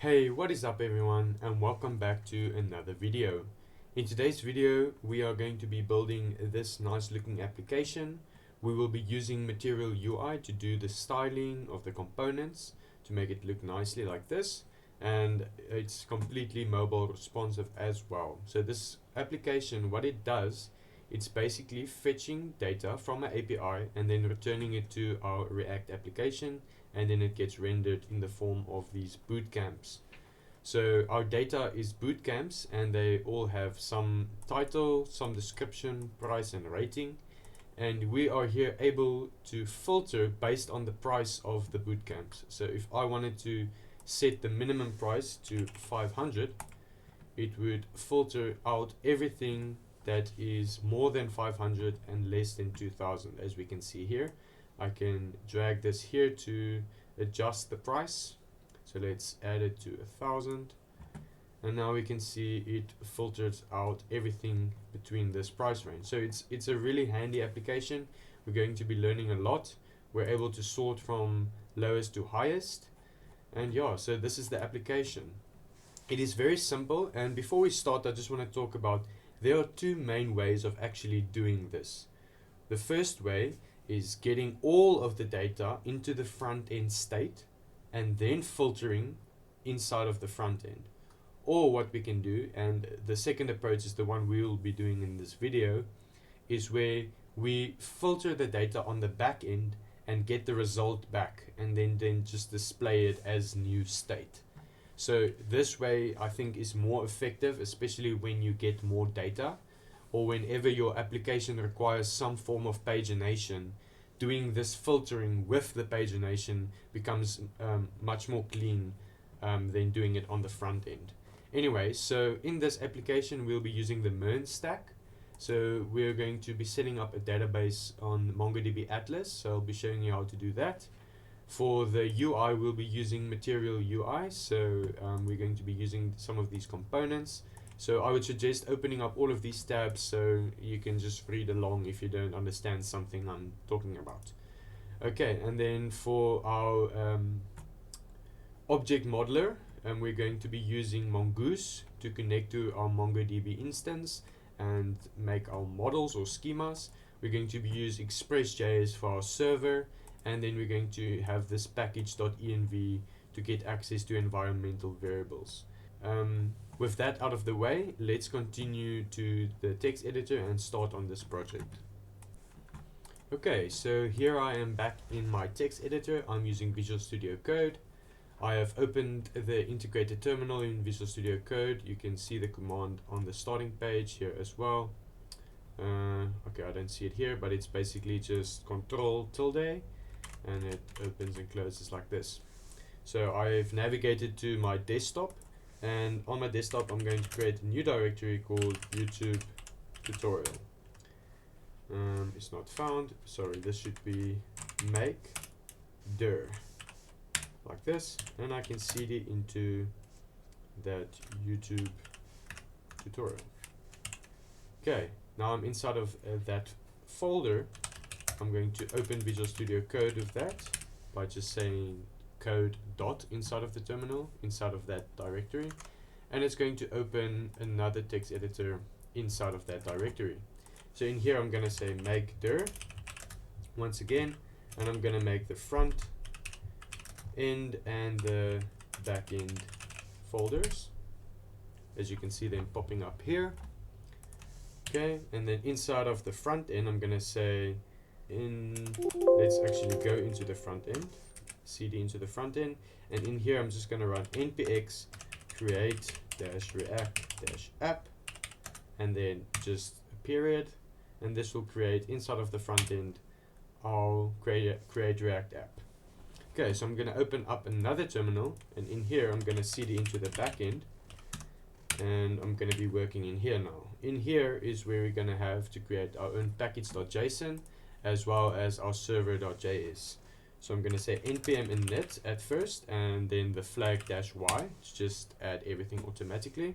Hey, what is up everyone, and welcome back to another video. In today's video we are going to be building this nice looking application. We will be using Material UI to do the styling of the components to make it look nicely like this, and it's completely mobile responsive as well. So this application, what it does, it's basically fetching data from an API and then returning it to our React application, and then it gets rendered in the form of these bootcamps. So our data is bootcamps, and they all have some title, some description, price and rating, and we are here able to filter based on the price of the bootcamps. So if I wanted to set the minimum price to 500, it would filter out everything that is more than 500 and less than 2000. As we can see here, I can drag this here to adjust the price. So let's add it to 1000, and now we can see it filters out everything between this price range. So it's a really handy application. We're going to be learning a lot. We're able to sort from lowest to highest, and yeah, so this is the application. It is very simple, and before we start I just want to talk about there are two main ways of actually doing this. The first way is getting all of the data into the front end state and then filtering inside of the front end. Or what we can do, and the second approach is the one we will be doing in this video, is where we filter the data on the back end and get the result back, and then just display it as new state. So this way I think is more effective, especially when you get more data, or whenever your application requires some form of pagination. Doing this filtering with the pagination becomes much more clean than doing it on the front end. Anyway, so in this application we'll be using the MERN stack. So we're going to be setting up a database on MongoDB Atlas, so I'll be showing you how to do that. For the UI we'll be using Material UI, so we're going to be using some of these components. So I would suggest opening up all of these tabs so you can just read along if you don't understand something I'm talking about. Okay, and then for our object modeler, we're going to be using mongoose to connect to our MongoDB instance and make our models or schemas. We're going to use Express.js for our server, and then we're going to have this package.env to get access to environmental variables. With that out of the way, let's continue to the text editor and start on this project. Okay, so here I am back in my text editor. I'm using Visual Studio Code. I have opened the integrated terminal in Visual Studio Code. You can see the command on the starting page here as well. Okay, I don't see it here, but it's basically just Control tilde, and it opens and closes like this. So I've navigated to my desktop, and on my desktop I'm going to create a new directory called YouTube tutorial. It's not found, sorry, this should be make dir, like this, and I can cd into that YouTube tutorial. Okay, now I'm inside of that folder. I'm going to open Visual Studio Code with that by just saying code dot inside of the terminal, inside of that directory, and it's going to open another text editor inside of that directory. So in here I'm going to say make dir once again, and I'm going to make the front end and the back end folders, as you can see them popping up here. Okay, and then inside of the front end I'm going to say let's actually go into the front end, cd into the front end, and in here I'm just going to run npx create -react -app, and then just a period, and this will create inside of the front end our create React app. Okay, so I'm going to open up another terminal, and in here I'm going to cd into the back end, and I'm going to be working in here now. In here is where we're going to have to create our own package.json as well as our server.js. So I'm going to say npm init at first, and then the flag -y to just add everything automatically.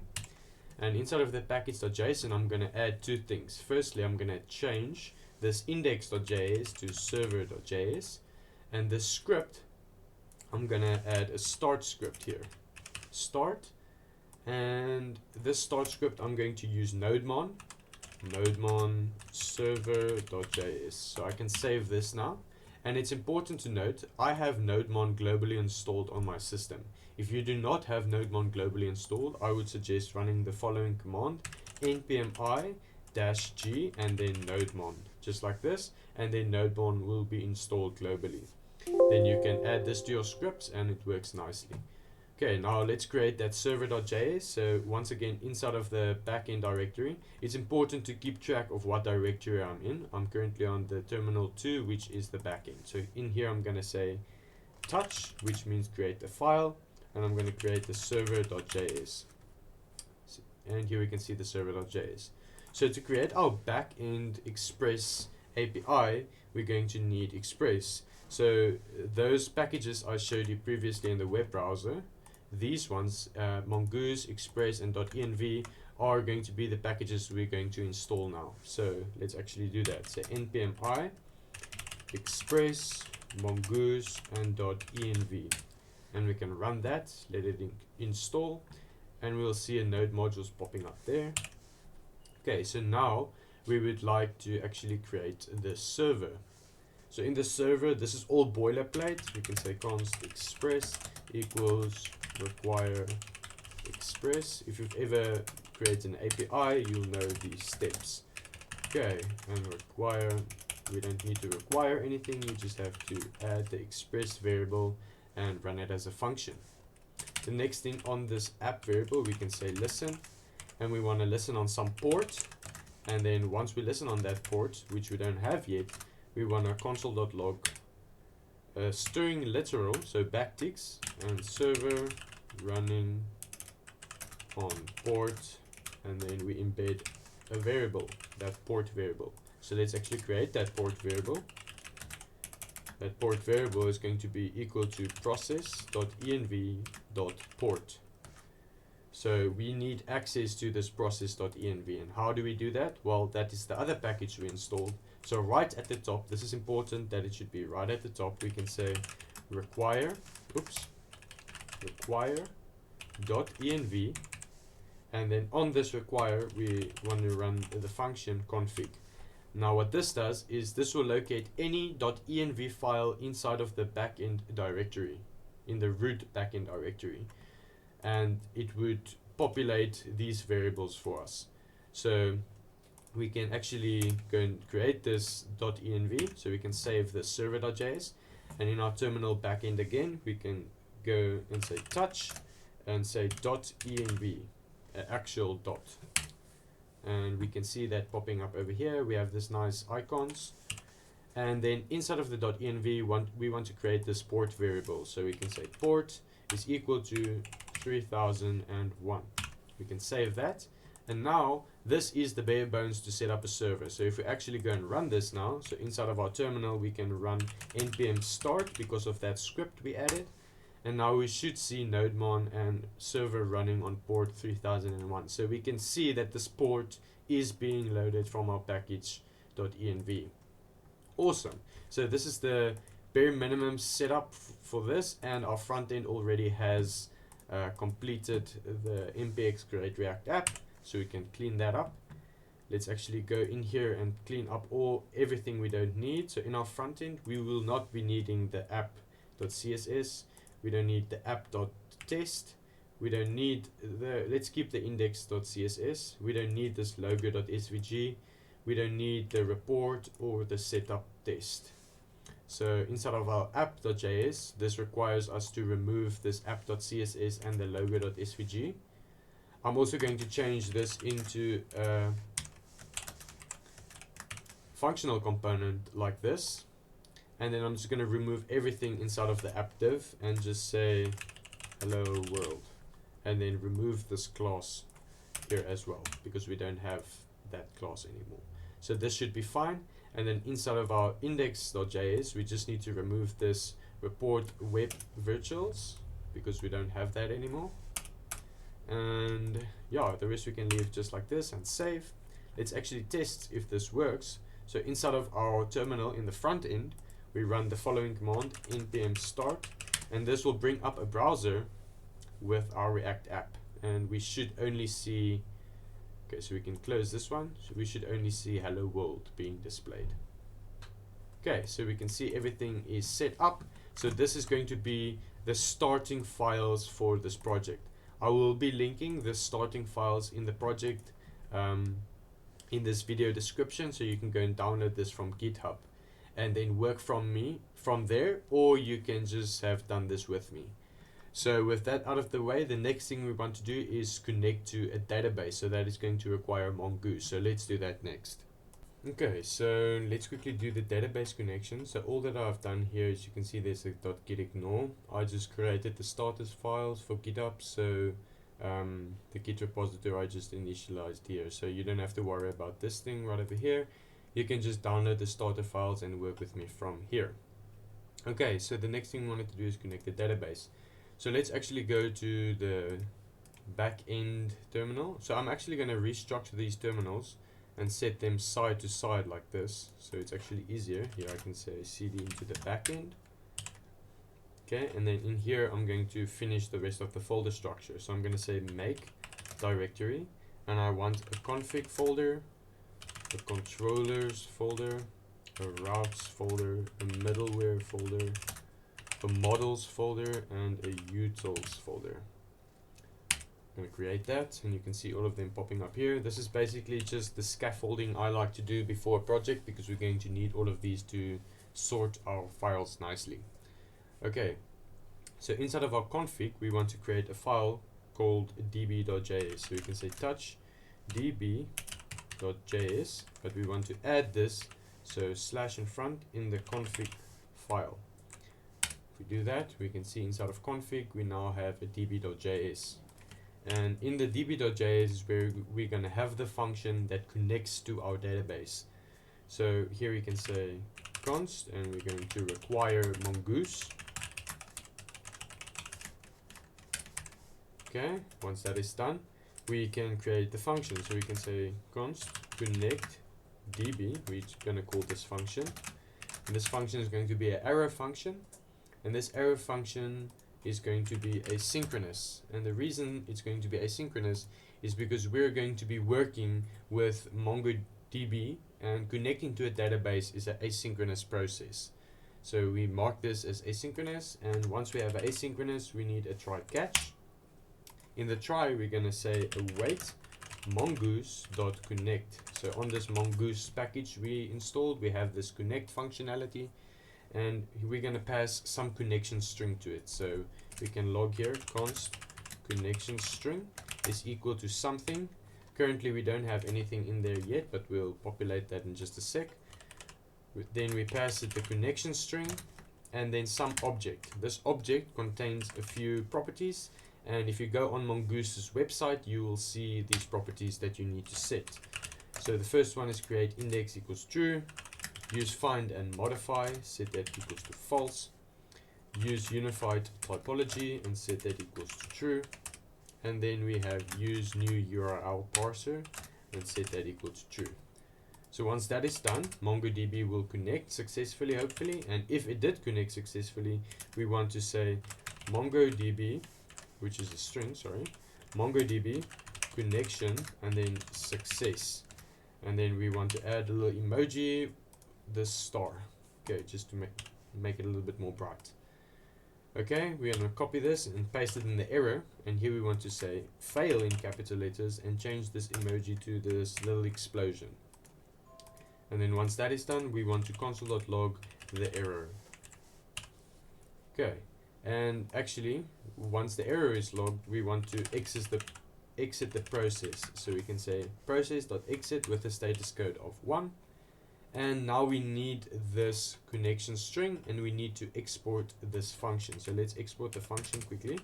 And inside of the package.json I'm going to add two things. Firstly, I'm going to change this index.js to server.js, and the script I'm going to add a start script here. start, and this start script I'm going to use nodemon server.js. So I can save this now. And it's important to note, I have nodemon globally installed on my system. If you do not have nodemon globally installed, I would suggest running the following command: npm i-g and then nodemon, just like this, and then nodemon will be installed globally. Then you can add this to your scripts and it works nicely. Okay, now let's create that server.js. So once again, inside of the backend directory, it's important to keep track of what directory I'm in. I'm currently on the terminal 2, which is the backend. So in here, I'm going to say touch, which means create the file, and I'm going to create the server.js. And here we can see the server.js. So to create our backend Express API, we're going to need Express. So those packages I showed you previously in the web browser, these ones, mongoose, express, and .env, are going to be the packages we're going to install now. So let's actually do that. So npm i express, mongoose, and .env, and we can run that, let it install, and we'll see a node modules popping up there. Okay, so now we would like to actually create the server. So in the server, this is all boilerplate. We can say const express equals require express. If you've ever created an API, you'll know these steps. Okay, and require, we don't need to require anything, you just have to add the express variable and run it as a function. The next thing on this app variable, we can say listen, and we want to listen on some port, and then once we listen on that port, which we don't have yet, we want a console.log string literal, so backticks, and server running on port, and then we embed a variable, that port variable. So let's actually create that port variable. That port variable is going to be equal to process.env.port. So we need access to this process.env, and how do we do that? Well, that is the other package we installed. So right at the top, this is important that it should be right at the top, we can say require.env, and then on this require, we want to run the function config. Now what this does is this will locate any .env file inside of the backend directory, in the root backend directory, and it would populate these variables for us. So we can actually go and create this .env, so we can save the server.js, and in our terminal backend again, we can go and say touch and say .env, actual dot, and we can see that popping up over here. We have this nice icons, and then inside of the .env, we want to create this port variable, so we can say port is equal to 3001. We can save that, and now this is the bare bones to set up a server. So if we actually go and run this now, so inside of our terminal we can run npm start because of that script we added, and now we should see nodemon and server running on port 3001. So we can see that this port is being loaded from our package.env. Awesome. So this is the bare minimum setup for this, and our front end already has completed the npx create react app, so we can clean that up. Let's actually go in here and clean up everything we don't need. So in our front end, we will not be needing the app.css, we don't need the app.test, we don't need the, let's keep the index.css, we don't need this logo.svg, we don't need the report or the setup test. So inside of our app.js, this requires us to remove this app.css and the logo.svg. I'm also going to change this into a functional component like this, and then I'm just going to remove everything inside of the app div and just say hello world, and then remove this class here as well because we don't have that class anymore. So this should be fine. And then inside of our index.js, we just need to remove this report web virtuals because we don't have that anymore. And yeah, the rest we can leave just like this and save. Let's actually test if this works. So inside of our terminal in the front end, we run the following command, npm start, and this will bring up a browser with our React app, and we should only see, okay, so we can close this one, so we should only see hello world being displayed. Okay, so we can see everything is set up. So this is going to be the starting files for this project. I will be linking the starting files in the project in this video description, so you can go and download this from GitHub and then work from there, or you can just have done this with me. So with that out of the way, the next thing we want to do is connect to a database. So that is going to require mongoose. So let's do that next. Okay, so let's quickly do the database connection. So all that I've done here is, you can see there's a .gitignore. I just created the status files for GitHub. So the Git repository I just initialized here. So you don't have to worry about this thing right over here. You can just download the starter files and work with me from here. Okay, so the next thing we wanted to do is connect the database. So let's actually go to the backend terminal. So I'm actually going to restructure these terminals and set them side to side like this, so it's actually easier. Here I can say cd into the backend. Okay, and then in here I'm going to finish the rest of the folder structure. So I'm going to say make directory, and I want a config folder, a controllers folder, a routes folder, a middleware folder, a models folder, and a utils folder. I'm going to create that, and you can see all of them popping up here. This is basically just the scaffolding I like to do before a project, because we're going to need all of these to sort our files nicely. Okay, so inside of our config we want to create a file called db.js. So you can say touch db.js, but we want to add this, so slash in front in the config file. If we do that, we can see inside of config we now have a db.js. And in the db.js is where we're going to have the function that connects to our database. So here we can say const, and we're going to require mongoose. Okay, once that is done, we can create the function. So we can say const connect db, we're going to call this function. And this function is going to be an arrow function, and this arrow function is going to be asynchronous. And the reason it's going to be asynchronous is because we're going to be working with MongoDB, and connecting to a database is an asynchronous process. So we mark this as asynchronous, and once we have asynchronous, we need a try catch. In the try, we're going to say await mongoose.connect. So on this mongoose package we installed, we have this connect functionality, and we're going to pass some connection string to it. So we can log here const connection string is equal to something. Currently we don't have anything in there yet, but we'll populate that in just a sec. Then we pass it the connection string and then some object. This object contains a few properties, and if you go on Mongoose's website you will see these properties that you need to set. So the first one is create index equals true, use find and modify, set that equals to false, use unified typology and set that equals to true, and then we have use new URL parser and set that equals to true. So once that is done, MongoDB will connect successfully, hopefully, and if it did connect successfully, we want to say MongoDB, which is a string, sorry, MongoDB connection and then success, and then we want to add a little emoji, this star, okay, just to make it a little bit more bright. Okay, we're going to copy this and paste it in the error, and here we want to say fail in capital letters and change this emoji to this little explosion. And then once that is done, we want to console.log the error. Okay, and actually once the error is logged, we want to exit the process. So we can say process.exit with a status code of 1. And now we need this connection string, and we need to export this function. So let's export the function quickly.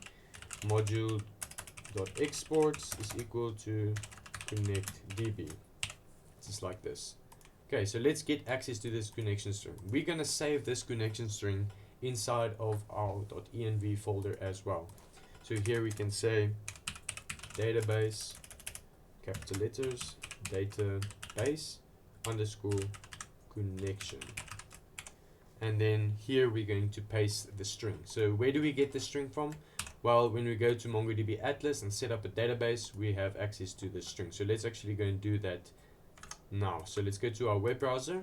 Module.exports is equal to connectdb, just like this. Okay, so let's get access to this connection string. We're going to save this connection string inside of our .env folder as well. So here we can say database, capital letters, database underscore connection, and then here we're going to paste the string. So where do we get the string from? Well, when we go to MongoDB Atlas and set up a database, we have access to the string. So let's actually go and do that now. So let's go to our web browser,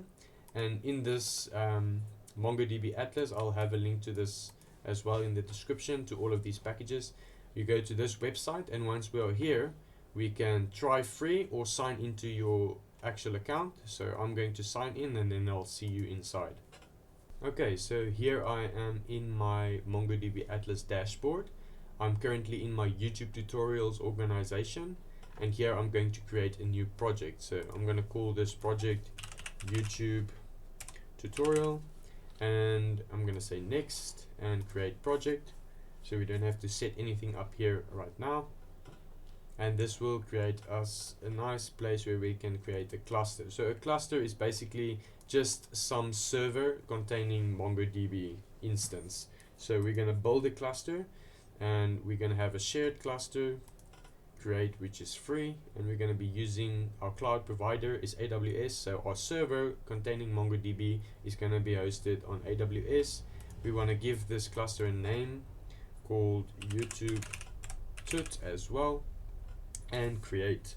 and in this MongoDB Atlas, I'll have a link to this as well in the description to all of these packages. You go to this website, and once we are here, we can try free or sign into your actual account. So I'm going to sign in, and then I'll see you inside. Okay, so here I am in my MongoDB Atlas dashboard. I'm currently in my YouTube tutorials organization, and here I'm going to create a new project. So I'm going to call this project YouTube tutorial, and I'm going to say next and create project, so we don't have to set anything up here right now. And this will create us a nice place where we can create a cluster. So a cluster is basically just some server containing MongoDB instance. So we're going to build a cluster, and we're going to have a shared cluster create, which is free, and we're going to be using our cloud provider is AWS. So our server containing MongoDB is going to be hosted on AWS. We want to give this cluster a name called YouTube Tut as well, and create.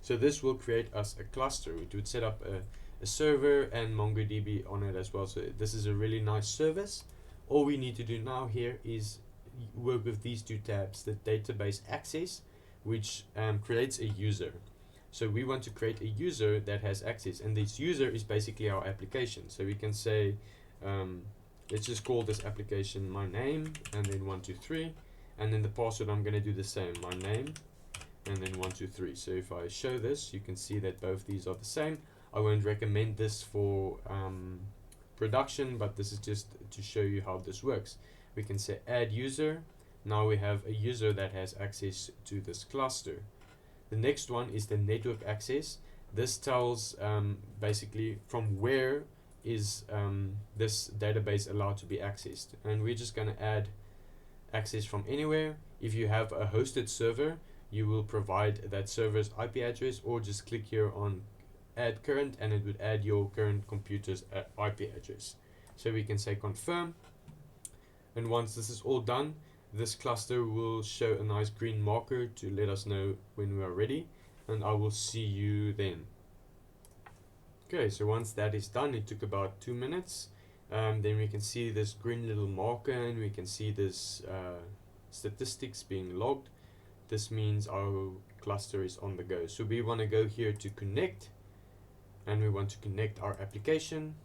So this will create us a cluster. It would set up a server and MongoDB on it as well. So this is a really nice service. All we need to do now here is work with these two tabs, the database access, which creates a user. So we want to create a user that has access, and this user is basically our application. So we can say, let's just call this application my name, and then 123, and then the password I'm going to do the same, my name, and then 123. So if I show this, you can see that both these are the same. I won't recommend this for production, but this is just to show you how this works. We can say add user. Now we have a user that has access to this cluster. The next one is the network access. This tells basically from where is this database allowed to be accessed, and we're just going to add access from anywhere. If you have a hosted server, you will provide that server's IP address, or just click here on add current, and it would add your current computer's IP address. So we can say confirm, and once this is all done, this cluster will show a nice green marker to let us know when we are ready, and I will see you then. Okay, so once that is done, it took about 2 minutes. Then we can see this green little marker, and we can see this statistics being logged. This means our cluster is on the go. So we want to go here to connect, and we want to connect our application,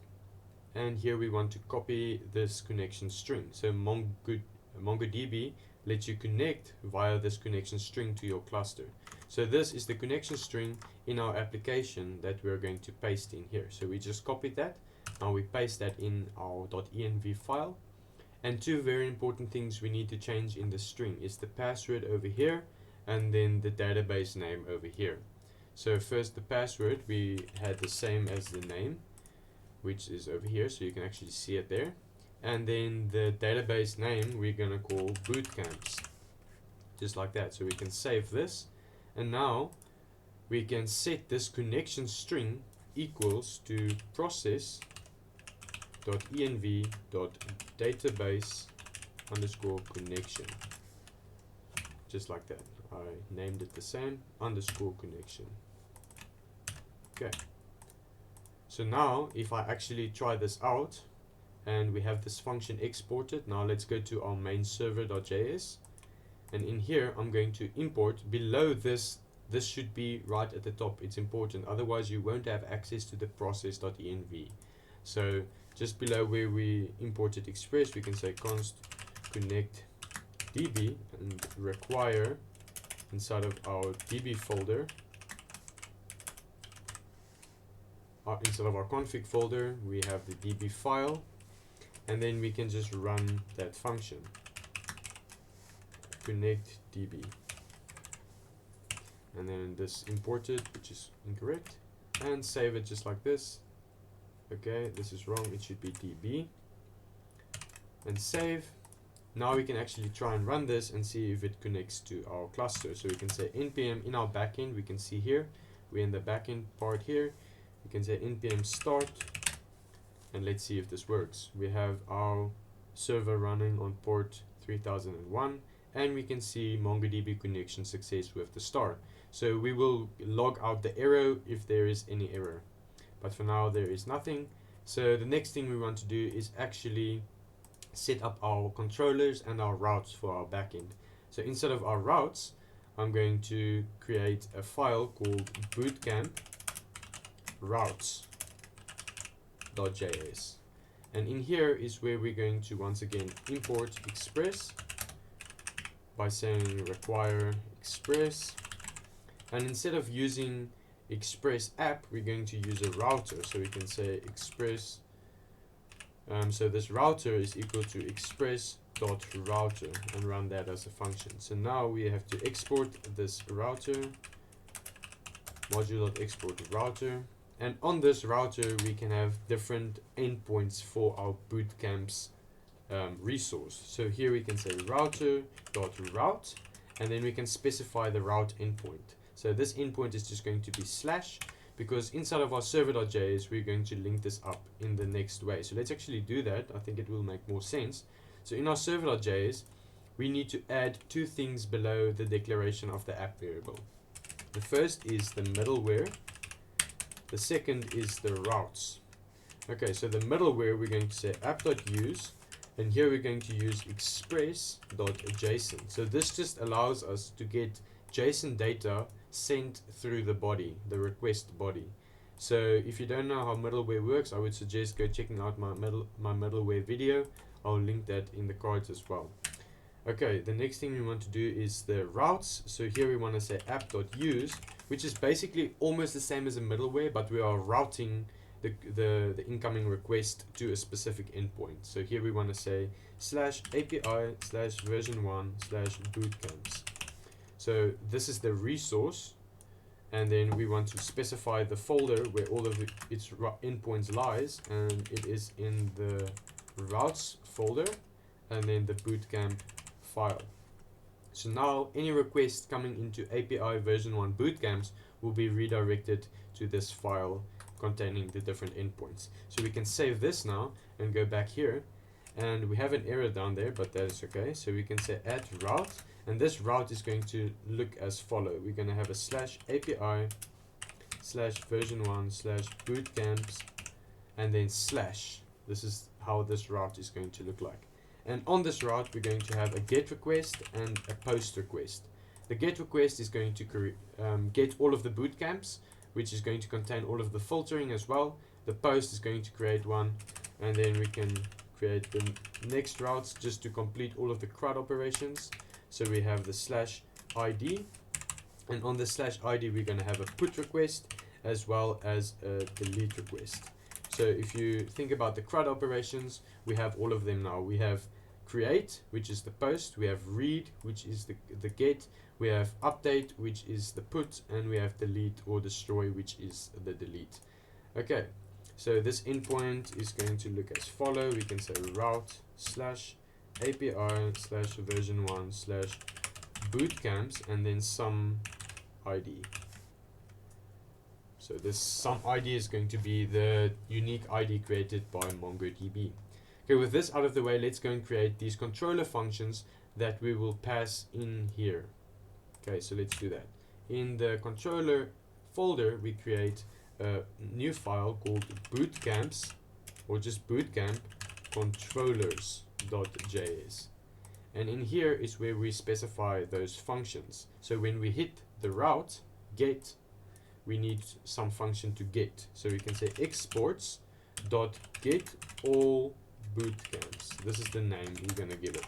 and here we want to copy this connection string. So MongoDB lets you connect via this connection string to your cluster. So this is the connection string in our application that we're going to paste in here. So we just copied that. Now we paste that in our .env file. And two very important things we need to change in the string is the password over here, and then the database name over here. So first, the password, we had the same as the name, which is over here, so you can actually see it there. And then the database name we're going to call Bootcamps, just like that. So we can save this, and now we can set this connection string equals to process.env.database_connection, just like that. I named it the same, _connection. Okay, so now if I actually try this out, and we have this function exported. Now let's go to our main server.js, and in here I'm going to import below this. This should be right at the top. It's important, otherwise you won't have access to the process.env. So just below where we imported express, we can say const connect db, and require inside of our db folder, instead of our config folder, we have the db file, and then we can just run that function, connect db, and then this imported, which is incorrect, and save it just like this. Okay, this is wrong, it should be db, and save. Now we can actually try and run this and see if it connects to our cluster. So we can say npm in our backend. We can see here we're in the backend part here. We can say npm start, and let's see if this works. We have our server running on port 3001, and we can see MongoDB connection success with the star. So we will log out the error if there is any error, but for now there is nothing. So the next thing we want to do is actually set up our controllers and our routes for our backend. So instead of our routes, I'm going to create a file called bootcamp routes.js, and in here is where we're going to once again import express by saying require express, and instead of using express app, we're going to use a router. So we can say express, so this router is equal to express.router, and run that as a function. So now we have to export this router, module.export router, and on this router we can have different endpoints for our bootcamps resource. So here we can say router.route, and then we can specify the route endpoint. So this endpoint is just going to be slash, because inside of our server.js we're going to link this up in the next way. So let's actually do that. I think it will make more sense. So in our server.js we need to add two things below the declaration of the app variable. The first is the middleware, the second is the routes. Okay, so the middleware we're going to say app.use, and here we're going to use express.json. So this just allows us to get JSON data sent through the body, the request body. So if you don't know how middleware works, I would suggest go checking out my middleware video. I'll link that in the cards as well. Okay, the next thing we want to do is the routes. So here we want to say app.use, which is basically almost the same as a middleware, but we are routing the incoming request to a specific endpoint. So here we want to say /API/version1/bootcamps. So this is the resource, and then we want to specify the folder where all of its endpoints lies, and it is in the routes folder and then the bootcamp file. So now any request coming into API version 1 bootcamps will be redirected to this file containing the different endpoints. So we can save this now and go back here, and we have an error down there, but that is okay. So we can say add route, and this route is going to look as follow. We're going to have a /API/version1/bootcamps, and then slash. This is how this route is going to look like. And on this route we're going to have a get request and a post request. The get request is going to get all of the bootcamps, which is going to contain all of the filtering as well. The post is going to create one, and then we can create the next routes just to complete all of the CRUD operations. So we have the /ID, and on the /ID we're going to have a put request as well as a delete request. So if you think about the CRUD operations, we have all of them now. We have create, which is the post, we have read, which is the get, we have update, which is the put, and we have delete or destroy, which is the delete. Okay, so this endpoint is going to look as follow. We can say route /API/version1/bootcamps, and then some ID. So this some ID is going to be the unique ID created by MongoDB. Okay, with this out of the way, let's go and create these controller functions that we will pass in here. Okay, so let's do that. In the controller folder, we create a new file called bootcamps, or just bootcamp controllers.js. And in here is where we specify those functions. So when we hit the route get, we need some function to get. So we can say exports.get all bootcamps. This is the name we're going to give it.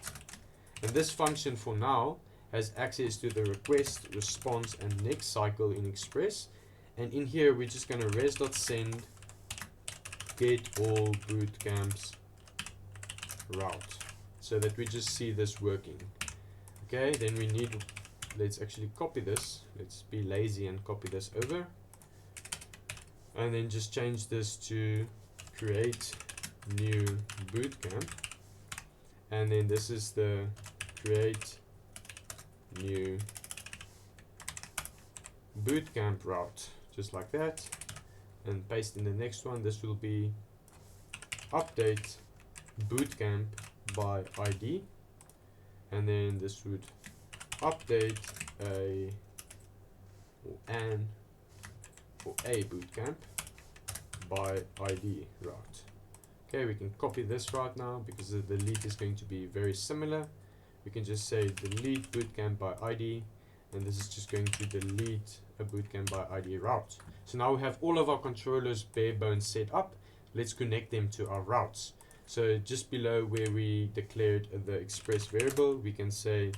And this function for now has access to the request, response, and next cycle in Express. And in here we're just going to res.send get all bootcamps route, so that we just see this working. Okay, then we need, let's actually copy this. Let's be lazy and copy this over, and then just change this to create new bootcamp, and then this is the create new bootcamp route, just like that, and paste in the next one. This will be update bootcamp by ID, and then this would update a bootcamp by ID route. Okay, we can copy this route now because the delete is going to be very similar. We can just say delete bootcamp by ID, and this is just going to delete a bootcamp by ID route. So now we have all of our controllers bare bones set up. Let's connect them to our routes. So just below where we declared the express variable, we can say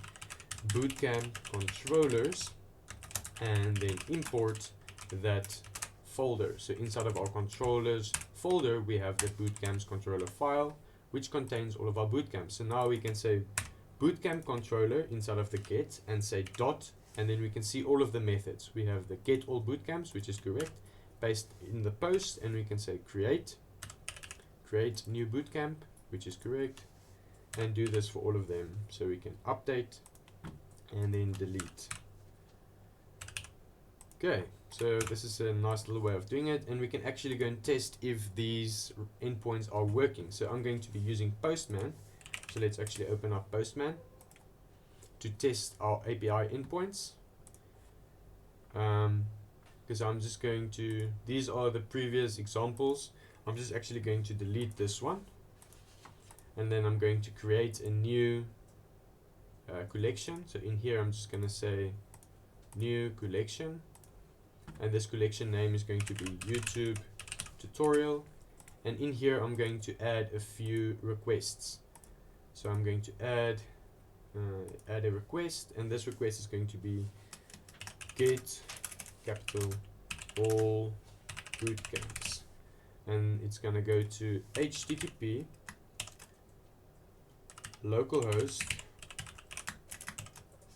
bootcamp controllers and then import that folder. So inside of our controllers folder, we have the bootcamps controller file, which contains all of our bootcamps. So now we can say bootcamp controller inside of the get and say dot, and then we can see all of the methods. We have the get all bootcamps, which is correct, based in the post, and we can say create new bootcamp, which is correct, and do this for all of them. So we can update and then delete. Okay, so this is a nice little way of doing it, and we can actually go and test if these endpoints are working. So I'm going to be using Postman. So let's actually open up Postman to test our API endpoints. Because I'm just going to, these are the previous examples. I'm just actually going to delete this one, and then I'm going to create a new collection. So in here I'm just going to say new collection, and this collection name is going to be YouTube tutorial, and in here I'm going to add a few requests. So I'm going to add a request, and this request is going to be get capital all bootcamps, and it's going to go to http localhost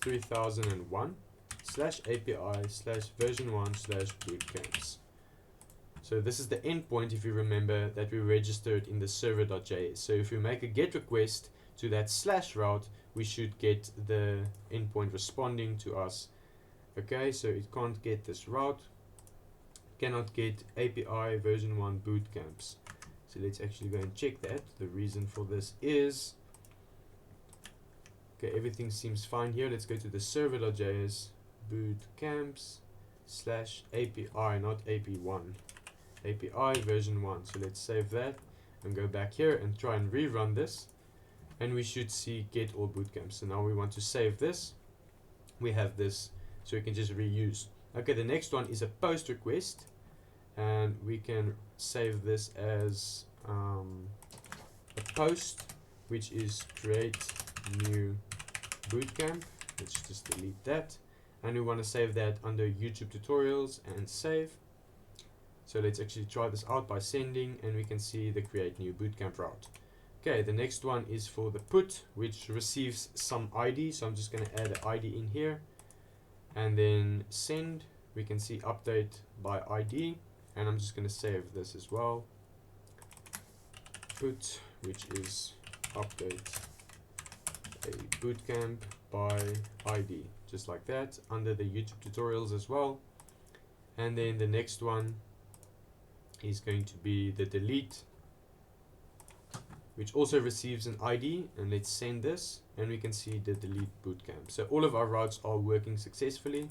3001 /API/version1/bootcamps. So this is the endpoint, if you remember, that we registered in the server.js. So if we make a get request to that slash route, we should get the endpoint responding to us. Okay, so it can't get this route, cannot get API version 1 bootcamps. So let's actually go and check that. The reason for this is, okay, everything seems fine here. Let's go to the server.js bootcamps /API, not AP1, API version 1. So let's save that and go back here and try and rerun this, and we should see get all bootcamps. So now we want to save this. We have this, so we can just reuse. Okay, the next one is a post request, and we can save this as a post, which is create new bootcamp. Let's just delete that, and we want to save that under YouTube tutorials and save. So let's actually try this out by sending, and we can see the create new bootcamp route. Okay, the next one is for the put, which receives some ID. So I'm just going to add an ID in here, and then send. We can see update by ID, and I'm just going to save this as well. Put, which is update a bootcamp by ID, just like that, under the YouTube tutorials as well. And then the next one is going to be the delete, which also receives an ID, and let's send this, and we can see the delete bootcamp. So all of our routes are working successfully.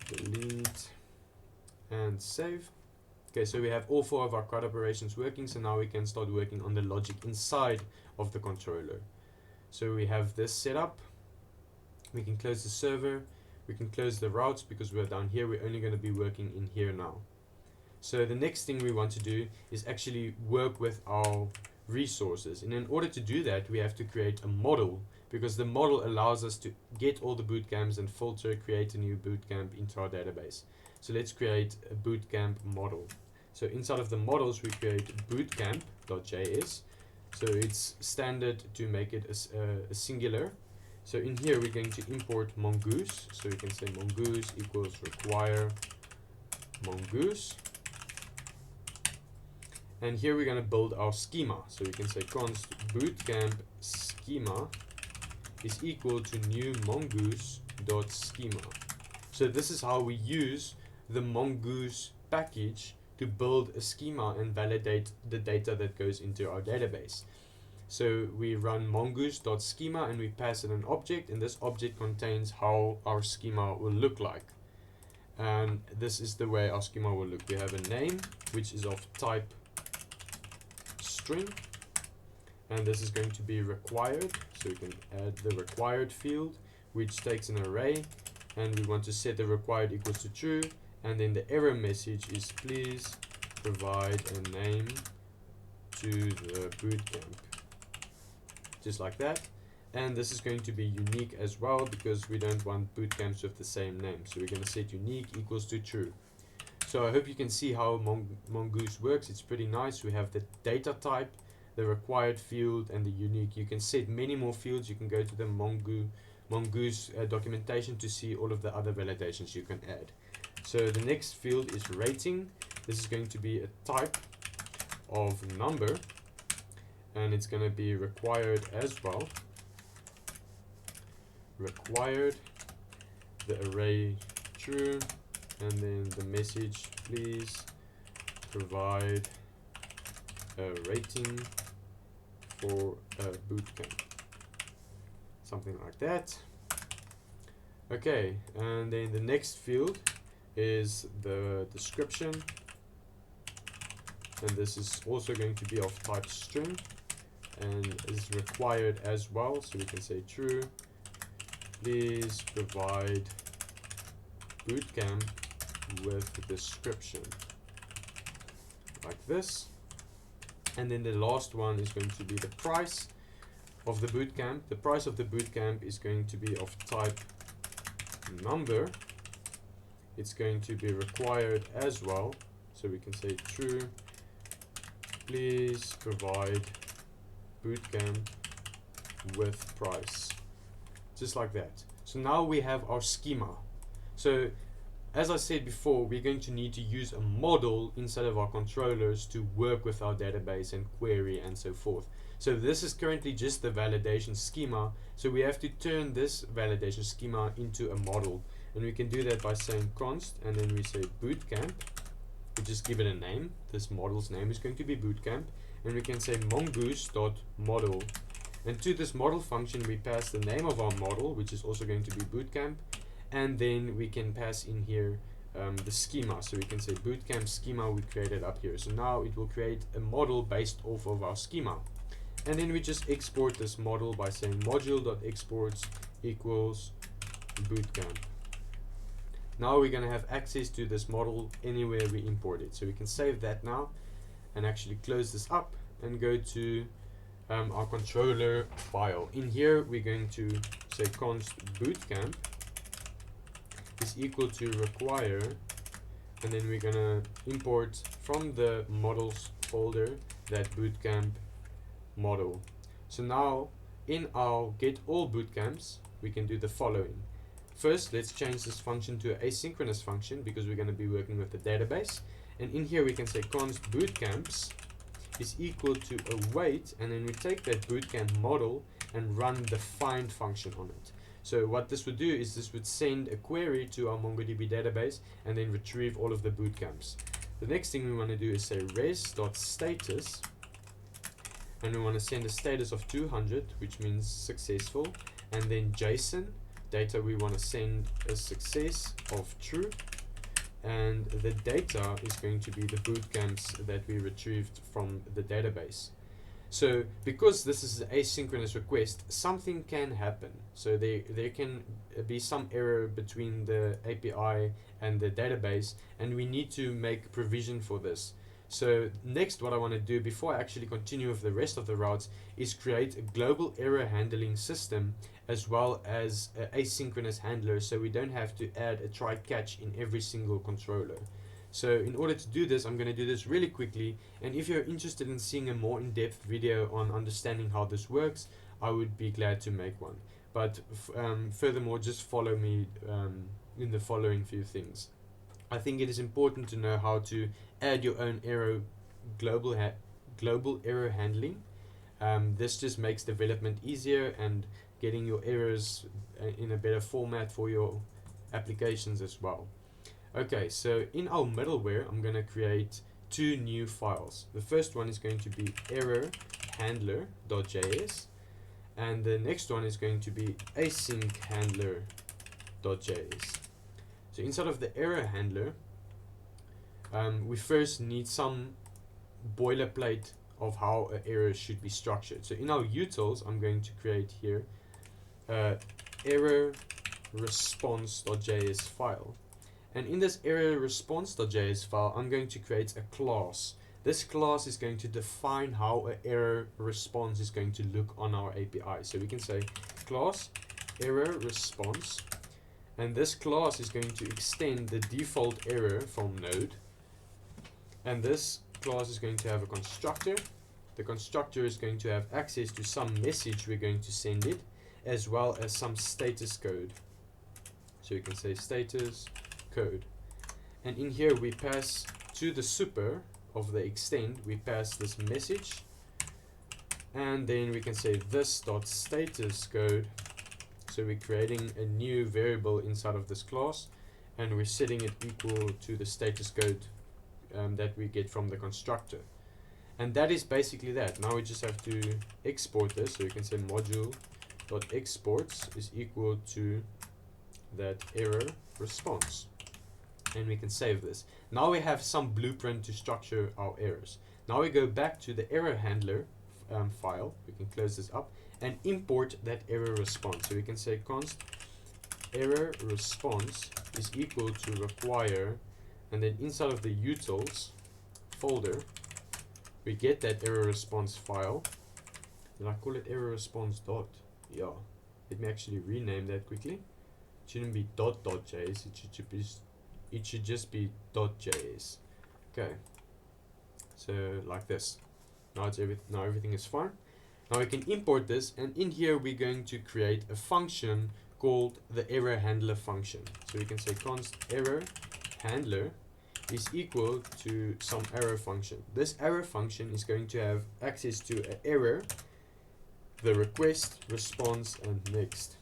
Delete and save. Okay, so we have all 4 of our CRUD operations working, so now we can start working on the logic inside of the controller. So we have this set up. We can close the server. We can close the routes because we're down here. We're only going to be working in here now. So the next thing we want to do is actually work with our resources. And in order to do that, we have to create a model, because the model allows us to get all the bootcamps and filter, create a new bootcamp into our database. So let's create a bootcamp model. So inside of the models, we create bootcamp.js. So it's standard to make it a singular. So in here, we're going to import mongoose. So we can say mongoose equals require mongoose. And here we're going to build our schema. So we can say const bootcamp schema is equal to new mongoose.schema. So this is how we use the mongoose package to build a schema and validate the data that goes into our database. So we run mongoose.schema and we pass it an object, and this object contains how our schema will look like. And this is the way our schema will look. We have a name which is of type string, and this is going to be required, so we can add the required field, which takes an array, and we want to set the required equals to true, and then the error message is please provide a name to the bootcamp, just like that. And this is going to be unique as well, because we don't want bootcamps with the same name, so we're going to set unique equals to true. So I hope you can see how mongoose works. It's pretty nice. We have the data type, the required field, and the unique. You can set many more fields. You can go to the mongoose documentation to see all of the other validations you can add. So the next field is rating. This is going to be a type of number, and it's going to be required as well. Required, the array true, and then the message please provide a rating for a bootcamp, something like that. Okay, and then the next field is the description, and this is also going to be of type string and is required as well, so we can say true, please provide bootcamp with the description, like this. And then the last one is going to be the price of the bootcamp. The price of the bootcamp is going to be of type number. It's going to be required as well, so we can say true, please provide bootcamp with price, just like that. So now we have our schema. So as I said before, we're going to need to use a model inside of our controllers to work with our database and query and so forth. So this is currently just the validation schema, so we have to turn this validation schema into a model, and we can do that by saying const, and then we say bootcamp. We just give it a name. This model's name is going to be bootcamp, and we can say mongoose.model, and to this model function we pass the name of our model, which is also going to be bootcamp, and then we can pass in here the schema. So we can say bootcamp schema we created up here. So now it will create a model based off of our schema, and then we just export this model by saying module.exports equals bootcamp. Now we're going to have access to this model anywhere we import it. So we can save that now and actually close this up and go to our controller file. In here we're going to say const bootcamp is equal to require, and then we're going to import from the models folder that bootcamp model. So now in our get all bootcamps we can do the following. First, let's change this function to an asynchronous function, because we're going to be working with the database, and in here we can say const bootcamps is equal to await, and then we take that bootcamp model and run the find function on it. So what this would do is this would send a query to our MongoDB database and then retrieve all of the bootcamps. The next thing we want to do is say res.status, and we want to send a status of 200, which means successful, and then JSON data we want to send a success of true, and the data is going to be the bootcamps that we retrieved from the database. So because this is an asynchronous request, something can happen. So there can be some error between the API and the database, and we need to make provision for this. So next, what I want to do before I actually continue with the rest of the routes is create a global error handling system as well as an asynchronous handler, so we don't have to add a try catch in every single controller. So in order to do this, I'm going to do this really quickly, and if you're interested in seeing a more in-depth video on understanding how this works, I would be glad to make one. But furthermore, just follow me in the following few things. I think it is important to know how to add your own error global error handling. This just makes development easier and getting your errors in a better format for your applications as well. Okay, so in our middleware, I'm going to create two new files. The first one is going to be error handler.js, and the next one is going to be async handler.js. So inside of the error handler, we first need some boilerplate of how an error should be structured. So in our utils, I'm going to create here error response.js file. And in this error response.js file, I'm going to create a class. This class is going to define how an error response is going to look on our API. So we can say class error response, and this class is going to extend the default error from node. And this class is going to have a constructor. The constructor is going to have access to some message we're going to send it, as well as some status code. So you can say status code. And in here we pass to the super of the extend, we pass this message. And then we can say this.status code. So we're creating a new variable inside of this class, and we're setting it equal to the status code that we get from the constructor. And that is basically that. Now we just have to export this. So you can say module.exports is equal to that error response. And we can save this. Now we have some blueprint to structure our errors. Now we go back to the error handler file. We can close this up and import that error response. So we can say const error response is equal to require, and then inside of the utils folder, we get that error response file. Did I call it error response dot? Yeah. Let me actually rename that quickly. It shouldn't be dot.js. It should just be .js. Okay. So like this. Now everything is fine. Now we can import this, and in here we're going to create a function called the error handler function. So we can say const error handler is equal to some error function. This error function is going to have access to an error, the request, response, and next.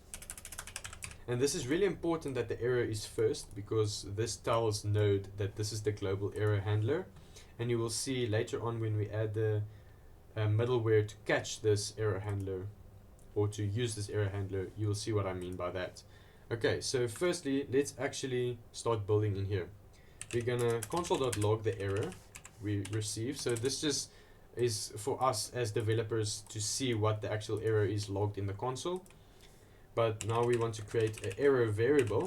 And this is really important that the error is first, because this tells Node that this is the global error handler. And you will see later on when we add the middleware to catch this error handler, or to use this error handler, you will see what I mean by that. Okay, so firstly, let's actually start building in here. We're gonna console.log the error we receive. So this just is for us as developers to see what the actual error is logged in the console. But now we want to create an error variable,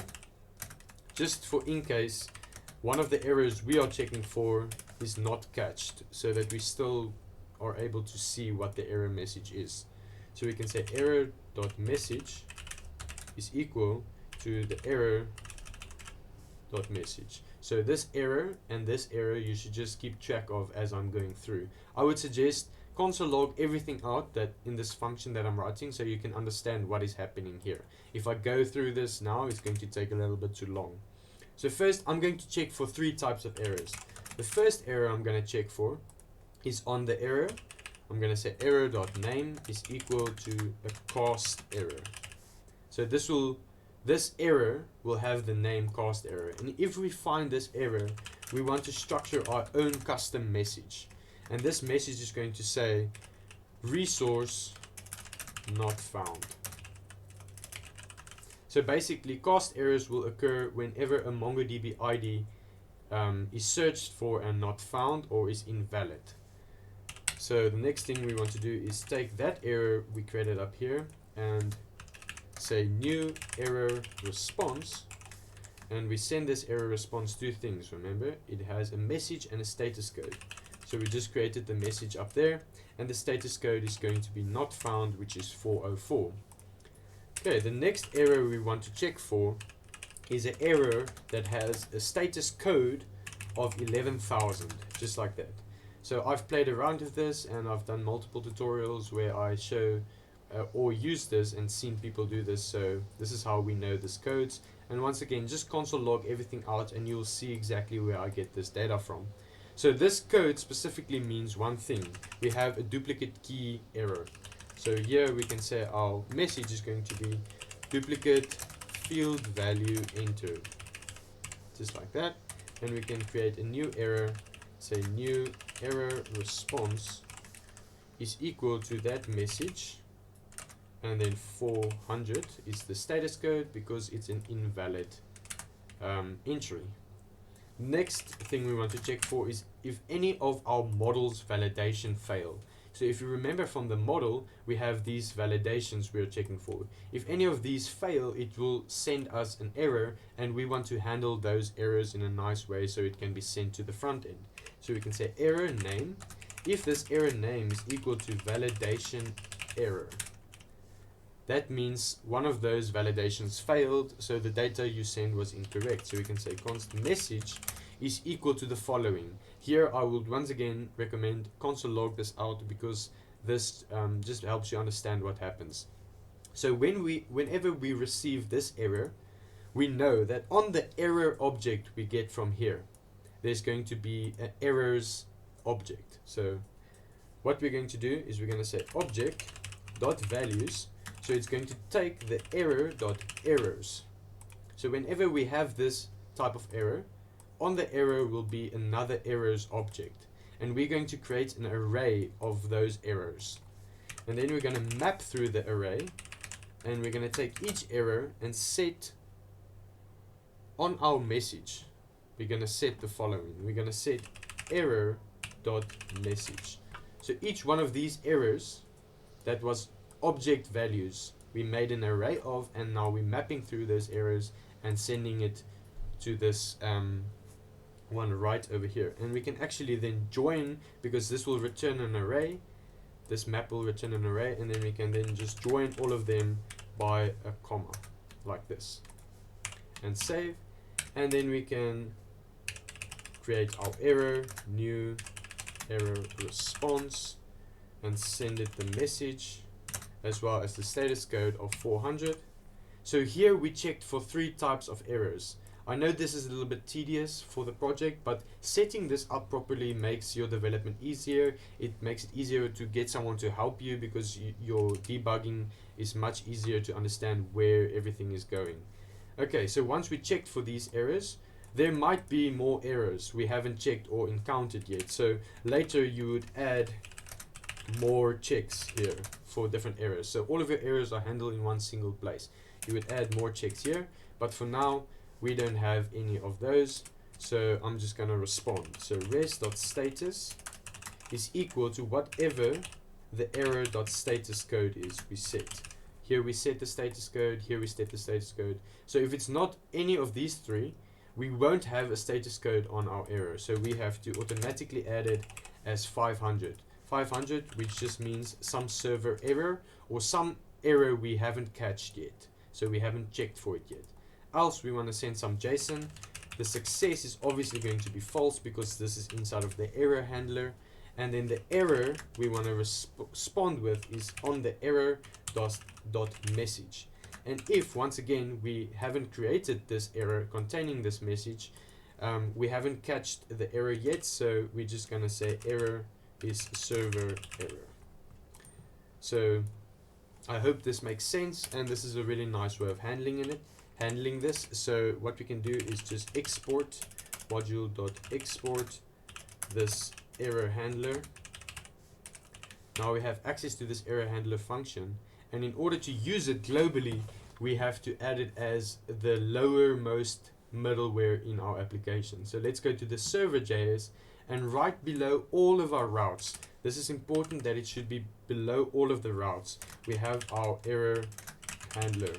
just for in case one of the errors we are checking for is not catched, so that we still are able to see what the error message is. So we can say error.message is equal to the error.message. So this error and this error you should just keep track of as I'm going through. I would suggest console log everything out that in this function that I'm writing, so you can understand what is happening here. If I go through this now, it's going to take a little bit too long. So first I'm going to check for 3 types of errors. The first error I'm going to check for is on the error. I'm going to say error.name is equal to a cast error. So this error will have the name cast error. And if we find this error, we want to structure our own custom message. And this message is going to say resource not found. So basically, cast errors will occur whenever a MongoDB ID is searched for and not found, or is invalid. So the next thing we want to do is take that error we created up here and say new error response, and we send this error response 2 things. Remember, it has a message and a status code. So we just created the message up there, and the status code is going to be not found, which is 404. Okay, the next error we want to check for is an error that has a status code of 11,000, just like that. So I've played around with this, and I've done multiple tutorials where I show or use this and seen people do this. So this is how we know this codes. And once again, just console log everything out, and you'll see exactly where I get this data from. So this code specifically means one thing. We have a duplicate key error. So here we can say our message is going to be duplicate field value entered, just like that. And we can create a new error, say new error response is equal to that message, and then 400 is the status code because it's an invalid entry. Next thing we want to check for is if any of our models validation fail. So if you remember from the model, we have these validations we're checking for. If any of these fail, it will send us an error, and we want to handle those errors in a nice way so it can be sent to the front end. So we can say error name. If this error name is equal to validation error, that means one of those validations failed, so the data you send was incorrect. So we can say const message is equal to the following. Here I would once again recommend console log this out because this just helps you understand what happens. So whenever we receive this error, we know that on the error object we get from here, there's going to be an errors object. So what we're going to do is we're going to say object dot values. So it's going to take the error dot errors. So whenever we have this type of error, on the error will be another errors object, and we're going to create an array of those errors, and then we're going to map through the array, and we're going to take each error and set on our message. We're going to set the following. We're going to set error dot message. So each one of these errors that was object values we made an array of, and now we're mapping through those errors and sending it to this one right over here. And we can actually then join, because this will return an array, this map will return an array, and then we can then just join all of them by a comma like this and save. And then we can create our error, new error response, and send it the message as well as the status code of 400. So here we checked for 3 types of errors. I know this is a little bit tedious for the project, but setting this up properly makes your development easier. It makes it easier to get someone to help you because your debugging is much easier to understand where everything is going. Okay, so once we checked for these errors, there might be more errors we haven't checked or encountered yet. So later you would add more checks here for different errors. So all of your errors are handled in one single place. You would add more checks here, but for now we don't have any of those, so I'm just going to respond. So res.status is equal to whatever the error.status code is we set. Here we set the status code, here we set the status code. So if it's not any of these 3, we won't have a status code on our error, so we have to automatically add it as 500. 500, which just means some server error or some error we haven't catched yet, so we haven't checked for it yet. Else we want to send some JSON. The success is obviously going to be false because this is inside of the error handler, and then the error we want to respond with is on the error dot message. And if once again we haven't created this error containing this message, we haven't catched the error yet, so we're just going to say error is server error. So I hope this makes sense, and this is a really nice way of handling this. So what we can do is just export module.export this error handler. Now we have access to this error handler function, and in order to use it globally, we have to add it as the lowermost middleware in our application. So let's go to the server.js, and right below all of our routes, this is important that it should be below all of the routes, we have our error handler.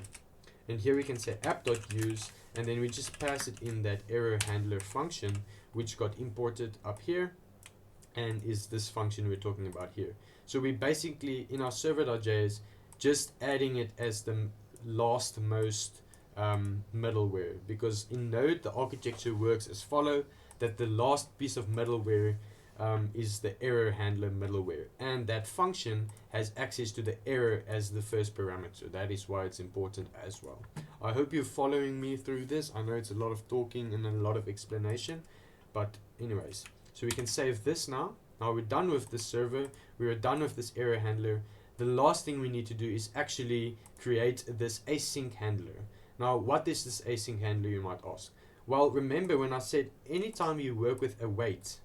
And here we can say app.use, and then we just pass it in that error handler function, which got imported up here, and is this function we're talking about here. So we basically, in our server.js, just adding it as the last most middleware, because in Node the architecture works as follow, that the last piece of middleware is the error handler middleware, and that function has access to the error as the first parameter. That is why it's important as well. I hope you're following me through this. I know it's a lot of talking and a lot of explanation, but anyways, so we can save this now. Now we're done with the server, we're done with this error handler. The last thing we need to do is actually create this async handler. Now what is this async handler, you might ask? Well, remember when I said anytime you work with await,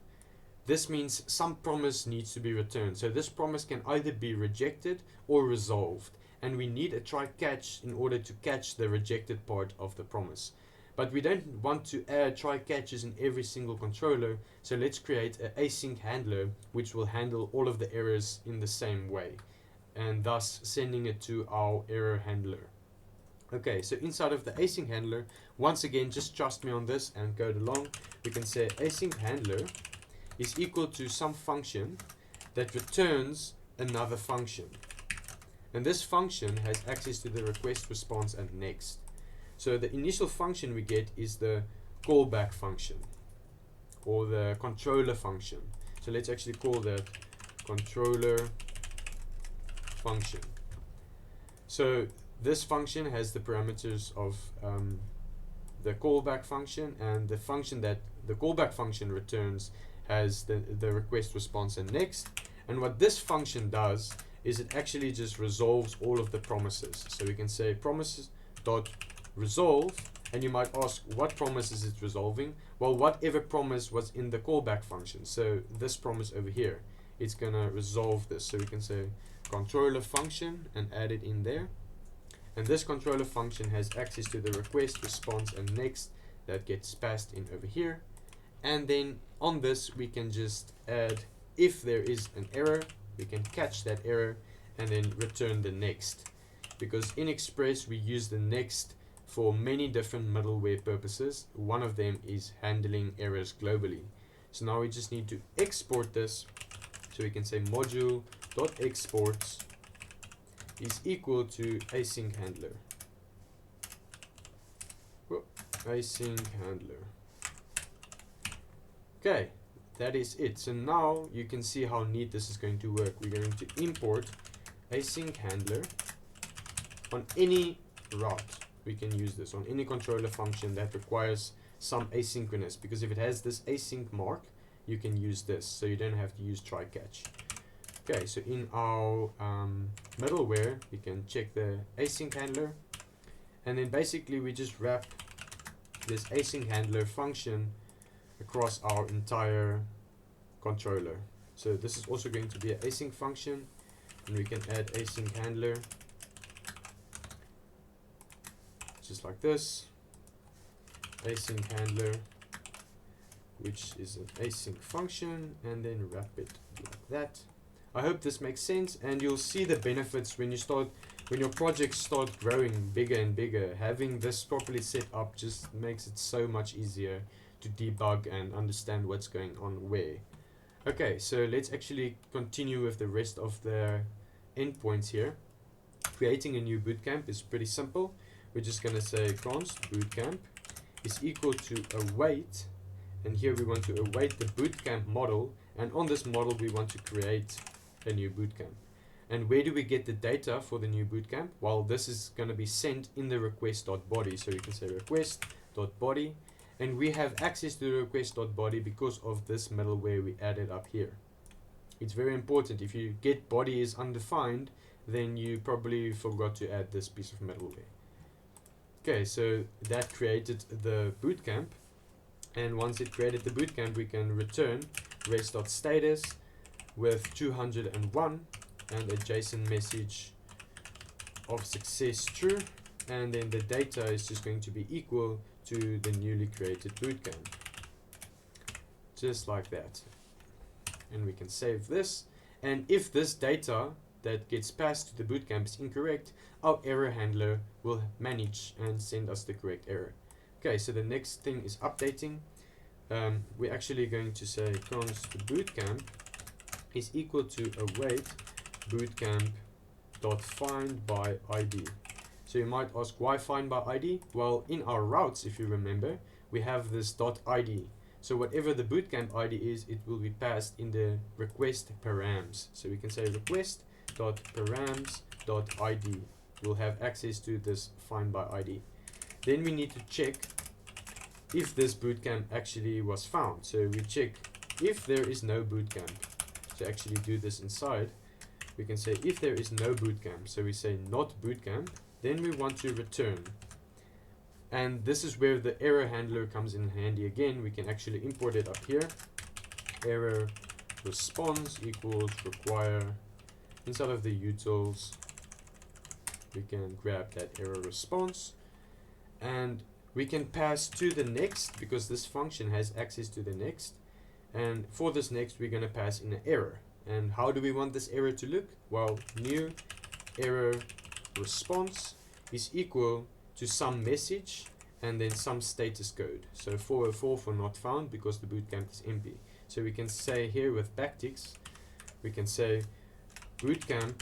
this means some promise needs to be returned. So this promise can either be rejected or resolved, and we need a try catch in order to catch the rejected part of the promise. But we don't want to add try catches in every single controller, so let's create an async handler which will handle all of the errors in the same way, and thus sending it to our error handler. Okay, so inside of the async handler, once again, just trust me on this and code along. We can say async handler is equal to some function that returns another function. And this function has access to the request, response, and next. So the initial function we get is the callback function or the controller function. So let's actually call that controller function. So this function has the parameters of the callback function, and the function that the callback function returns has the request, response, and next. And what this function does is it actually just resolves all of the promises. So we can say promises dot resolve, and you might ask, what promise is it resolving? Well, whatever promise was in the callback function. So this promise over here, it's gonna resolve this. So we can say controller function and add it in there. And this controller function has access to the request, response, and next that gets passed in over here. And then on this, we can just add, if there is an error, we can catch that error and then return the next. Because in Express, we use the next for many different middleware purposes. One of them is handling errors globally. So now we just need to export this. So we can say module.exports is equal to async handler. Async handler. Okay, that is it. So now you can see how neat this is going to work. We're going to import async handler on any route. We can use this on any controller function that requires some asynchronous, because if it has this async mark, you can use this, so you don't have to use try catch. Okay, so in our middleware, we can check the async handler, and then basically we just wrap this async handler function across our entire controller. So this is also going to be an async function, and we can add async handler just like this, async handler, which is an async function, and then wrap it like that. I hope this makes sense, and you'll see the benefits when your projects start growing bigger and bigger. Having this properly set up just makes it so much easier to debug and understand what's going on where. Okay, so let's actually continue with the rest of the endpoints here. Creating a new bootcamp is pretty simple. We're just going to say const bootcamp is equal to await, and here we want to await the bootcamp model, and on this model we want to create a new bootcamp. And where do we get the data for the new bootcamp? Well, this is going to be sent in the request.body, so you can say request.body, and we have access to the request.body because of this middleware we added up here. It's very important. If you get body is undefined, then you probably forgot to add this piece of middleware. Okay, so that created the bootcamp, and once it created the bootcamp, we can return res.status with 201 and a JSON message of success true, and then the data is just going to be equal to the newly created bootcamp, just like that. And we can save this, and if this data that gets passed to the bootcamp is incorrect, our error handler will manage and send us the correct error. Okay, so the next thing is updating. We're actually going to say const bootcamp is equal to await bootcamp dot find by ID. So you might ask, why find by ID? Well, in our routes, if you remember, we have this dot ID. So whatever the bootcamp ID is, it will be passed in the request params. So we can say request dot params dot ID. We'll have access to this find by ID. Then we need to check if this bootcamp actually was found. So we check if there is no bootcamp. To actually do this inside, we can say if there is no bootcamp. So we say not bootcamp. Then we want to return. And this is where the error handler comes in handy again. We can actually import it up here. error response equals require. Inside of the utils, we can grab that error response, and we can pass to the next, because this function has access to the next. And for this next, we're going to pass in an error. And how do we want this error to look? Well, new error response is equal to some message and then some status code. So 404 for not found, because the bootcamp is empty. So we can say here with backticks, we can say bootcamp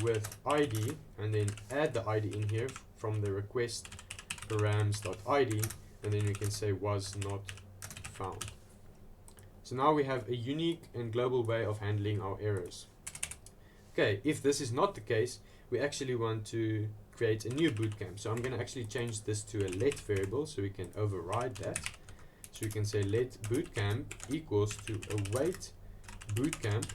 with ID, and then add the ID in here from the request params.id, and then we can say was not found. So now we have a unique and global way of handling our errors. Okay, if this is not the case, we actually want to create a new bootcamp. So I'm going to actually change this to a let variable, so we can override that. So we can say let bootcamp equals to await bootcamp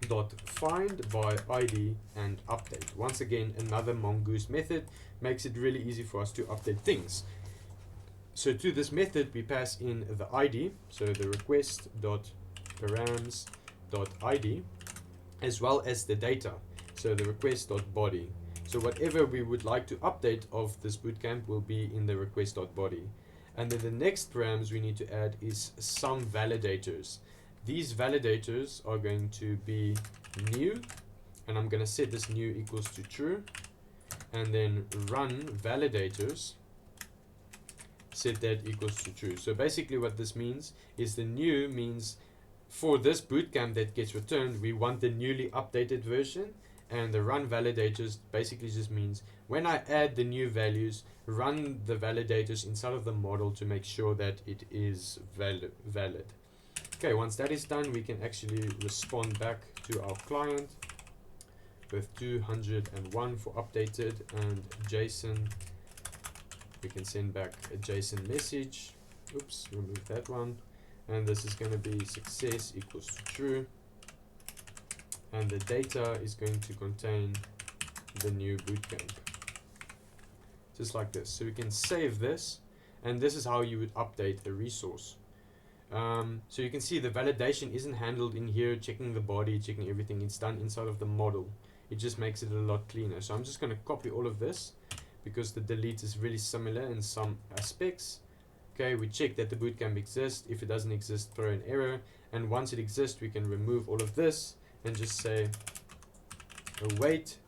dot find by ID and update. Once again, another mongoose method makes it really easy for us to update things. So to this method, we pass in the ID, so the request dot params dot ID, as well as the data, so the request dot body. So whatever we would like to update of this bootcamp will be in the request dot body. And then the next params we need to add is some validators. These validators are going to be new, and I'm going to set this new equals to true, and then run validators, set that equals to true. So basically what this means is the new means for this bootcamp that gets returned, we want the newly updated version, and the run validators basically just means when I add the new values, run the validators inside of the model to make sure that it is valid. Okay, once that is done, we can actually respond back to our client with 201 for updated, and JSON, we can send back a JSON message. Oops, remove that one. And this is going to be success equals to true. And the data is going to contain the new bootcamp. Just like this. So we can save this, and this is how you would update a resource. So you can see the validation isn't handled in here, checking the body, checking everything. It's done inside of the model. It just makes it a lot cleaner. So I'm just going to copy all of this, because the delete is really similar in some aspects. Okay, we check that the bootcamp exists. If it doesn't exist, throw an error. And once it exists, we can remove all of this and just say await.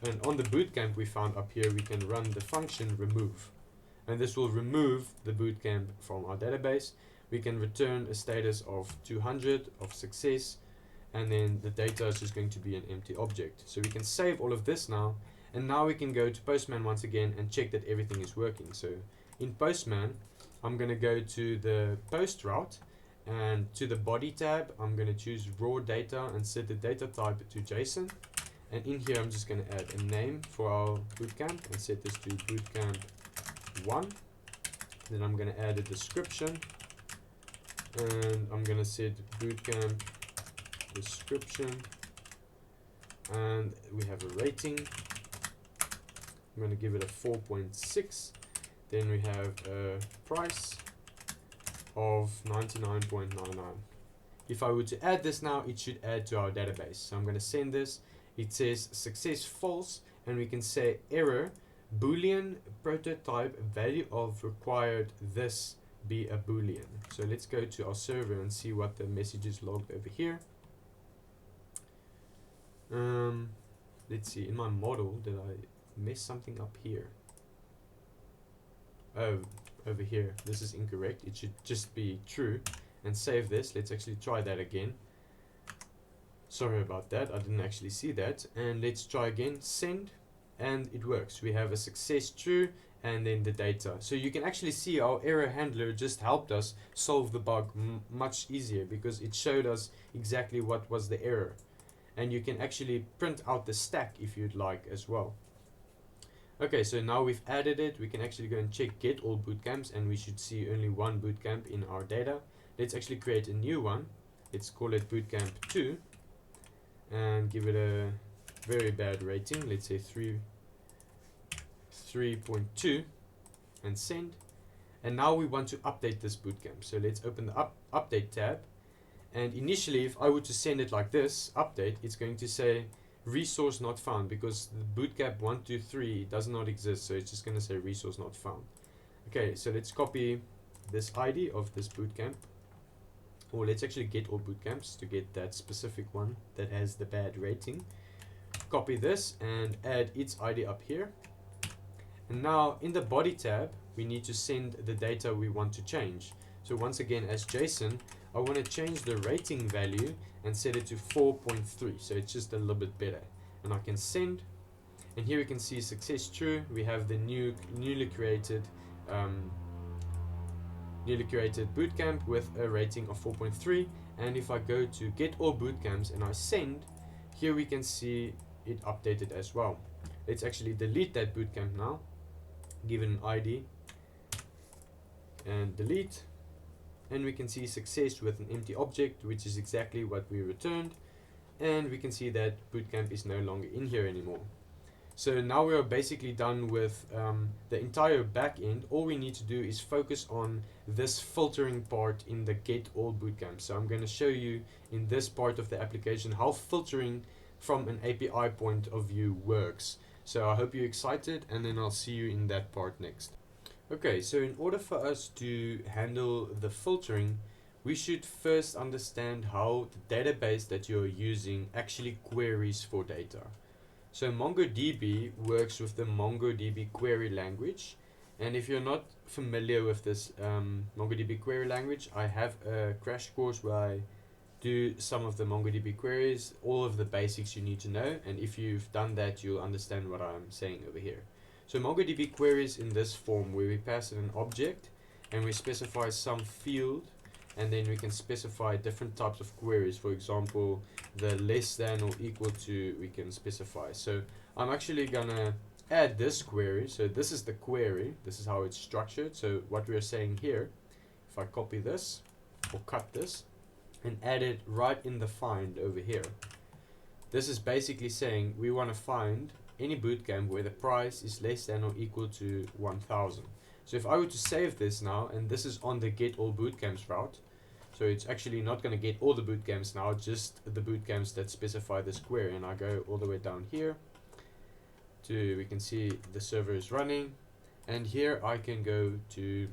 And on the bootcamp we found up here, we can run the function remove. And this will remove the bootcamp from our database. We can return a status of 200 of success, and then the data is just going to be an empty object. So we can save all of this now, and now we can go to Postman once again and check that everything is working. So in Postman, I'm going to go to the post route, and to the body tab, I'm going to choose raw data and set the data type to JSON. And in here, I'm just going to add a name for our bootcamp and set this to bootcamp 1. Then I'm going to add a description, and I'm going to set bootcamp description, and we have a rating. I'm going to give it a 4.6. Then we have a price of 99.99. If I were to add this now, it should add to our database. So I'm going to send this. It says success false, and we can say error boolean prototype value of required this be a boolean. So let's go to our server and see what the message is logged over here. Let's see, in my model, did I mess something up here? Oh, over here, this is incorrect. It should just be true. And save this. Let's actually try that again. Sorry about that, I didn't actually see that. And let's try again, send, and it works. We have a success true, and then the data. So you can actually see our error handler just helped us solve the bug much easier, because it showed us exactly what was the error. And you can actually print out the stack if you'd like as well. Okay, so now we've added it, we can actually go and check get all bootcamps, and we should see only one bootcamp in our data. Let's actually create a new one. Let's call it bootcamp 2 and give it a very bad rating. Let's say 3.2 and send. And now we want to update this bootcamp. So let's open the update tab, And initially, if I were to send it like this, update, it's going to say resource not found, because the bootcamp 123 does not exist, so it's just going to say resource not found. Okay, so let's copy this ID of this bootcamp, or let's actually get all bootcamps to get that specific one that has the bad rating. Copy this and add its ID up here. And now in the body tab, we need to send the data we want to change. So once again, as JSON, I want to change the rating value and set it to 4.3, so it's just a little bit better. And I can send, and here we can see success true. We have the newly created bootcamp with a rating of 4.3. And if I go to get all bootcamps and I send, here we can see it updated as well. Let's actually delete that bootcamp now, give it an ID and delete, and we can see success with an empty object, which is exactly what we returned. And we can see that bootcamp is no longer in here anymore. So now we are basically done with the entire backend. All we need to do is focus on this filtering part in the get all bootcamp. So I'm going to show you in this part of the application how filtering from an API point of view works. So I hope you're excited, and then I'll see you in that part next. Okay, so in order for us to handle the filtering, we should first understand how the database that you're using actually queries for data. So MongoDB works with the MongoDB query language, and if you're not familiar with this MongoDB query language, I have a crash course where I do some of the MongoDB queries, all of the basics you need to know, and if you've done that, you'll understand what I'm saying over here. So MongoDB queries in this form where we pass in an object and we specify some field, and then we can specify different types of queries. For example, the less than or equal to we can specify. So I'm actually gonna add this query. So this is the query, this is how it's structured. So what we're saying here, if I copy this or cut this and add it right in the find over here, this is basically saying we want to find any bootcamp where the price is less than or equal to 1000. So if I were to save this now, and this is on the get all bootcamps route, so it's actually not going to get all the bootcamps now, just the bootcamps that specify this query, and I go all the way down here to, we can see the server is running, and here I can go to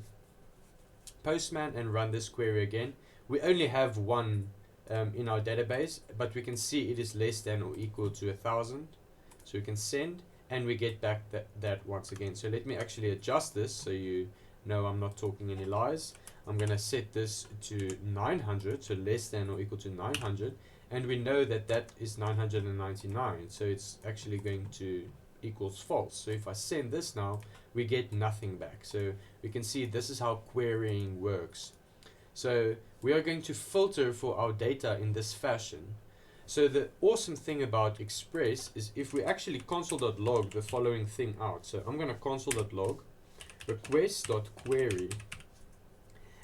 Postman and run this query again. We only have one in our database, but we can see it is less than or equal to 1000. So we can send, and we get back that once again. So let me actually adjust this so you know I'm not talking any lies. I'm going to set this to 900, so less than or equal to 900, and we know that that is 999, so it's actually going to equals false. So if I send this now, we get nothing back. So we can see this is how querying works. So we are going to filter for our data in this fashion. So the awesome thing about Express is if we actually console.log the following thing out. So I'm going to console.log request.query,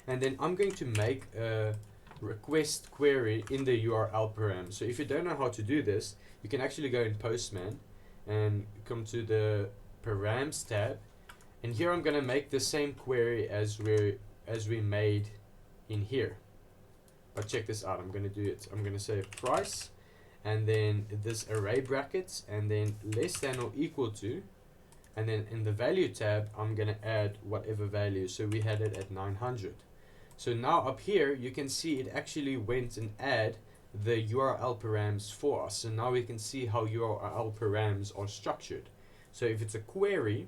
and then I'm going to make a request query in the URL param. So if you don't know how to do this, you can actually go in Postman and come to the params tab, and here I'm going to make the same query as we made in here. But check this out. I'm going to do it. I'm going to say price, and then this array brackets, and then less than or equal to, and then in the value tab I'm going to add whatever value. So we had it at 900. So now up here you can see it actually went and add the URL params for us. So now we can see how URL params are structured. So if it's a query,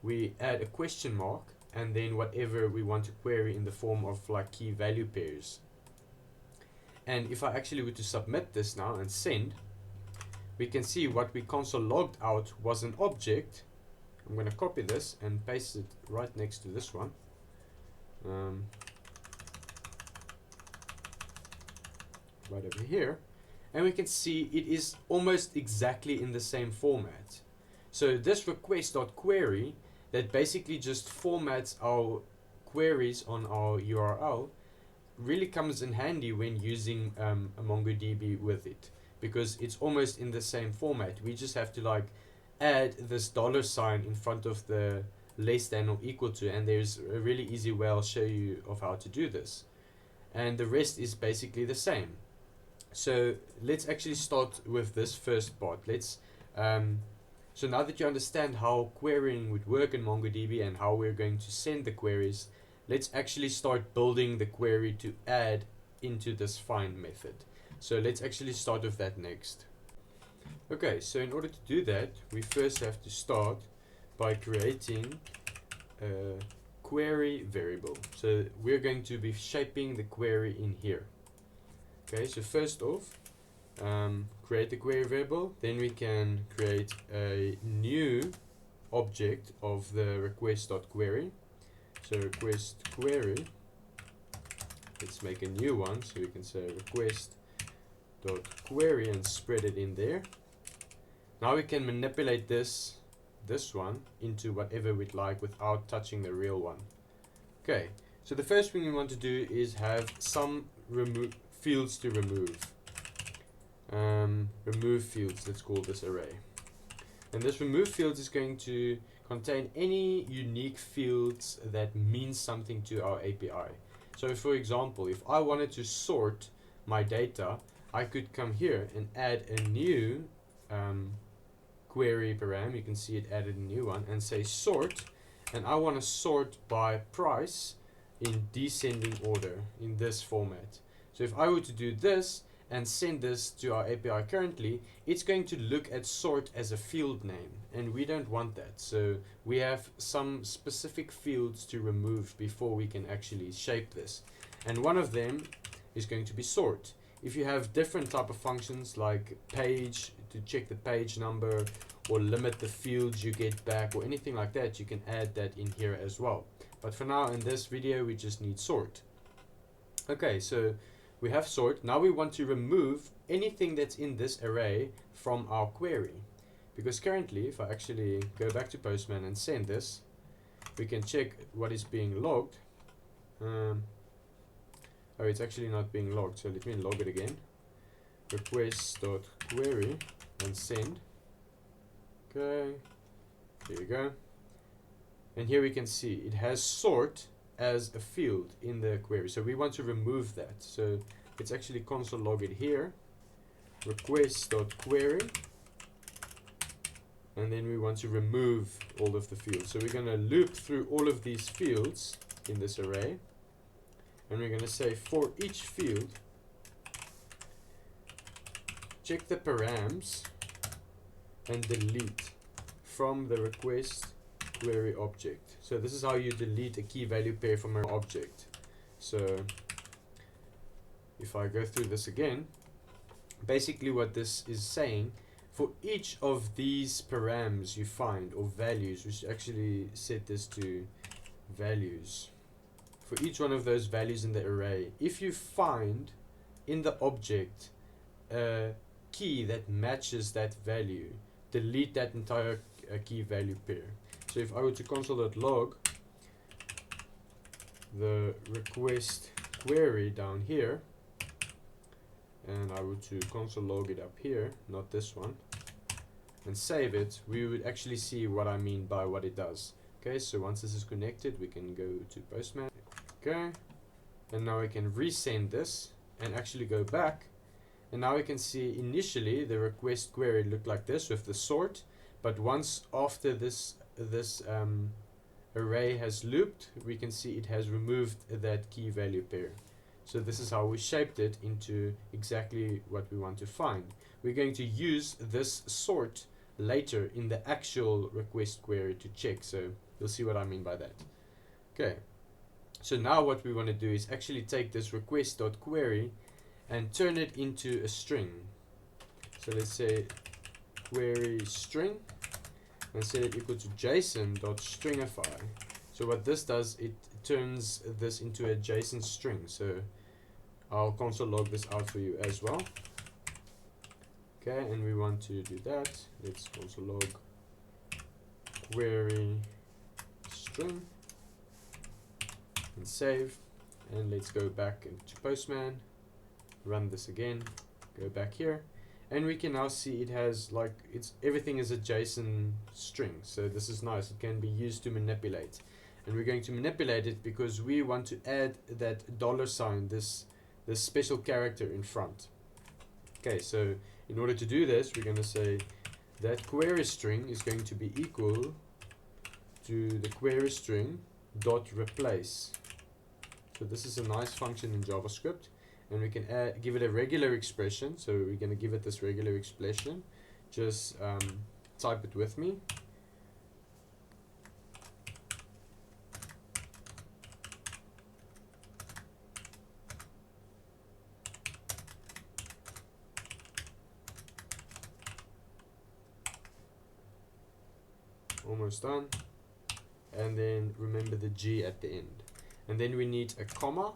we add a question mark and then whatever we want to query in the form of like key value pairs. And if I actually were to submit this now and send, we can see what we console logged out was an object. I'm going to copy this and paste it right next to this one. Right over here. And we can see it is almost exactly in the same format. So this request.query that basically just formats our queries on our URL really comes in handy when using a MongoDB with it, because it's almost in the same format. We just have to like add this $sign in front of the less than or equal to, and there's a really easy way I'll show you of how to do this. and the rest is basically the same. So let's actually start with this first part. So now that you understand how querying would work in MongoDB and how we're going to send the queries, let's actually start building the query to add into this find method. So let's actually start with that next. Okay, so in order to do that, we first have to start by creating a query variable. So we're going to be shaping the query in here. Okay, so first off, create the query variable, then we can create a new object of the request.query. So request query, let's make a new one, so we can say request.query and spread it in there. Now we can manipulate this one into whatever we'd like without touching the real one. Okay, so the first thing we want to do is have some fields to remove. Remove fields, let's call this array. And this remove fields is going to contain any unique fields that mean something to our API. So for example, if I wanted to sort my data, I could come here and add a new query param. You can see it added a new one, and say sort, and I want to sort by price in descending order in this format. So if I were to do this and send this to our API currently, it's going to look at sort as a field name, and we don't want that. So we have some specific fields to remove before we can actually shape this. And one of them is going to be sort. If you have different type of functions like page to check the page number, or limit the fields you get back, or anything like that, you can add that in here as well. But for now, in this video, we just need sort. Okay, so we have sort. Now we want to remove anything that's in this array from our query. Because currently, if I actually go back to Postman and send this, we can check what is being logged. Oh, it's actually not being logged, so let me log it again. Request.query and send. Okay, here you go. And here we can see it has sort as a field in the query. So we want to remove that. So let's actually console log it here. Request.query. And then we want to remove all of the fields. So we're going to loop through all of these fields in this array. And we're going to say for each field, check the params and delete from the request query object. So this is how you delete a key value pair from an object. So if I go through this again, basically what this is saying, for each of these params you find, or values, we should actually set this to values. For each one of those values in the array, if you find in the object a key that matches that value, delete that entire key value pair. So if I were to console.log the request query down here, and I were to console log it up here, not this one, and save it, we would actually see what I mean by what it does. Okay, so once this is connected, we can go to Postman. Okay, and now we can resend this and actually go back. And now we can see initially the request query looked like this with the sort, but once after this array has looped, we can see it has removed that key value pair. So this is how we shaped it into exactly what we want to find. We're going to use this sort later in the actual request query to check, so you'll see what I mean by that. Okay, so now what we want to do is actually take this request.query and turn it into a string. So let's say query string and set it equal to json.stringify. So what this does, it turns this into a JSON string. So I'll console log this out for you as well. Okay, and we want to do that. Let's console log query string and save. And let's go back into Postman, run this again, go back here, and we can now see it has everything is a JSON string. So this is nice. It can be used to manipulate. and we're going to manipulate it because we want to add that $, this special character in front. Okay, so in order to do this, we're going to say that query string is going to be equal to the query string dot replace. So this is a nice function in JavaScript, and we can give it a regular expression. So we're going to give it this regular expression. Just type it with me. Almost done. And then remember the G at the end. And then we need a comma.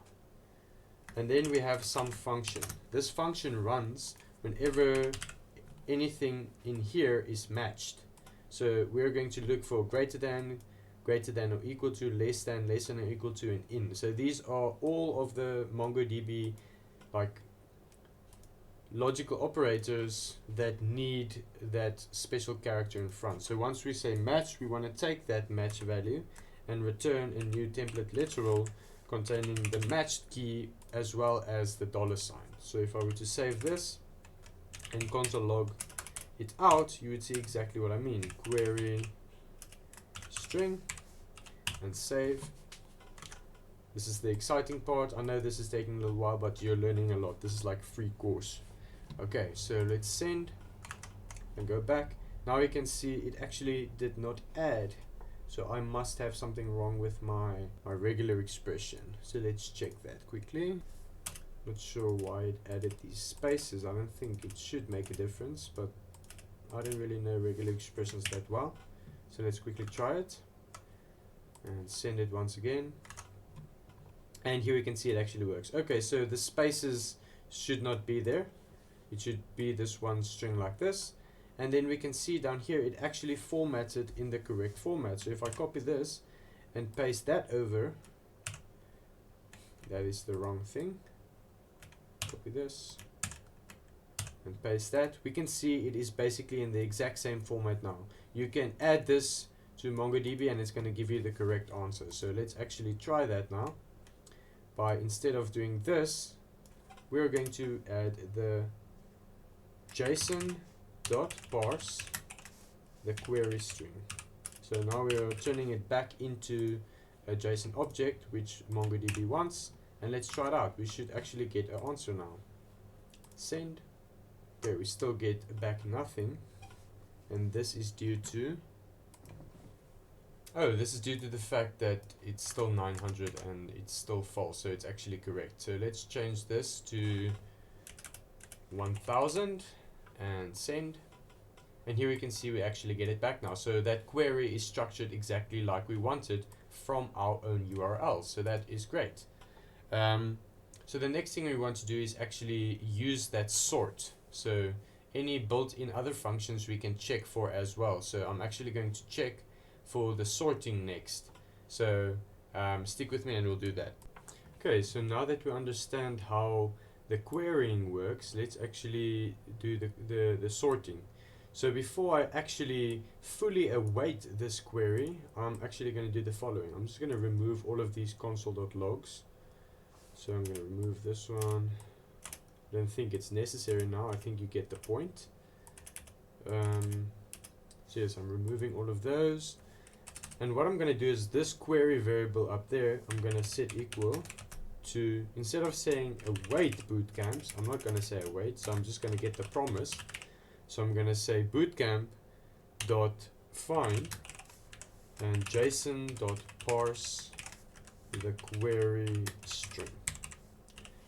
And then we have some function. This function runs whenever anything in here is matched. So we're going to look for greater than or equal to, less than or equal to, and in. So these are all of the MongoDB like logical operators that need that special character in front. So once we say match, we want to take that match value and return a new template literal containing the matched key as well as the $. So if I were to save this and console log it out, you would see exactly what I mean. Query string and save. This is the exciting part. I know this is taking a little while, but you're learning a lot. This is like a free course. Okay, so let's send and go back. Now you can see it actually did not add. So I must have something wrong with my regular expression. So let's check that quickly. Not sure why it added these spaces. I don't think it should make a difference, but I don't really know regular expressions that well. So let's quickly try it and send it once again. And here we can see it actually works. Okay, so the spaces should not be there. It should be this one string like this. And then we can see down here it actually formatted in the correct format. So if I copy this and paste that over, that is the wrong thing. Copy this and paste that. We can see it is basically in the exact same format now. You can add this to MongoDB and it's going to give you the correct answer. So let's actually try that now. By instead of doing this, we're going to add the JSON.parse the query string. So now we are turning it back into a JSON object, which MongoDB wants, and let's try it out. We should actually get an answer now. Send. Okay, we still get back nothing, and this is due to this is due to the fact that it's still 900 and it's still false, so it's actually correct. So let's change this to 1000 and send. And here we can see we actually get it back now. So that query is structured exactly like we wanted from our own URL. So that is great. So the next thing we want to do is actually use that sort. So any built-in other functions we can check for as well. So I'm actually going to check for the sorting next. So stick with me and we'll do that. Okay, so now that we understand how the querying works, let's actually do the sorting. So before I actually fully await this query, I'm actually going to do the following. I'm just going to remove all of these console.logs. So I'm going to remove this one. I don't think it's necessary now. I think you get the point. So yes, I'm removing all of those. And what I'm going to do is this query variable up there, I'm going to set equal to, instead of saying await bootcamps, I'm not going to say await, so I'm just going to get the promise. So I'm going to say bootcamp dot find and JSON dot parse the query string.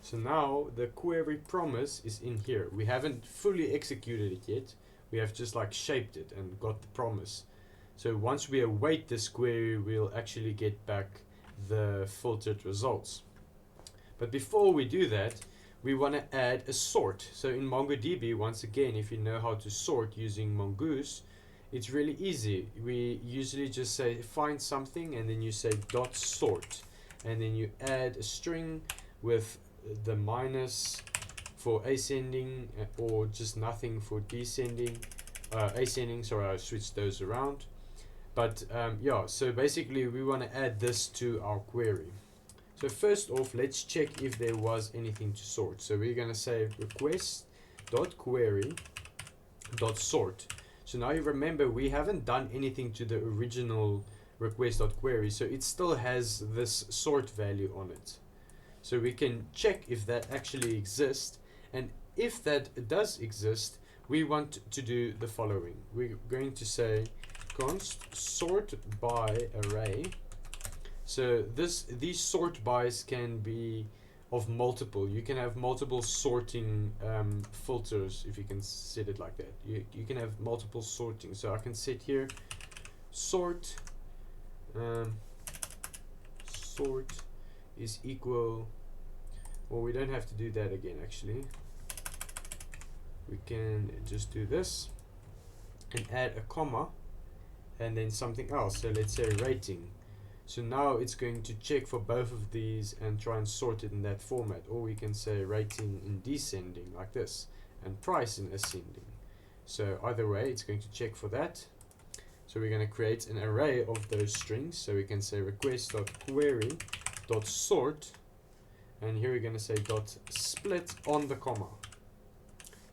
So now the query promise is in here. We haven't fully executed it yet. We have just like shaped it and got the promise. So once we await this query, we'll actually get back the filtered results. But before we do that, we want to add a sort. So in MongoDB, once again, if you know how to sort using mongoose, it's really easy. We usually just say find something and then you say dot sort, and then you add a string with the minus for ascending or just nothing for descending. Ascending, sorry, I switched those around. But yeah, so basically we want to add this to our query. So first off, let's check if there was anything to sort. So we're going to say request.query.sort. So now you remember we haven't done anything to the original request.query, so it still has this sort value on it. So we can check if that actually exists, and if that does exist, we want to do the following. We're going to say const sort by array. So these sort bys can be of multiple. You can have multiple sorting filters, if you can set it like that. You can have multiple sorting. So I can set here sort sort is equal, well, we don't have to do that again actually. We can just do this and add a comma and then something else. So let's say rating. So now it's going to check for both of these and try and sort it in that format. Or we can say rating in descending like this and price in ascending. So either way, it's going to check for that. So we're going to create an array of those strings. So we can say request.query.sort, and here we're going to say .split on the comma.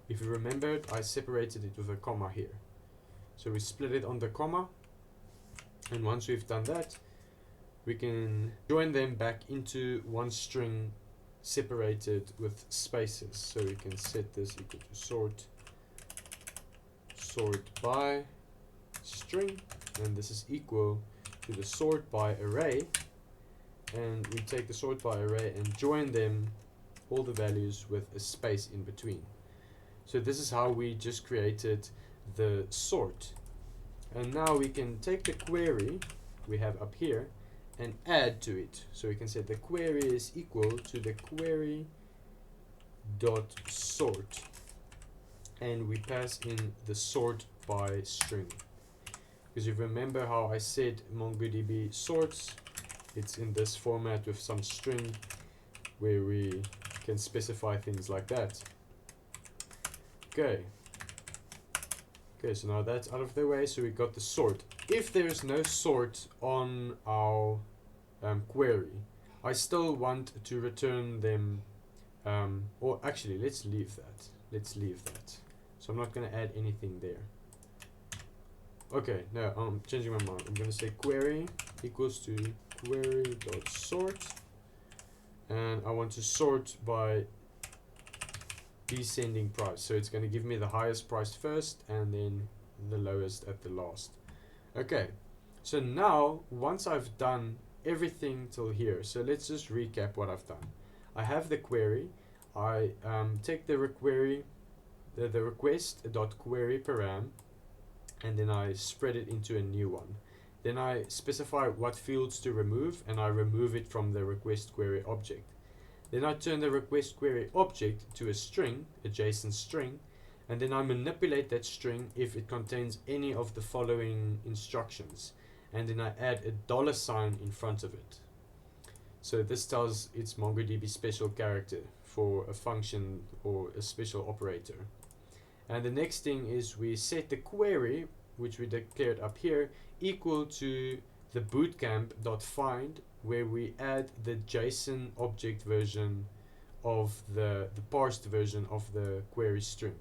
If you remembered, I separated it with a comma here. So we split it on the comma, and once we've done that, we can join them back into one string separated with spaces. So we can set this equal to sort by string, and this is equal to the sort by array, and we take the sort by array and join them, all the values, with a space in between. So this is how we just created the sort. And now we can take the query we have up here and add to it. So we can say the query is equal to the query dot sort, and we pass in the sort by string. Because you remember how I said MongoDB sorts, it's in this format with some string where we can specify things like that. Okay, so now that's out of the way, so we got the sort. If there is no sort on our query, I still want to return them, or actually let's leave that. So I'm not going to add anything there. Okay, no, I'm changing my mind. I'm going to say query equals to query.sort, and I want to sort by descending price. So it's going to give me the highest price first and then the lowest at the last. Okay, so now once I've done everything till here, so let's just recap what I've done. I have the query. I take the request.query param, and then I spread it into a new one. Then I specify what fields to remove, and I remove it from the request query object. Then I turn the request query object to a string, a JSON string, and then I manipulate that string if it contains any of the following instructions, and then I add a $sign in front of it. So this tells it's MongoDB special character for a function or a special operator. And the next thing is we set the query, which we declared up here, equal to the bootcamp.find, where we add the JSON object version of the parsed version of the query string.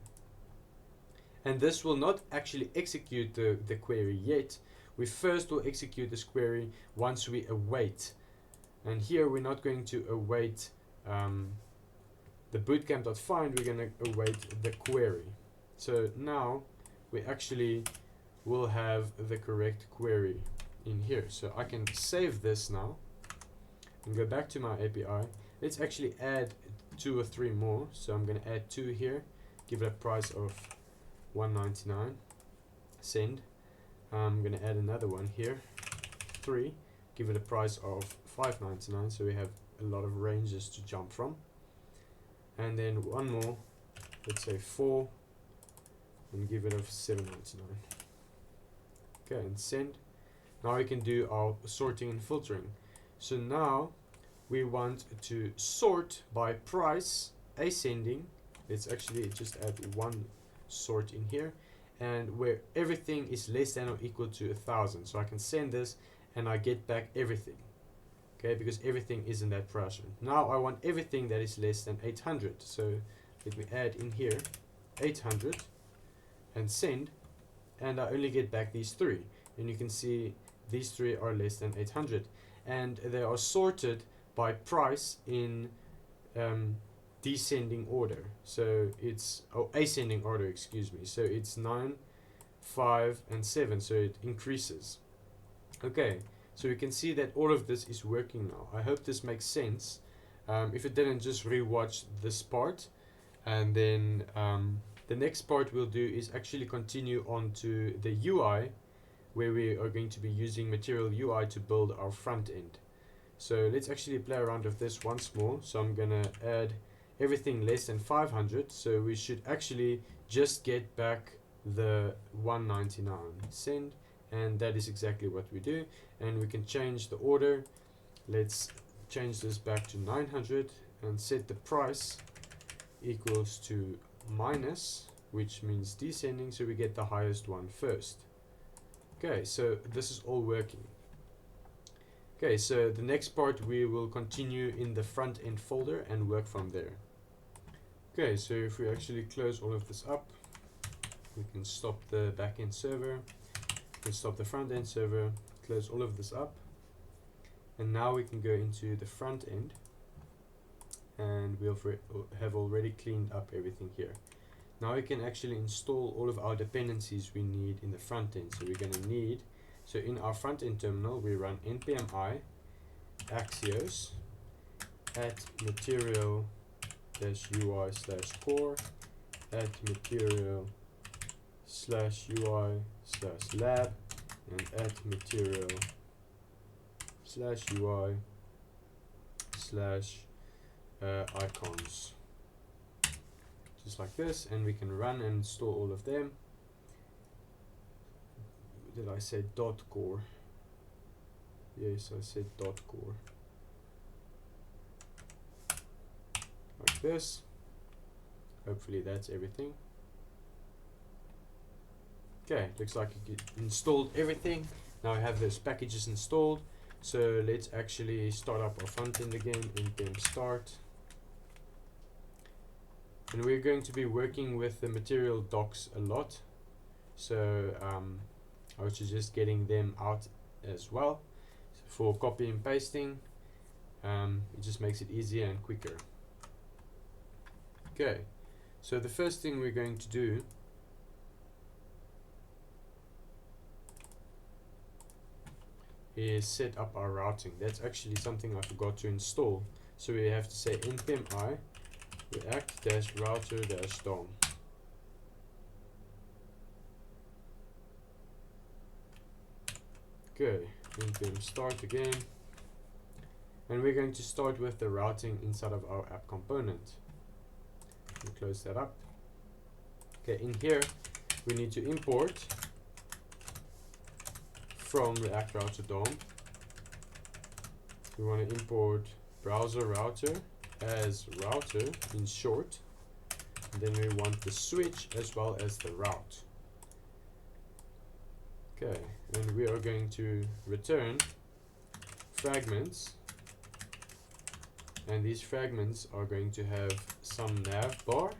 And this will not actually execute the query yet. We first will execute this query once we await. And here we're not going to await the bootcamp.find, we're going to await the query. So now we actually will have the correct query in here. So I can save this now and go back to my API. Let's actually add 2 or 3 more. So I'm going to add 2 here, give it a price of $1.99, send. I'm going to add another one here, 3, give it a price of $5.99, so we have a lot of ranges to jump from. And then one more, let's say 4, and give it a $7.99. Okay, and send. Now we can do our sorting and filtering. So now we want to sort by price ascending. Let's actually just add one sort in here, and where everything is less than or equal to 1,000. So I can send this and I get back everything. Okay, because everything is in that browser. Now I want everything that is less than 800. So let me add in here 800 and send, and I only get back these three. And you can see these three are less than 800, and they are sorted by price in descending order. So it's ascending order, excuse me. So it's 9, 5, and 7. So it increases. Okay, so you can see that all of this is working now. I hope this makes sense. If it didn't, just rewatch this part, and then the next part we'll do is actually continue on to the UI, where we are going to be using Material UI to build our front end. So let's actually play around with this once more. So I'm gonna add everything less than 500. So we should actually just get back the 199. Send, and that is exactly what we do. And we can change the order. Let's change this back to 900 and set the price equals to minus, which means descending, so we get the highest one first. Okay, so this is all working. Okay, so the next part we will continue in the front end folder and work from there. Okay, so if we actually close all of this up, we can stop the backend server, we can stop the front end server, close all of this up, and now we can go into the front end, and we'll have already cleaned up everything here. Now we can actually install all of our dependencies we need in the front end. So we're going to need, so in our front end terminal, we run npm I axios at material -ui /core at material /ui /lab and at material /ui / icons, just like this, and we can run and install all of them. Did I say .core? Yes, I said .core. Like this. Hopefully that's everything. Okay, looks like it installed everything. Now I have those packages installed. So let's actually start up our front end again. npm start. And we're going to be working with the material docs a lot. So I was just getting them out as well. So for copy and pasting, it just makes it easier and quicker. Okay, so the first thing we're going to do is set up our routing. That's actually something I forgot to install. So we have to say npm I react-router-dom. Okay, npm start again, and we're going to start with the routing inside of our app component. We'll close that up. Okay, in here we need to import from react-router-dom. We want to import browser router as router in short, and then we want the switch as well as the route. Okay, and we are going to return fragments, and these fragments are going to have some navbar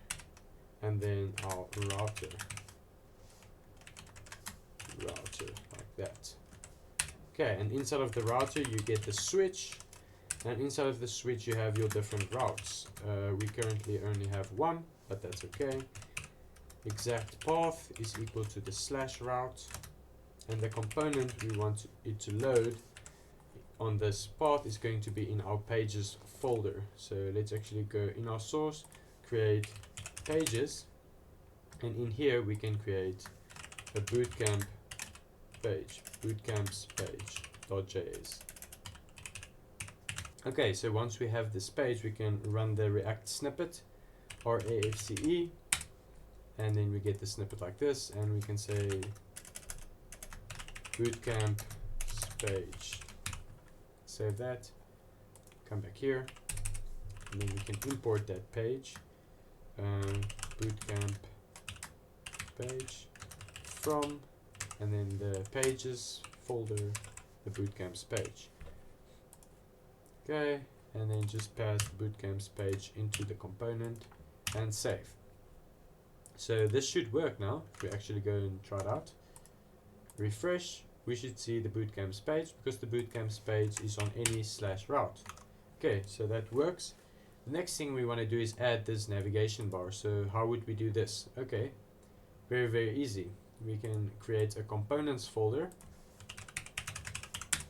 and then our router like that. Okay, and inside of the router you get the switch, and inside of the switch you have your different routes. We currently only have one, but that's okay. Exact path is equal to the /route, and the component we want it to load on this path is going to be in our pages folder. So let's actually go in our source, create pages, and in here we can create a bootcamp page, bootcamps page.js. Okay, so once we have this page, we can run the React snippet or AFCE, and then we get the snippet like this, and we can say bootcamp page. Save that, come back here, and then we can import that page, bootcamp page, from, and then the pages folder, the Bootcamps page. Okay, and then just pass the Bootcamps page into the component and save. So this should work now. If we actually go and try it out, refresh, we should see the Bootcamps page, because the Bootcamps page is on any/route. Okay, so that works. The next thing we want to do is add this navigation bar. So how would we do this? Okay, very easy. We can create a components folder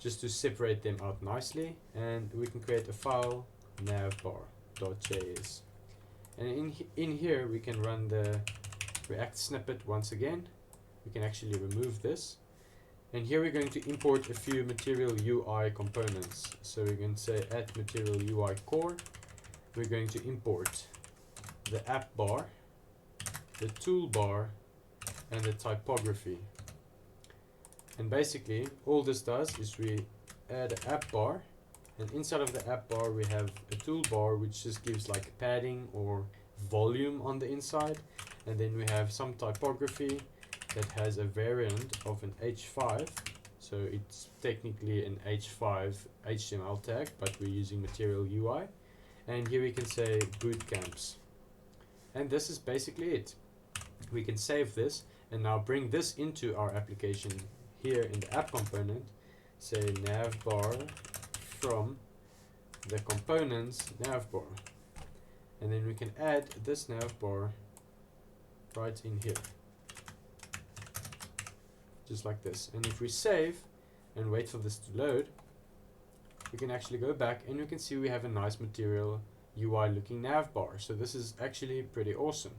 just to separate them out nicely, and we can create a file navbar.js, and in here we can run the React snippet once again. We can actually remove this, and here we're going to import a few material UI components. So we're going to say add material UI core. We're going to import the app bar, the toolbar, and the typography. And basically all this does is we add an app bar, and inside of the app bar we have a toolbar which just gives like padding or volume on the inside, and then we have some typography that has a variant of an H5, so it's technically an H5 HTML tag, but we're using material UI. And here we can say Bootcamps, and this is basically it. We can save this and now bring this into our application. Here in the app component, say navbar from the components navbar, and then we can add this navbar right in here, just like this. And if we save and wait for this to load, we can actually go back and we can see we have a nice material UI looking navbar. So this is actually pretty awesome.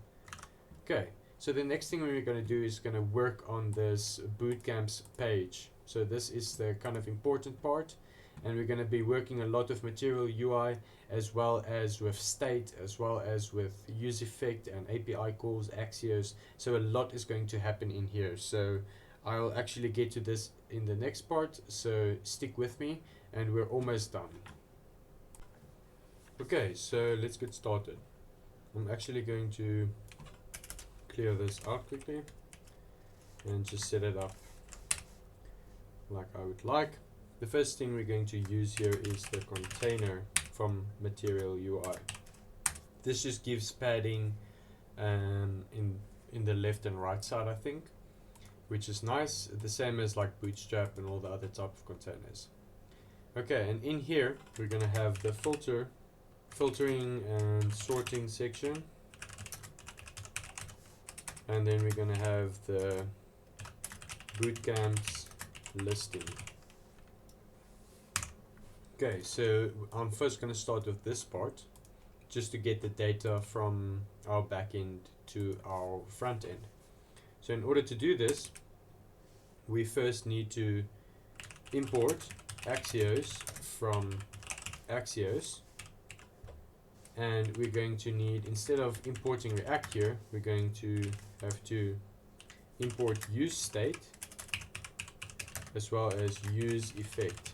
Okay, so the next thing we're going to do is going to work on this Bootcamps page. So this is the kind of important part, and we're going to be working a lot of material UI as well as with state, as well as with useEffect and API calls, axios. So a lot is going to happen in here. So I'll actually get to this in the next part, so stick with me and we're almost done. Okay, so let's get started. I'm actually going to clear this out quickly and just set it up like I would like. The first thing we're going to use here is the container from material UI. This just gives padding in the left and right side, I think, which is nice, the same as like Bootstrap and all the other type of containers. Okay, and in here we're going to have the filtering and sorting section, and then we're going to have the Bootcamps listing. Okay, so I'm first going to start with this part, just to get the data from our backend to our front end. So in order to do this, we first need to import axios from axios, and we're going to need, instead of importing React here, we're going to have to import useState as well as useEffect.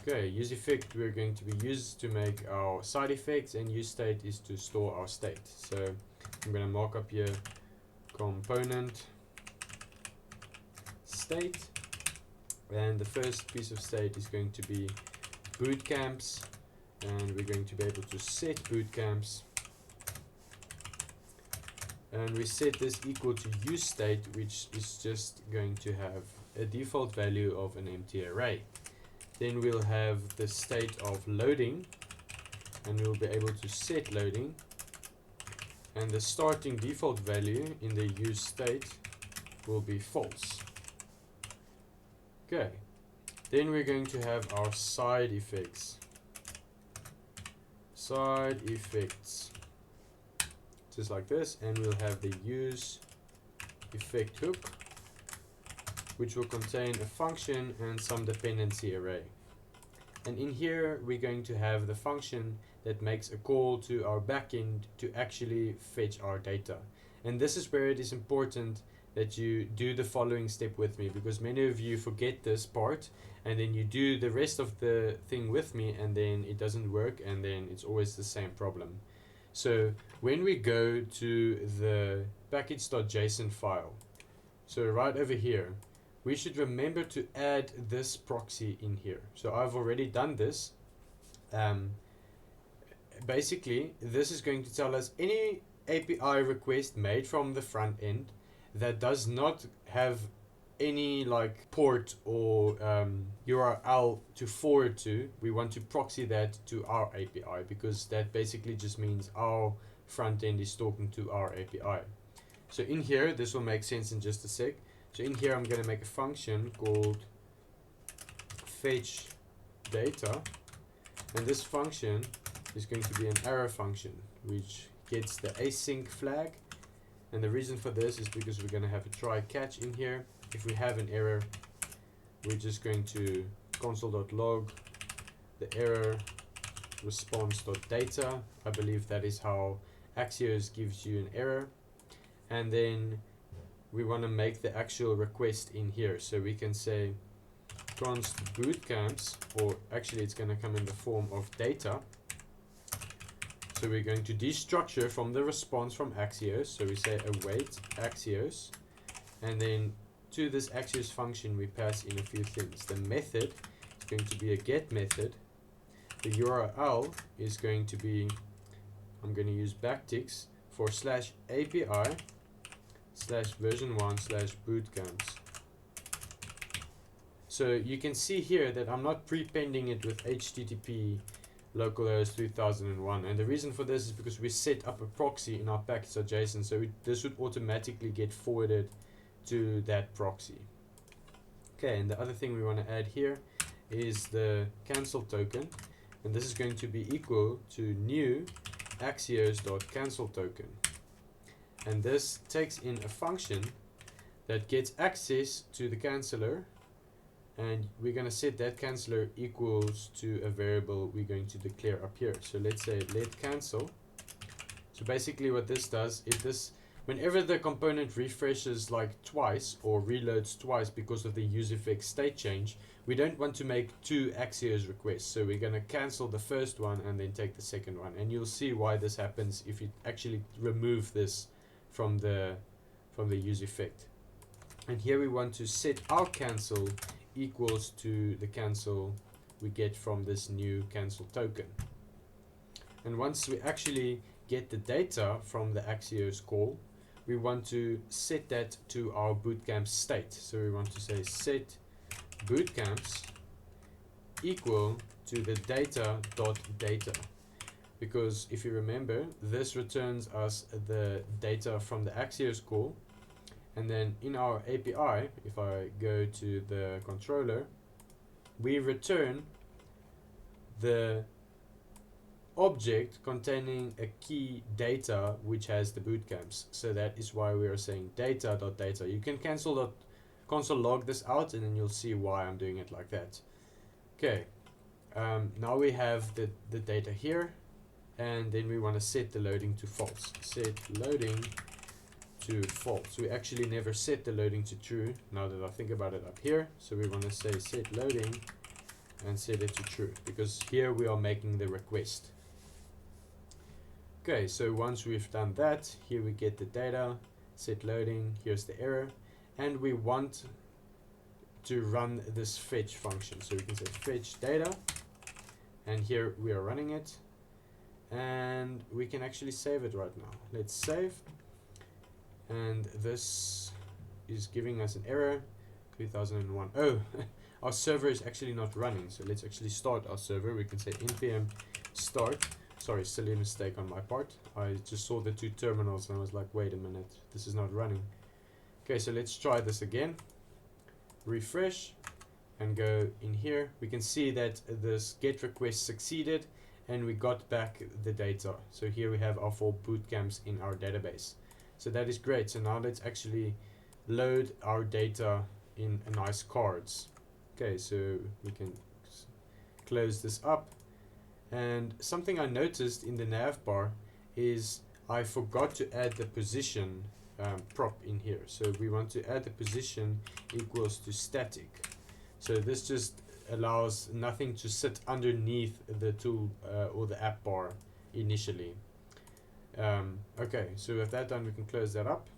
Okay, useEffect we're going to be used to make our side effects, and useState is to store our state. So I'm going to mark up here component state, and the first piece of state is going to be Bootcamps, and we're going to be able to set Bootcamps, and we set this equal to useState, which is just going to have a default value of an empty array. Then we'll have the state of loading, and we'll be able to set loading, and the starting default value in the use state will be false. Okay, then we're going to have our side effects. Side effects, just like this, and we'll have the use effect hook, which will contain a function and some dependency array. And in here we're going to have the function that makes a call to our backend to actually fetch our data. And this is where it is important that you do the following step with me, because many of you forget this part and then you do the rest of the thing with me and then it doesn't work, and then it's always the same problem. So when we go to the package.json file, So right over here, we should remember to add this proxy in here. So I've already done this. Basically, this is going to tell us any API request made from the front end that does not have any like port or URL to forward to. We want to proxy that to our API, because that basically just means our front end is talking to our API. So in here, this will make sense in just a sec. So in here, I'm going to make a function called fetch data, and this function is going to be an arrow function which gets the async flag. And the reason for this is because we're going to have a try catch in here. If we have an error, we're just going to console.log the error response.data. I believe that is how Axios gives you an error. And then we want to make the actual request in here. So we can say const bootcamps, or actually it's going to come in the form of data. So we're going to destructure from the response from Axios. So we say await Axios, and then to this Axios function we pass in a few things. The method is going to be a get method. The URL is going to be, I'm going to use backticks for /API /version1/bootcamps. So you can see here that I'm not prepending it with HTTP localhost 3001, and the reason for this is because we set up a proxy in our package.json, so this would automatically get forwarded to that proxy. Okay, and the other thing we want to add here is the cancel token, and this is going to be equal to new axios.cancel token, and this takes in a function that gets access to the canceller, and we're going to set that canceller equals to a variable we're going to declare up here. So let's say let cancel. So basically what this does is this, whenever the component refreshes like twice or reloads twice because of the useEffect state change, we don't want to make two Axios requests. So we're going to cancel the first one and then take the second one. And you'll see why this happens if you actually remove this from the useEffect. And here we want to set our cancel equals to the cancel we get from this new cancel token. And once we actually get the data from the Axios call, we want to set that to our bootcamp state. So we want to say set bootcamps equal to the data.data, because if you remember, this returns us the data from the Axios call. And then in our API, if I go to the controller, we return the object containing a key data which has the bootcamps. So that is why we are saying data.data. You can console log this out, and then you'll see why I'm doing it like that. Okay, now we have the data here, and then we want to set the loading to false. Set loading to false. We actually never set the loading to true, now that I think about it up here. So we want to say set loading and set it to true, because here we are making the request. Okay, so once we've done that, here we get the data, set loading, here's the error, and we want to run this fetch function. So we can say fetch data, and here we are running it, and we can actually save it right now. Let's save. And this is giving us an error, 3001. Oh, our server is actually not running. So let's actually start our server. We can say npm start. Sorry, silly mistake on my part. I just saw the two terminals and I was like, wait a minute, this is not running. Okay, so let's try this again. Refresh and go in here. We can see that this get request succeeded and we got back the data. So here we have our 4 bootcamps in our database. So that is great. So now let's actually load our data in a nice cards. Okay, so we can close this up. And something I noticed in the navbar is I forgot to add the position prop in here. So we want to add the position equals to static. So this just allows nothing to sit underneath the tool or the app bar initially. Okay, so with that done, we can close that up.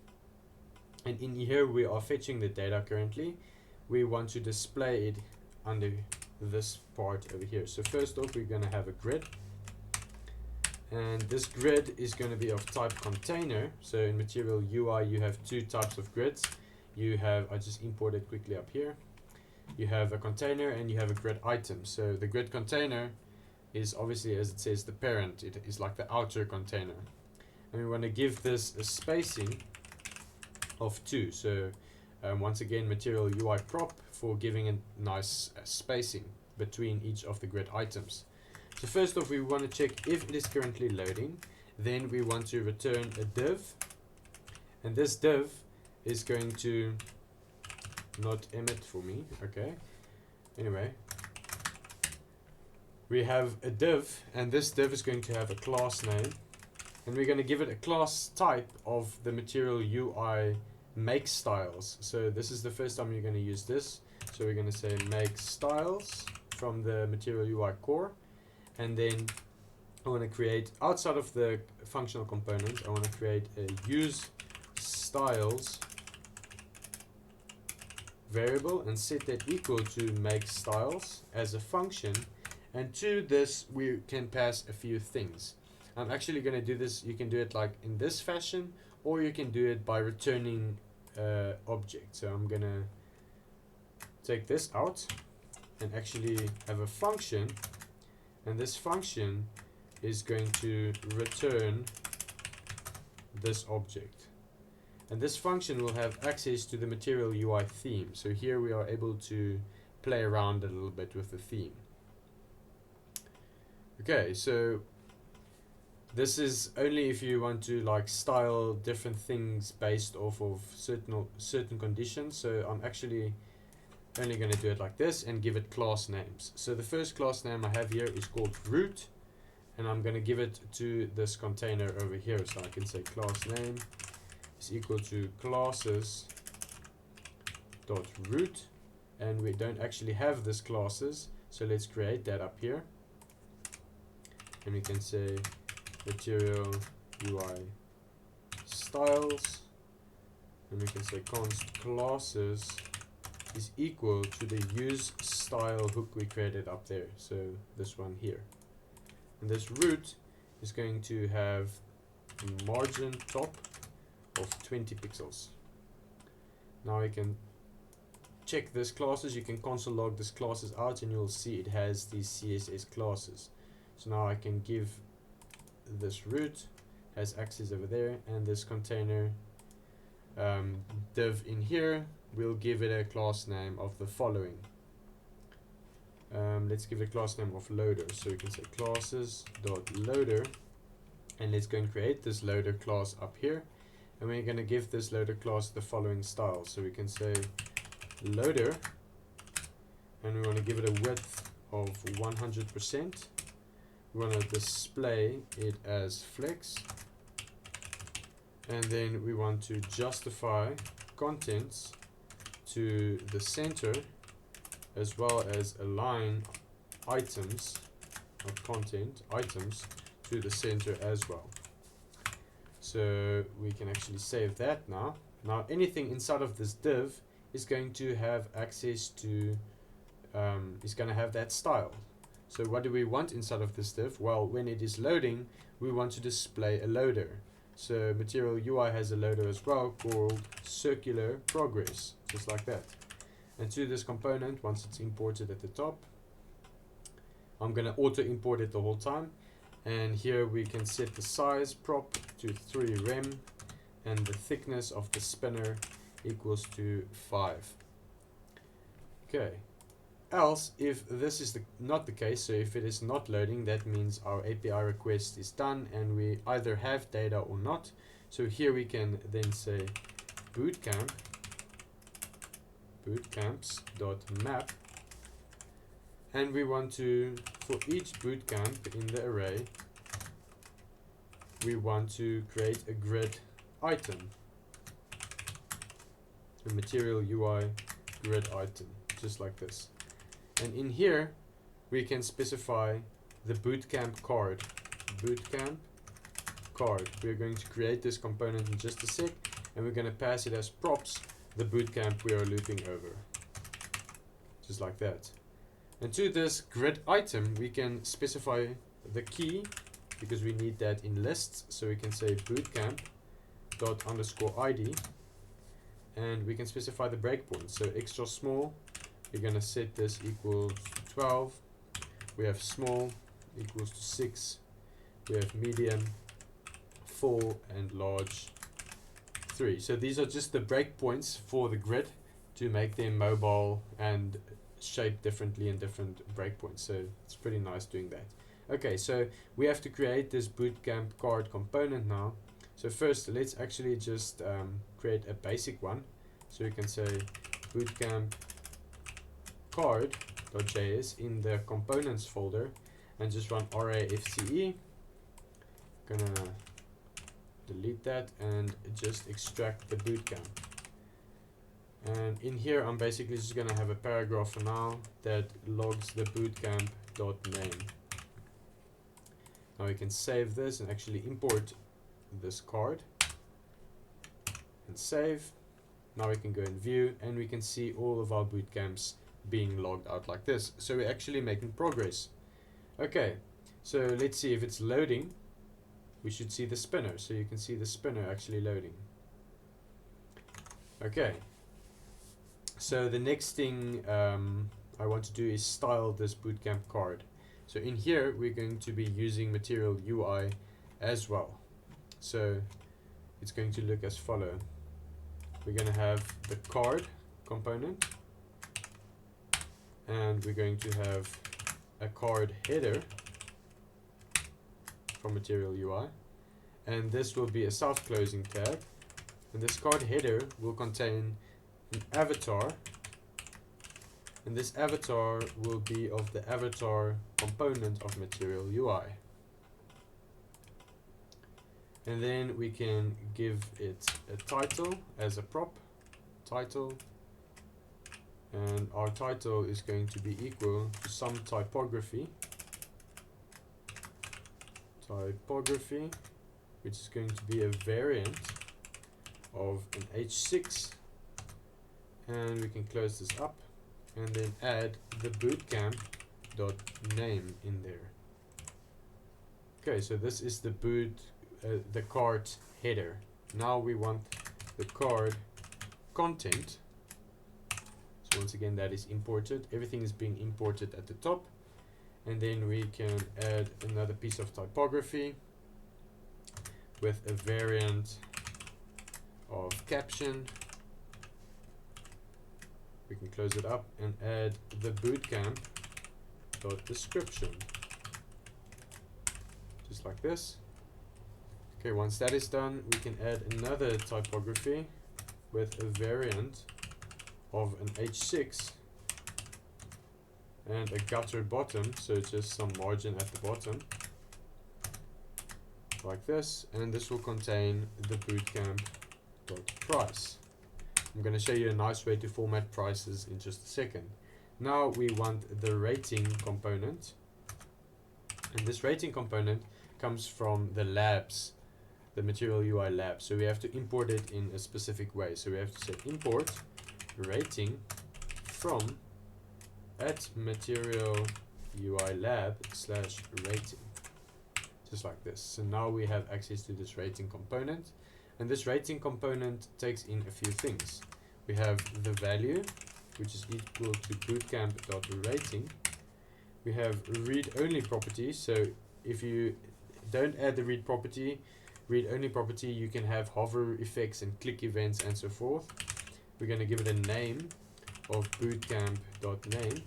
And in here we are fetching the data currently. We want to display it under this part over here. So first off, we're going to have a grid, and this grid is going to be of type container. So in Material UI you have two types of grids. You have, I just imported quickly up here, you have a container and you have a grid item. So the grid container is obviously, as it says, the parent. It is like the outer container, and we want to give this a spacing of 2. So once again, Material UI prop for giving a nice spacing between each of the grid items. So first off, we want to check if it is currently loading. Then we want to return a div, and this div is going to not emit for me. Okay, anyway, we have a div, and this div is going to have a class name, and we're going to give it a class type of the Material UI make styles. So this is the first time you're going to use this. So we're going to say make styles from the Material UI core, and then I want to create, outside of the functional component, I want to create a use styles variable and set that equal to make styles as a function. And to this we can pass a few things. I'm actually going to do this, you can do it like in this fashion, or you can do it by returning object. So I'm going to take this out and actually have a function, and this function is going to return this object. And this function will have access to the Material UI theme. So here we are able to play around a little bit with the theme. Okay, so this is only if you want to like style different things based off of certain conditions. So I'm actually only going to do it like this and give it class names. So the first class name I have here is called root, and I'm going to give it to this container over here. So I can say class name is equal to classes dot root, and we don't actually have this classes, so let's create that up here. And we can say Material UI styles, and we can say const classes is equal to the use style hook we created up there, so this one here. And this root is going to have a margin top of 20 pixels. Now we can check this classes. You can console log this classes out, and you'll see it has these CSS classes. So now I can give this root has access over there, and this container div in here, we'll give it a class name of the following. Let's give it a class name of loader. So we can say classes dot loader, and let's go and create this loader class up here, and we're going to give this loader class the following style. So we can say loader, and we want to give it a width of 100%. We want to display it as flex, and then we want to justify contents to the center, as well as align items of content items to the center as well. So we can actually save that now. Now anything inside of this div is going to have access to, is going to have that style. So what do we want inside of this div? Well, when it is loading, we want to display a loader. So Material UI has a loader as well called circular progress, just like that. And to this component, once it's imported at the top, I'm going to auto import it the whole time. And here we can set the size prop to 3 rem, and the thickness of the spinner equals to 5. Okay. Else, if this is not the case, so if it is not loading, that means our API request is done and we either have data or not. So here we can then say bootcamps.map, and we want to, for each bootcamp in the array, we want to create a grid item, a Material UI grid item, just like this. And in here, we can specify the bootcamp card. Bootcamp card. We're going to create this component in just a sec. and we're going to pass it as props the bootcamp we are looping over, just like that. And to this grid item we can specify the key, because we need that in lists, so we can say bootcamp dot underscore ID, and we can specify the breakpoint. So extra small, we're going to set this equals to 12, we have small equals to 6, we have medium 4, and large 3. So these are just the breakpoints for the grid to make them mobile and shaped differently in different breakpoints. So it's pretty nice doing that. Okay, so we have to create this bootcamp card component now. So first let's actually just create a basic one. So we can say bootcamp card.js in the components folder and just run rafce. Gonna delete that and just extract the bootcamp. And in here I'm basically just gonna have a paragraph for now that logs the bootcamp.name. Now we can save this and actually import this card and save. Now we can go in view and we can see all of our bootcamps being logged out like this. So we're actually making progress. Okay, so let's see if it's loading. We should see the spinner, so you can see the spinner actually loading. Okay, so the next thing I want to do is style this bootcamp card. So in here we're going to be using Material UI as well. So it's going to look as follow. We're going to have the card component, and we're going to have a card header from Material UI, and this will be a self-closing tag, and this card header will contain an avatar, and this avatar will be of the avatar component of Material UI. And then we can give it a title as a prop, title, and our title is going to be equal to some typography, which is going to be a variant of an h6, and we can close this up and then add the bootcamp.name in there. Okay, so this is the the card header. Now we want the card content. So once again, that is imported. Everything is being imported at the top, and then we can add another piece of typography with a variant of caption. We can close it up and add the bootcamp.description, just like this. Okay, once that is done, we can add another typography with a variant of an h6 and a gutter bottom, so just some margin at the bottom, like this, and this will contain the bootcamp.price. I'm going to show you a nice way to format prices in just a second. Now we want the rating component, and this rating component comes from the labs, the Material UI lab, so we have to import it in a specific way. So we have to say import rating from @Material UI lab /rating, just like this. So now we have access to this rating component, and this rating component takes in a few things. We have the value, which is equal to bootcamp.rating. We have read-only property, so if you don't add the read-only property, you can have hover effects and click events and so forth. We're going to give it a name of bootcamp.name.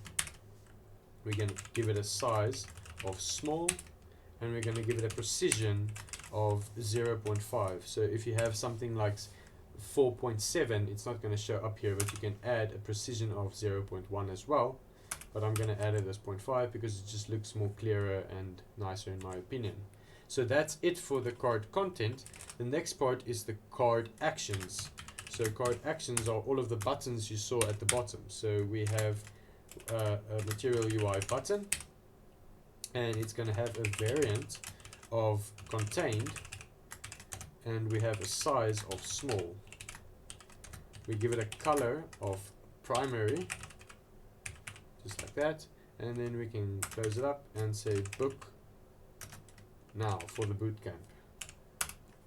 We're going to give it a size of small, and we're going to give it a precision of 0.5. So if you have something like 4.7, it's not going to show up here, but you can add a precision of 0.1 as well. But I'm going to add it as 0.5 because it just looks more clearer and nicer in my opinion. So that's it for the card content. The next part is the card actions. So card actions are all of the buttons you saw at the bottom. So we have a Material UI button, and it's going to have a variant of contained, and we have a size of small. we give it a color of primary, just like that, and then we can close it up and say book now for the bootcamp.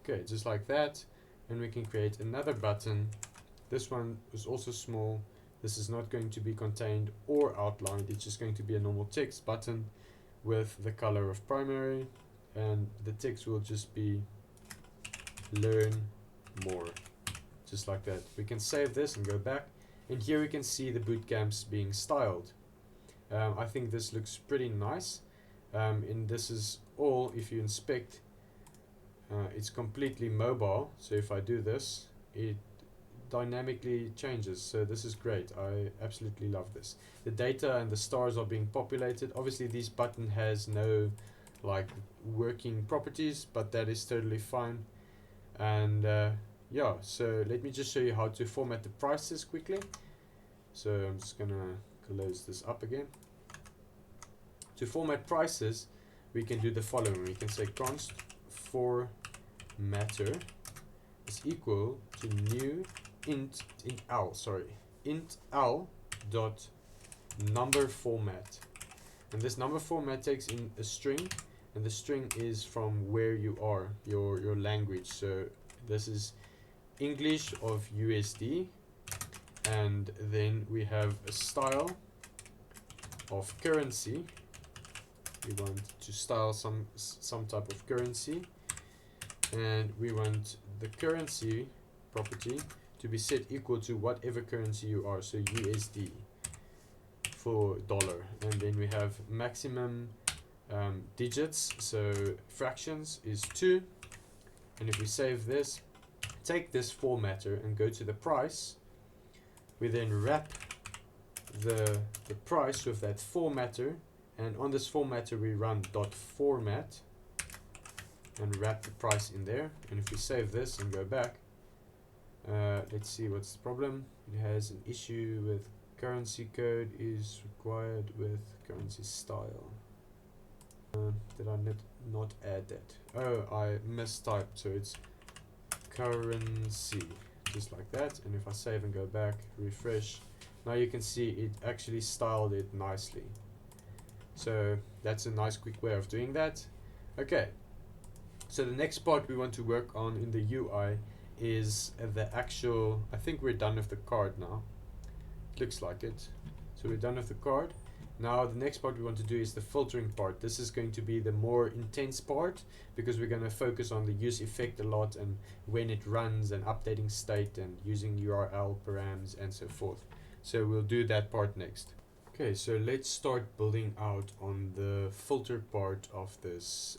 Okay, just like that, and we can create another button. This one is also small. This is not going to be contained or outlined, it's just going to be a normal text button with the color of primary, and the text will just be learn more, just like that. We can save this and go back, and here we can see the bootcamps being styled. I think this looks pretty nice, and this is all, if you inspect, it's completely mobile, so if I do this, it dynamically changes. So this is great. I absolutely love this. The data and the stars are being populated. Obviously this button has no like working properties, but that is totally fine. And yeah, so let me just show you how to format the prices quickly. So I'm just gonna close this up again. To format prices, we can do the following. We can say const formatter is equal to new int l dot number format, and this number format takes in a string, and the string is from where you are, your language. So this is English of USD, and then we have a style of currency. We want to style some type of currency, and we want the currency property to be set equal to whatever currency you are, so USD for dollar. And then we have maximum digits, so fractions is 2. And if we save this, take this formatter and go to the price, we then wrap the price with that formatter, and on this formatter we run .format and wrap the price in there. And if we save this and go back, let's see what's the problem. It has an issue with currency code is required with currency style. Did I not add that? Oh, I mistyped, so it's currency, just like that. And if I save and go back, refresh, now you can see it actually styled it nicely. So that's a nice quick way of doing that. Okay, so the next part we want to work on in the UI is the actual, I think we're done with the card now. Looks like it. So we're done with the card. Now the next part we want to do is the filtering part. This is going to be the more intense part, because we're going to focus on the useEffect a lot, and when it runs, and updating state, and using URL params and so forth. So we'll do that part next. Okay, so let's start building out on the filter part of this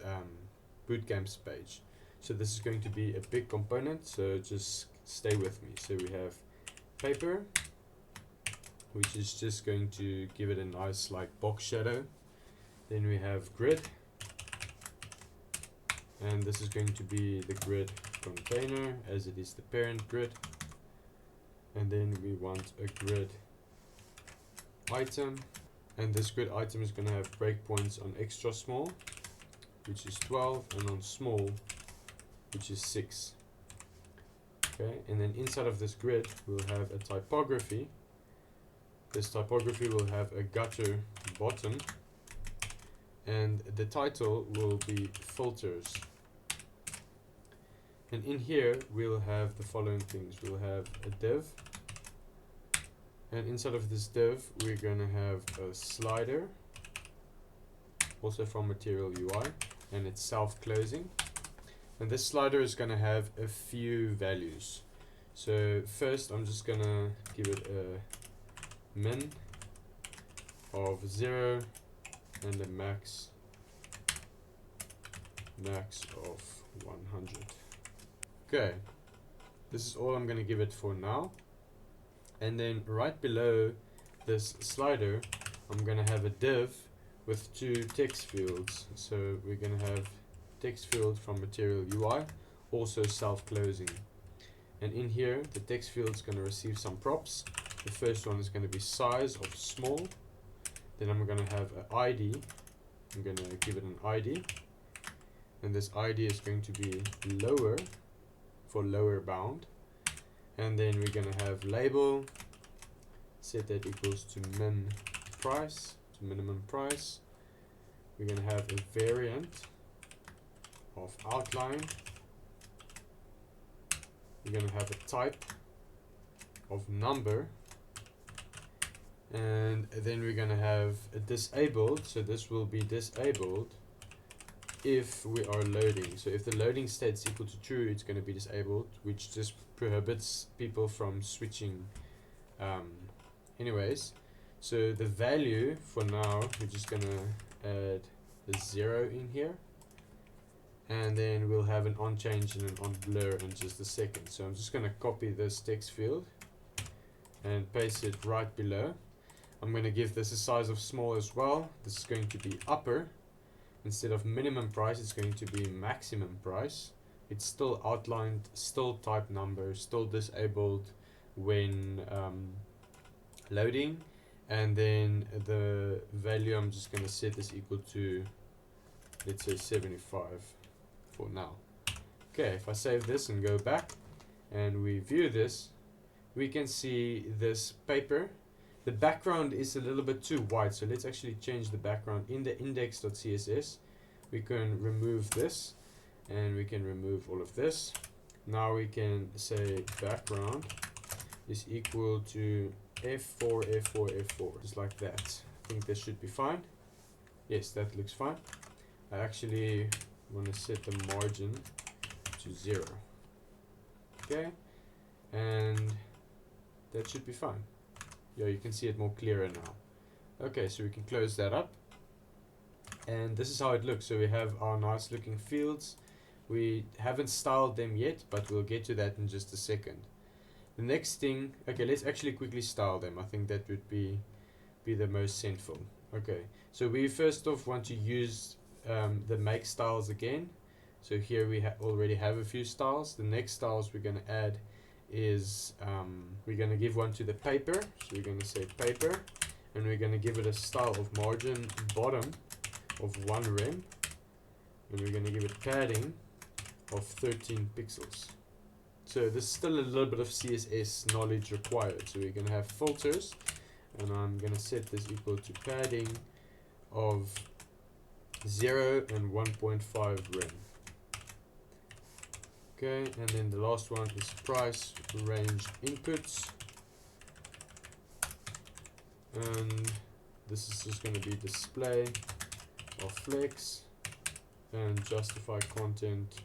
Bootcamps page. So this is going to be a big component, so just stay with me. So we have paper, which is just going to give it a nice like box shadow. Then we have grid, and this is going to be the grid container, as it is the parent grid. And then we want a grid item, and this grid item is going to have breakpoints on extra small, which is 12, and on small, which is 6. Okay, and then inside of this grid we'll have a typography. This typography will have a gutter bottom, and the title will be filters. And in here we'll have the following things. We'll have a div, and inside of this div we're going to have a slider, also from Material UI, and it's self-closing. And this slider is going to have a few values. So first I'm just going to give it a min of 0 and a max of 100. Okay, this is all I'm going to give it for now. And then right below this slider I'm going to have a div with 2 text fields. So we're going to have text field from Material UI, also self-closing. And in here the text field is going to receive some props. The first one is going to be size of small. Then I'm going to have an ID. I'm going to give it an ID, and this ID is going to be lower for lower bound. and then we're going to have label, set that equals to min price, to minimum price. We're going to have a variant of outline. We're going to have a type of number, and then we're going to have a disabled, so this will be disabled if we are loading. So if the loading state is equal to true, it's going to be disabled, which just prohibits people from switching anyways. So the value for now, we're just going to add a 0 in here, and then we'll have an on change and an on blur in just a second. So I'm just going to copy this text field and paste it right below. I'm going to give this a size of small as well. This is going to be upper. Instead of minimum price, it's going to be maximum price. It's still outlined, still type number, still disabled when loading. And then the value I'm just going to set this equal to, let's say 75 for now. Okay, if I save this and go back and we view this, we can see this paper. The background is a little bit too white, so let's actually change the background. In the index.css, we can remove this, and we can remove all of this. Now we can say background is equal to F4, F4, F4, just like that. I think this should be fine. Yes, that looks fine. I actually want to set the margin to 0. Okay, and that should be fine. Yeah, you can see it more clearer now. Okay, so we can close that up. And this is how it looks. So we have our nice looking fields. We haven't styled them yet, but we'll get to that in just a second. The next thing, okay, let's actually quickly style them. I think that would be the most sinful. Okay, so we first off want to use the make styles again. So here we already have a few styles. The next styles we're going to add is we're going to give one to the paper. So we're going to say paper, and we're going to give it a style of margin bottom of 1 rem, and we're going to give it padding of 13 pixels. So there's still a little bit of CSS knowledge required. So we're going to have filters, and I'm going to set this equal to padding of 0 and 1.5 rem. Okay, and then the last one is price range inputs, and this is just going to be display of flex and justify content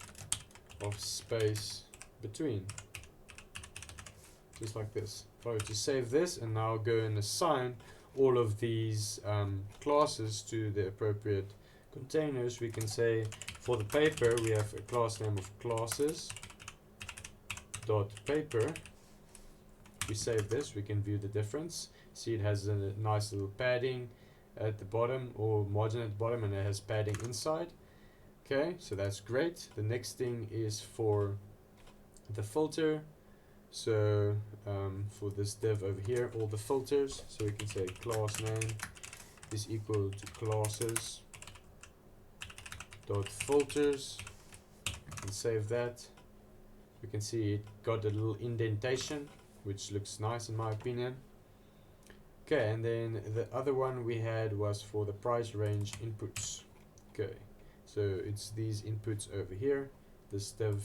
of space between, just like this. If I were to save this and now go and assign all of these classes to the appropriate containers, we can say for the paper we have a class name of classes dot paper. If we save this, we can view the difference. See, it has a nice little padding at the bottom, or margin at the bottom, and it has padding inside. Okay, so that's great. The next thing is for the filter. So for this div over here, all the filters, so we can say class name is equal to classes dot filters, and save that. We can see it got a little indentation, which looks nice in my opinion. Okay, and then the other one we had was for the price range inputs. Okay, so it's these inputs over here, this div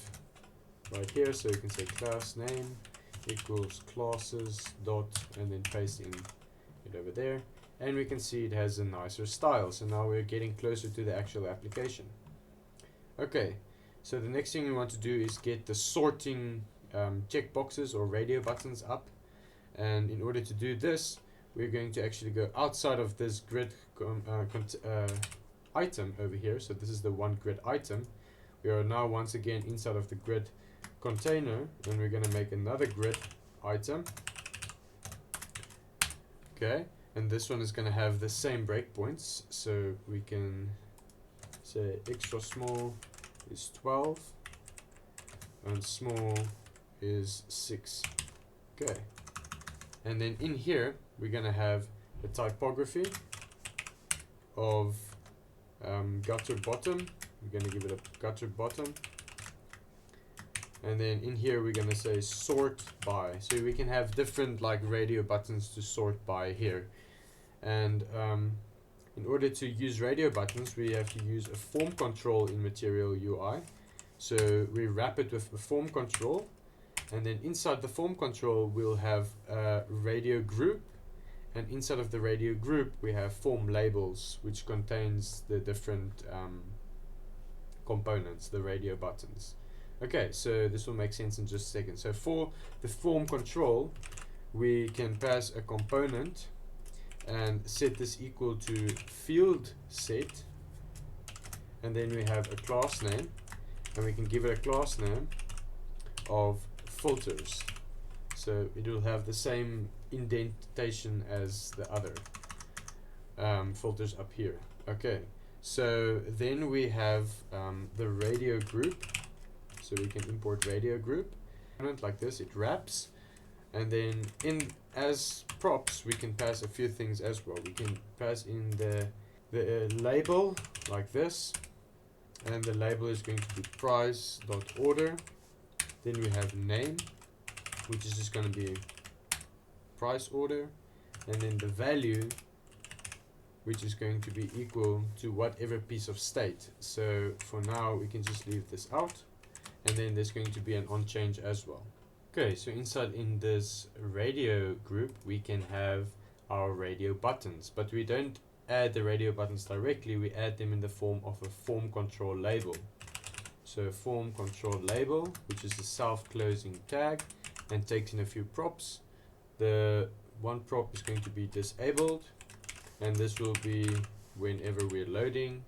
right here. So you can say class name equals classes dot, and then pasting it over there, and we can see it has a nicer style. So now we're getting closer to the actual application. Okay, so the next thing we want to do is get the sorting checkboxes or radio buttons up, and in order to do this, we're going to actually go outside of this grid item over here. So this is the one grid item. We are now once again inside of the grid container, and we're going to make another grid item. Okay, and this one is going to have the same breakpoints. So we can say extra small is 12 and small is 6. Okay, and then in here we're going to have the typography of gutter bottom. We're going to give it a gutter bottom, And then in here we're going to say sort by, so we can have different like radio buttons to sort by here. And in order to use radio buttons, we have to use a form control in Material UI. So we wrap it with the form control, and then inside the form control we'll have a radio group, and inside of the radio group we have form labels, which contains the different components, the radio buttons. Okay, so this will make sense in just a second. So for the form control, we can pass a component and set this equal to field set, and then we have a class name, and we can give it a class name of filters. So it will have the same indentation as the other filters up here. Okay, so then we have the radio group. So we can import radio group like this. It wraps, and then in as props we can pass a few things as well. We can pass in the label like this, and the label is going to be price.order. Then we have name, which is just going to be price order, and then the value, which is going to be equal to whatever piece of state. So for now we can just leave this out, and then there's going to be an on change as well. Okay, so inside in this radio group we can have our radio buttons, but we don't add the radio buttons directly, we add them in the form of a form control label. So form control label, which is a self-closing tag and takes in a few props. The one prop is going to be disabled, and this will be whenever we're loading.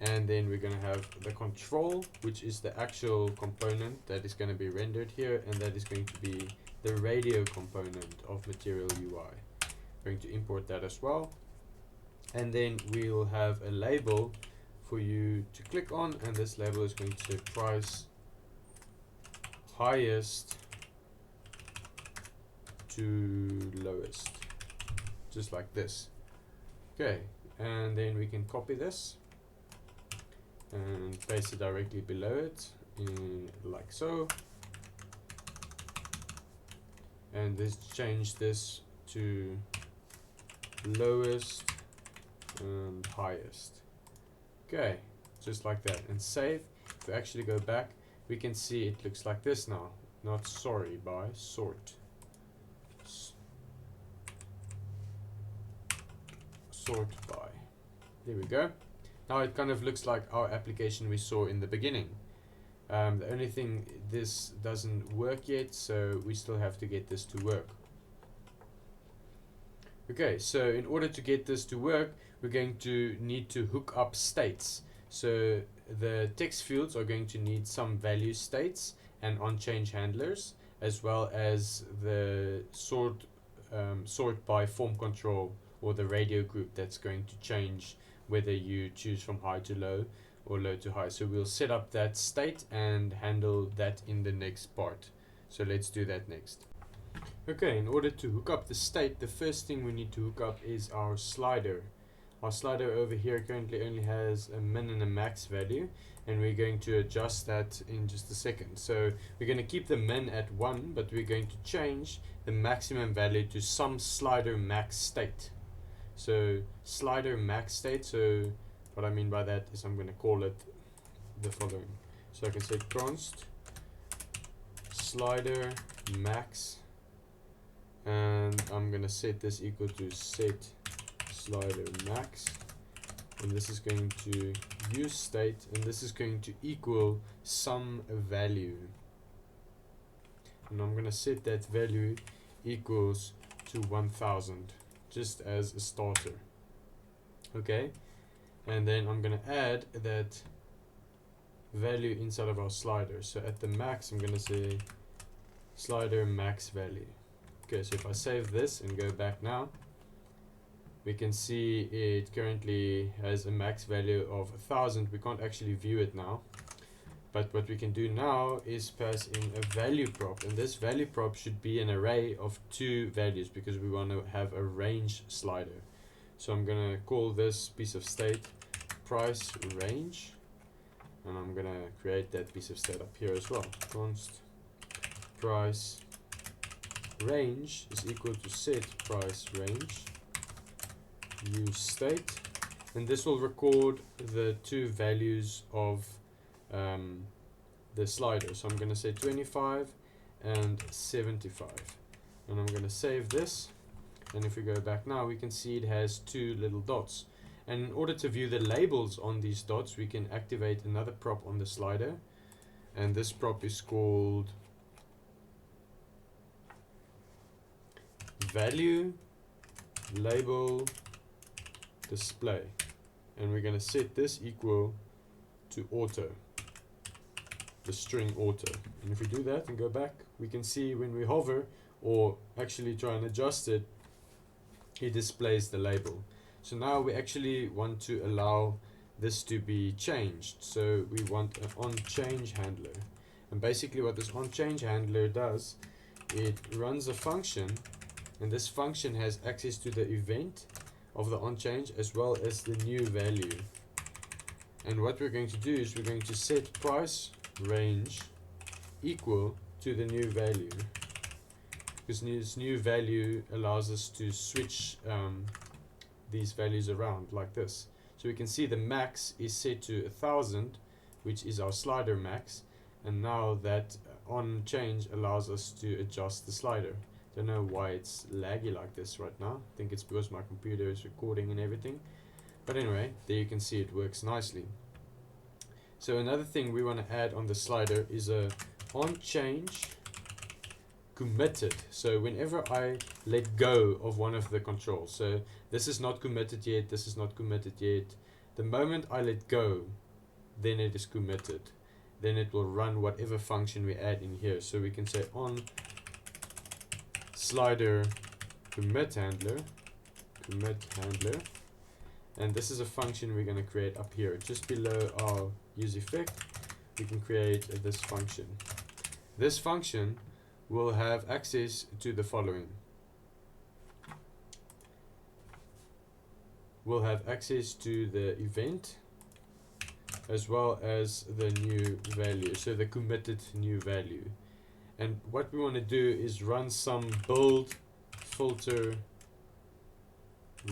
And then we're going to have the control, which is the actual component that is going to be rendered here, and that is going to be the radio component of Material UI. We're going to import that as well. And then we'll have a label for you to click on, and this label is going to say price highest to lowest, just like this. Okay, and then we can copy this and paste it directly below it, like so, and let's change this to lowest and highest. Okay, just like that, and save. If we actually go back, we can see it looks like this now, not sorry by, sort by. There we go. Now it kind of looks like our application we saw in the beginning. The only thing, this doesn't work yet, so we still have to get this to work. Okay, so in order to get this to work, we're going to need to hook up states. So the text fields are going to need some value states and on-change handlers, as well as the sort by form control, or the radio group that's going to change whether you choose from high to low or low to high. So we'll set up that state and handle that in the next part. So let's do that next. Okay, in order to hook up the state, the first thing we need to hook up is our slider. Our slider over here currently only has a min and a max value, and we're going to adjust that in just a second. So we're going to keep the min at 1, but we're going to change the maximum value to some slider max state. So slider max state, so what I mean by that is I'm going to call it the following. So I can say const slider max, and I'm going to set this equal to set slider max, and this is going to use state, and this is going to equal some value, and I'm going to set that value equals to 1000 just as a starter. Okay, and then I'm going to add that value inside of our slider. So at the max I'm going to say slider max value. Okay, so if I save this and go back now, we can see it currently has a max value of 1000. We can't actually view it now, but what we can do now is pass in a value prop, and this value prop should be an array of 2 values because we want to have a range slider. So I'm going to call this piece of state price range, and I'm gonna create that piece of state up here as well. Const price range is equal to set price range use state, and this will record the two values of the slider. So I'm going to say 25 and 75, and I'm going to save this. And if we go back now, we can see it has two little dots, and in order to view the labels on these dots, we can activate another prop on the slider, and this prop is called value label display, and we're going to set this equal to auto, the string auto. And if we do that and go back, we can see when we hover or actually try and adjust it, it displays the label. So now we actually want to allow this to be changed, so we want an onChange handler. And basically what this onChange handler does, it runs a function, and this function has access to the event of the onChange as well as the new value. And what we're going to do is we're going to set price range equal to the new value, because this new value allows us to switch these values around like this. So we can see the max is set to 1000, which is our slider max, and now that onChange allows us to adjust the slider. Don't know why it's laggy like this right now. I think it's because my computer is recording and everything. But anyway, there you can see it works nicely. So another thing we want to add on the slider is a onChange committed. So whenever I let go of one of the controls, so this is not committed yet, this is not committed yet, the moment I let go, then it is committed. Then it will run whatever function we add in here. So we can say on slider commit handler, and this is a function we're going to create up here. Just below our useEffect, we can create this function. This function will have access to the following. We'll have access to the event as well as the new value, so the committed new value. And what we want to do is run some build filter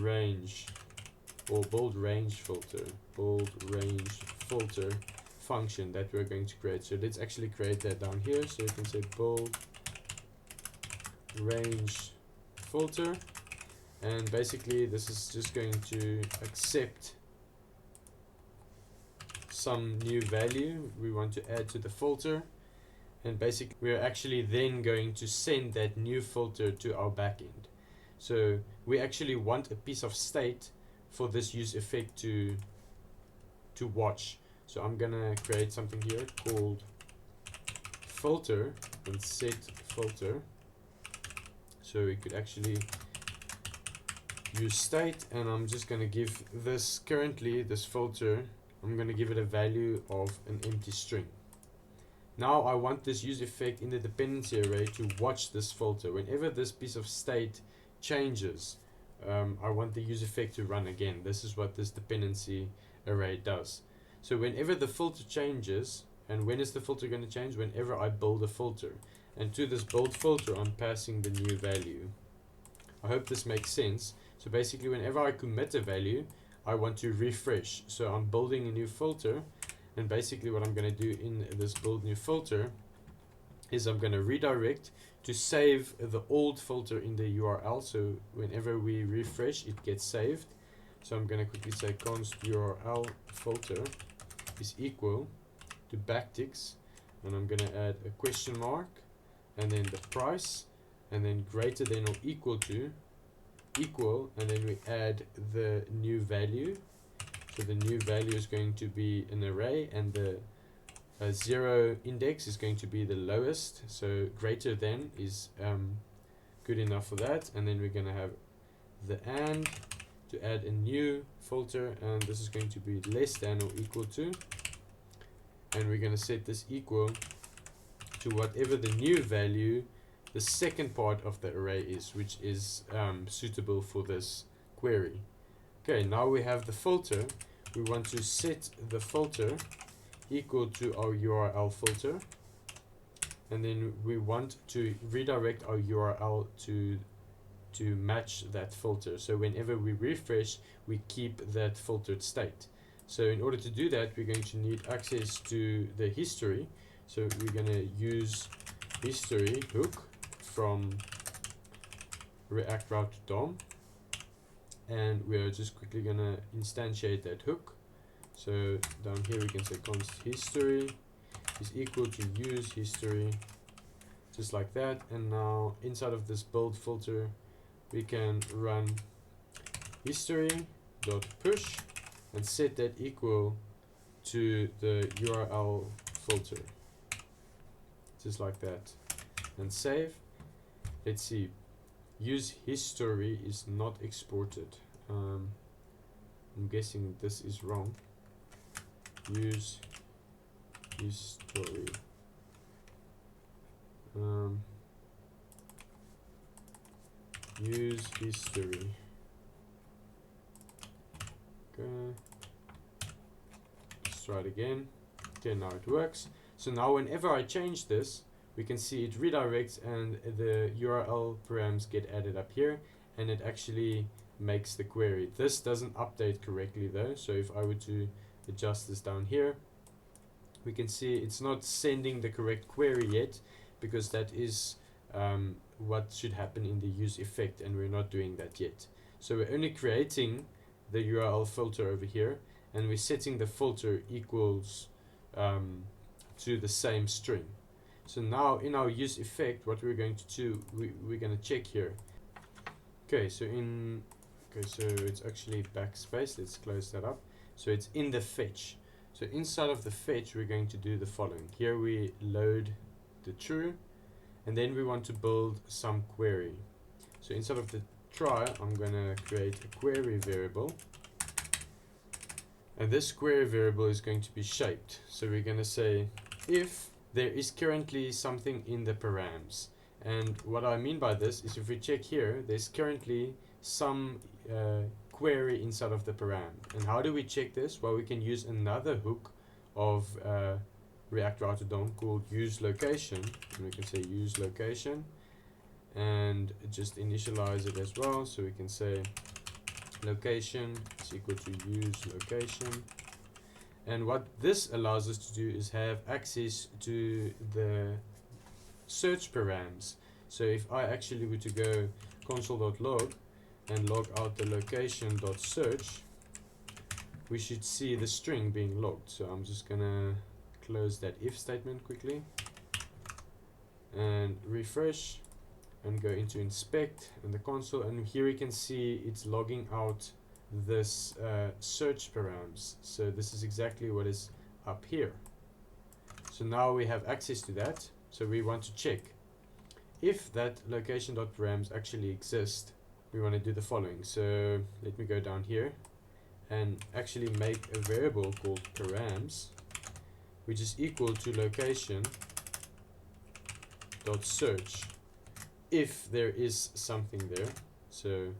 range, or build range filter function that we're going to create. So let's actually create that down here. So you can say build range filter, and basically this is just going to accept some new value we want to add to the filter. And basically we're actually then going to send that new filter to our backend. So we actually want a piece of state for this useEffect to watch. So I'm gonna create something here called filter and set filter. So we could actually use state, and I'm just gonna give this currently this filter, I'm gonna give it a value of an empty string. Now I want this useEffect in the dependency array to watch this filter. Whenever this piece of state changes, I want the useEffect to run again. This is what this dependency array does. So whenever the filter changes, and when is the filter going to change? Whenever I build a filter. And to this build filter, I'm passing the new value. I hope this makes sense. So basically whenever I commit a value, I want to refresh. So I'm building a new filter. And basically what I'm going to do in this build new filter is I'm going to redirect to save the old filter in the URL. So whenever we refresh, it gets saved. So I'm going to quickly say const URL filter is equal to backticks, and I'm going to add a question mark and then the price, and then greater than or equal to equal, and then we add the new value. So the new value is going to be an array, and the 0 index is going to be the lowest. So greater than is good enough for that, and then we're going to have the and to add a new filter, and this is going to be less than or equal to, and we're going to set this equal to whatever the new value, the second part of the array is, which is suitable for this query. Okay, now we have the filter. We want to set the filter equal to our URL filter, and then we want to redirect our URL to match that filter. So whenever we refresh, we keep that filtered state. So in order to do that, we're going to need access to the history. So we're going to use history hook from React Route DOM, and we're just quickly going to instantiate that hook. So down here we can say const history is equal to use history, just like that. And now inside of this build filter, we can run history.push and set that equal to the URL filter, just like that, and save. Let's see, use history is not exported. I'm guessing this is wrong. Use history. Use history. Okay. Let's try it again. Okay, now it works. So now whenever I change this, we can see it redirects and the URL params get added up here, and it actually makes the query. This doesn't update correctly though, so if I were to adjust this down here, we can see it's not sending the correct query yet, because that is what should happen in the useEffect, and we're not doing that yet. So we're only creating the URL filter over here, and we're setting the filter equals to the same string. So now in our useEffect, what we're going to do, we're going to check here. Okay, so it's actually backspace. Let's close that up. So it's in the fetch. So inside of the fetch, we're going to do the following. Here we load the true, and then we want to build some query. So inside of the try, I'm going to create a query variable, and this query variable is going to be shaped. So we're going to say if there is currently something in the params. And what I mean by this is, if we check here, there's currently some query inside of the param. And how do we check this? Well, we can use another hook of React Route DOM called useLocation, and we can say useLocation and just initialize it as well. So we can say location is equal to useLocation. And what this allows us to do is have access to the search params. So if I actually were to go console.log and log out the location.search, we should see the string being logged. So I'm just gonna close that if statement quickly and refresh and go into inspect and the console, and here we can see it's logging out this search params. So this is exactly what is up here. So now we have access to that. So we want to check if that location.params actually exist. We want to do the following. So let me go down here and actually make a variable called params, which is equal to location.search if there is something there. So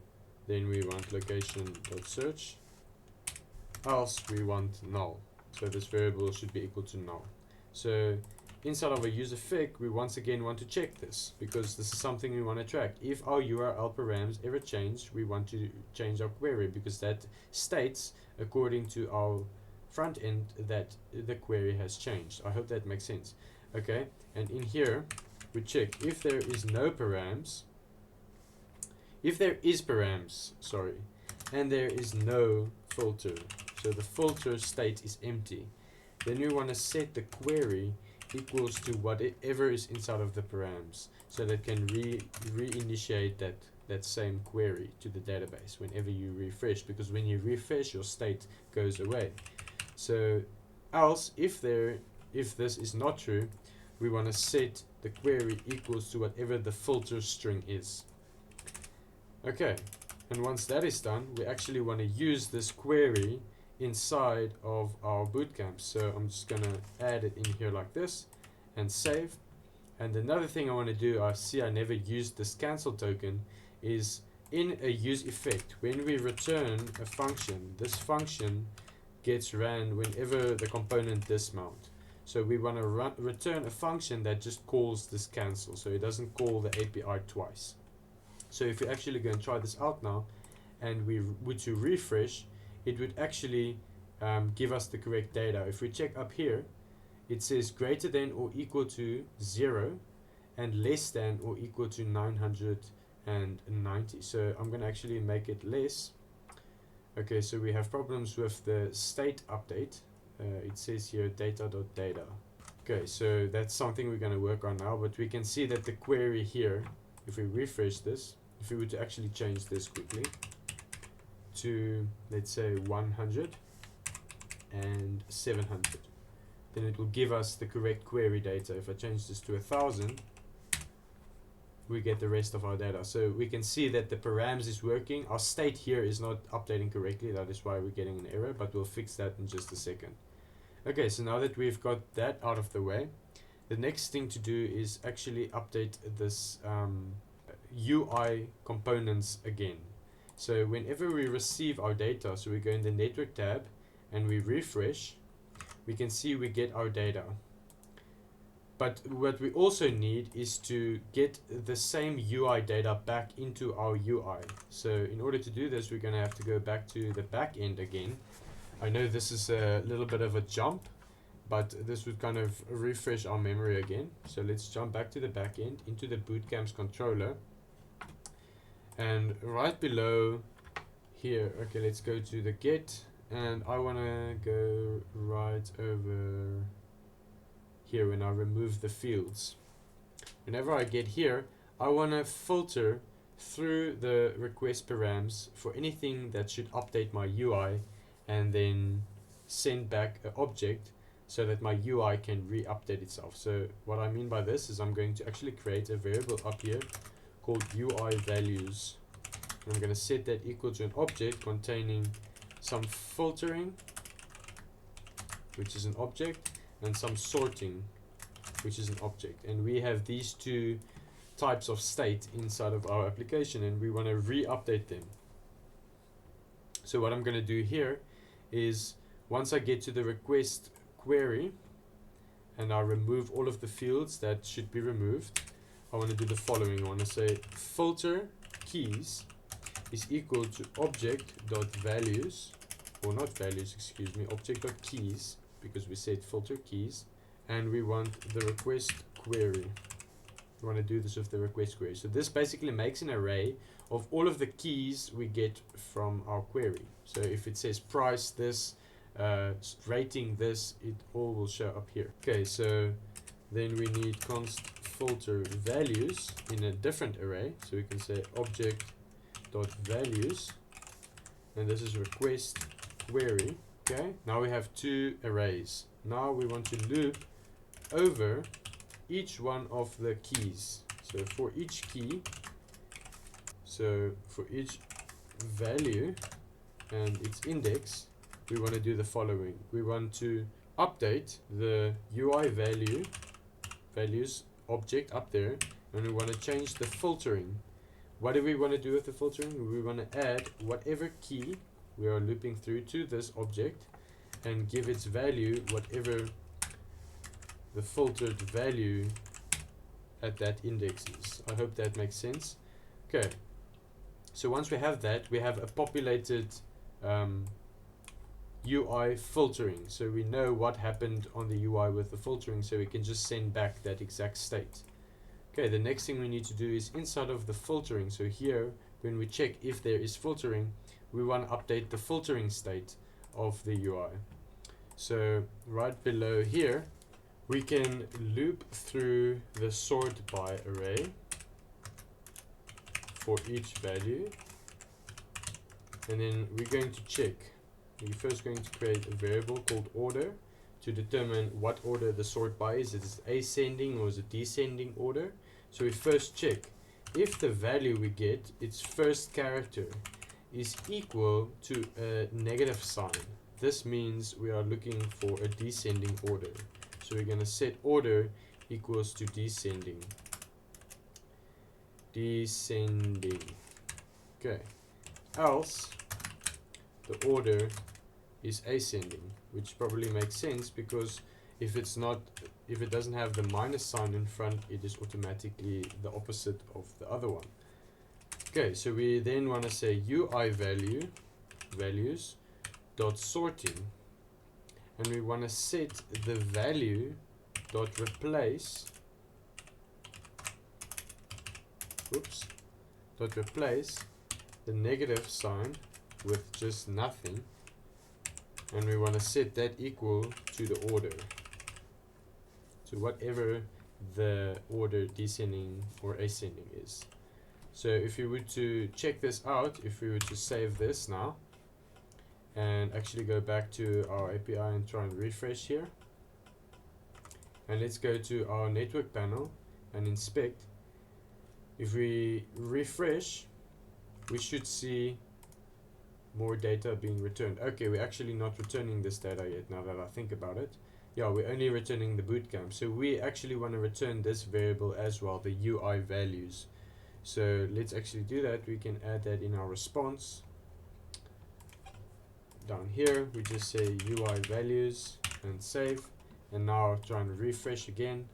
then we want location.search, else we want null. So this variable should be equal to null. So inside of a useEffect, we once again want to check this, because this is something we want to track. If our URL params ever change, we want to change our query, because that states, according to our front end, that the query has changed. I hope that makes sense. Okay, and in here, we check if there is no params. If there is params, sorry, and there is no filter, so the filter state is empty, then we want to set the query equals to whatever is inside of the params, so that can reinitiate that same query to the database whenever you refresh, because when you refresh, your state goes away. So else, if this is not true, we want to set the query equals to whatever the filter string is. Okay, and once that is done, we actually want to use this query inside of our Bootcamp. So I'm just going to add it in here like this and save. And another thing I want to do, I see I never used this cancel token, is in a useEffect, when we return a function, this function gets ran whenever the component dismount. So we want to return a function that just calls this cancel, so it doesn't call the API twice. So if we actually go and try this out now, and we were to refresh, it would actually give us the correct data. If we check up here, it says greater than or equal to 0 and less than or equal to 990. So I'm going to actually make it less. Okay, so we have problems with the state update. It says here data.data. Okay, so that's something we're going to work on now, but we can see that the query here, if we refresh this, if we were to actually change this quickly to, let's say, 100 and 700, then it will give us the correct query data. If I change this to 1000, we get the rest of our data. So we can see that the params is working. Our state here is not updating correctly. That is why we're getting an error, but we'll fix that in just a second. Okay, so now that we've got that out of the way, the next thing to do is actually update this UI components again. So whenever we receive our data, so we go in the network tab and we refresh, we can see we get our data. But what we also need is to get the same UI data back into our UI. So in order to do this, we're going to have to go back to the backend again. I know this is a little bit of a jump, but this would kind of refresh our memory again. So let's jump back to the backend into the Bootcamps controller. And right below here, okay, let's go to the get, and I want to go right over here when I remove the fields. Whenever I get here, I want to filter through the request params for anything that should update my UI and then send back an object so that my UI can re-update itself. So what I mean by this is I'm going to actually create a variable up here called UI values. And I'm going to set that equal to an object containing some filtering, which is an object, and some sorting, which is an object. And we have these two types of state inside of our application, and we want to re-update them. So what I'm going to do here is, once I get to the request query and I remove all of the fields that should be removed, I want to do the following. I want to say filter keys is equal to object.values, or not values, excuse me, object.keys, because we said filter keys, and we want the request query. We want to do this with the request query. So this basically makes an array of all of the keys we get from our query. So if it says price this, rating this, it all will show up here. Okay, so then we need const filter values in a different array. So we can say object.values, and this is request query. Okay, now we have two arrays. Now we want to loop over each one of the keys. So for each key, so for each value and its index, we want to do the following. We want to update the UI values object up there, and we want to change the filtering. What do we want to do with the filtering? We want to add whatever key we are looping through to this object and give its value whatever the filtered value at that index is. I hope that makes sense. Okay, so once we have that, we have a populated UI filtering, so we know what happened on the UI with the filtering, so we can just send back that exact state. Okay, the next thing we need to do is inside of the filtering. So here, when we check if there is filtering, we want to update the filtering state of the UI. So right below here, we can loop through the sort by array for each value, and then we're going to check. We're first going to create a variable called order to determine what order the sort by is. Is it ascending or is it descending order? So we first check if the value we get, its first character, is equal to a negative sign. This means we are looking for a descending order. So we're going to set order equals to descending. Descending. Okay. Else the order is ascending, which probably makes sense because if it doesn't have the minus sign in front, it is automatically the opposite of the other one. Okay, so we then want to say UI values dot sorting, and we want to set the value dot replace the negative sign with just nothing, and we want to set that equal to the order, to whatever the order descending or ascending is. So if you were to check this out, if we were to save this now and actually go back to our API and try and refresh here, and let's go to our network panel and inspect. If we refresh, we should see more data being returned. Okay, we're actually not returning this data yet, now that I think about it. Yeah, we're only returning the bootcamp. So we actually want to return this variable as well, the UI values. So let's actually do that. We can add that in our response. Down here, we just say UI values and save. And now try and refresh again.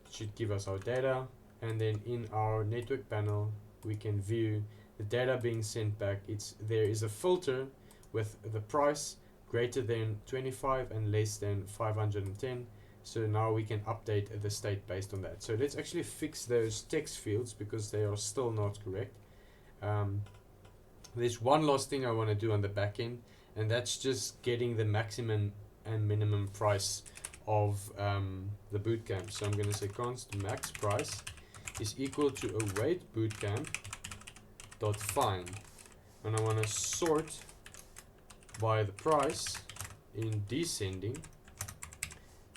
It should give us our data. And then in our network panel, we can view the data being sent back. There is a filter with the price greater than 25 and less than 510. So now we can update the state based on that. So let's actually fix those text fields because they are still not correct. There's one last thing I want to do on the back end, and that's just getting the maximum and minimum price of the bootcamp. So I'm going to say const max price is equal to await bootcamp dot find, and I want to sort by the price in descending,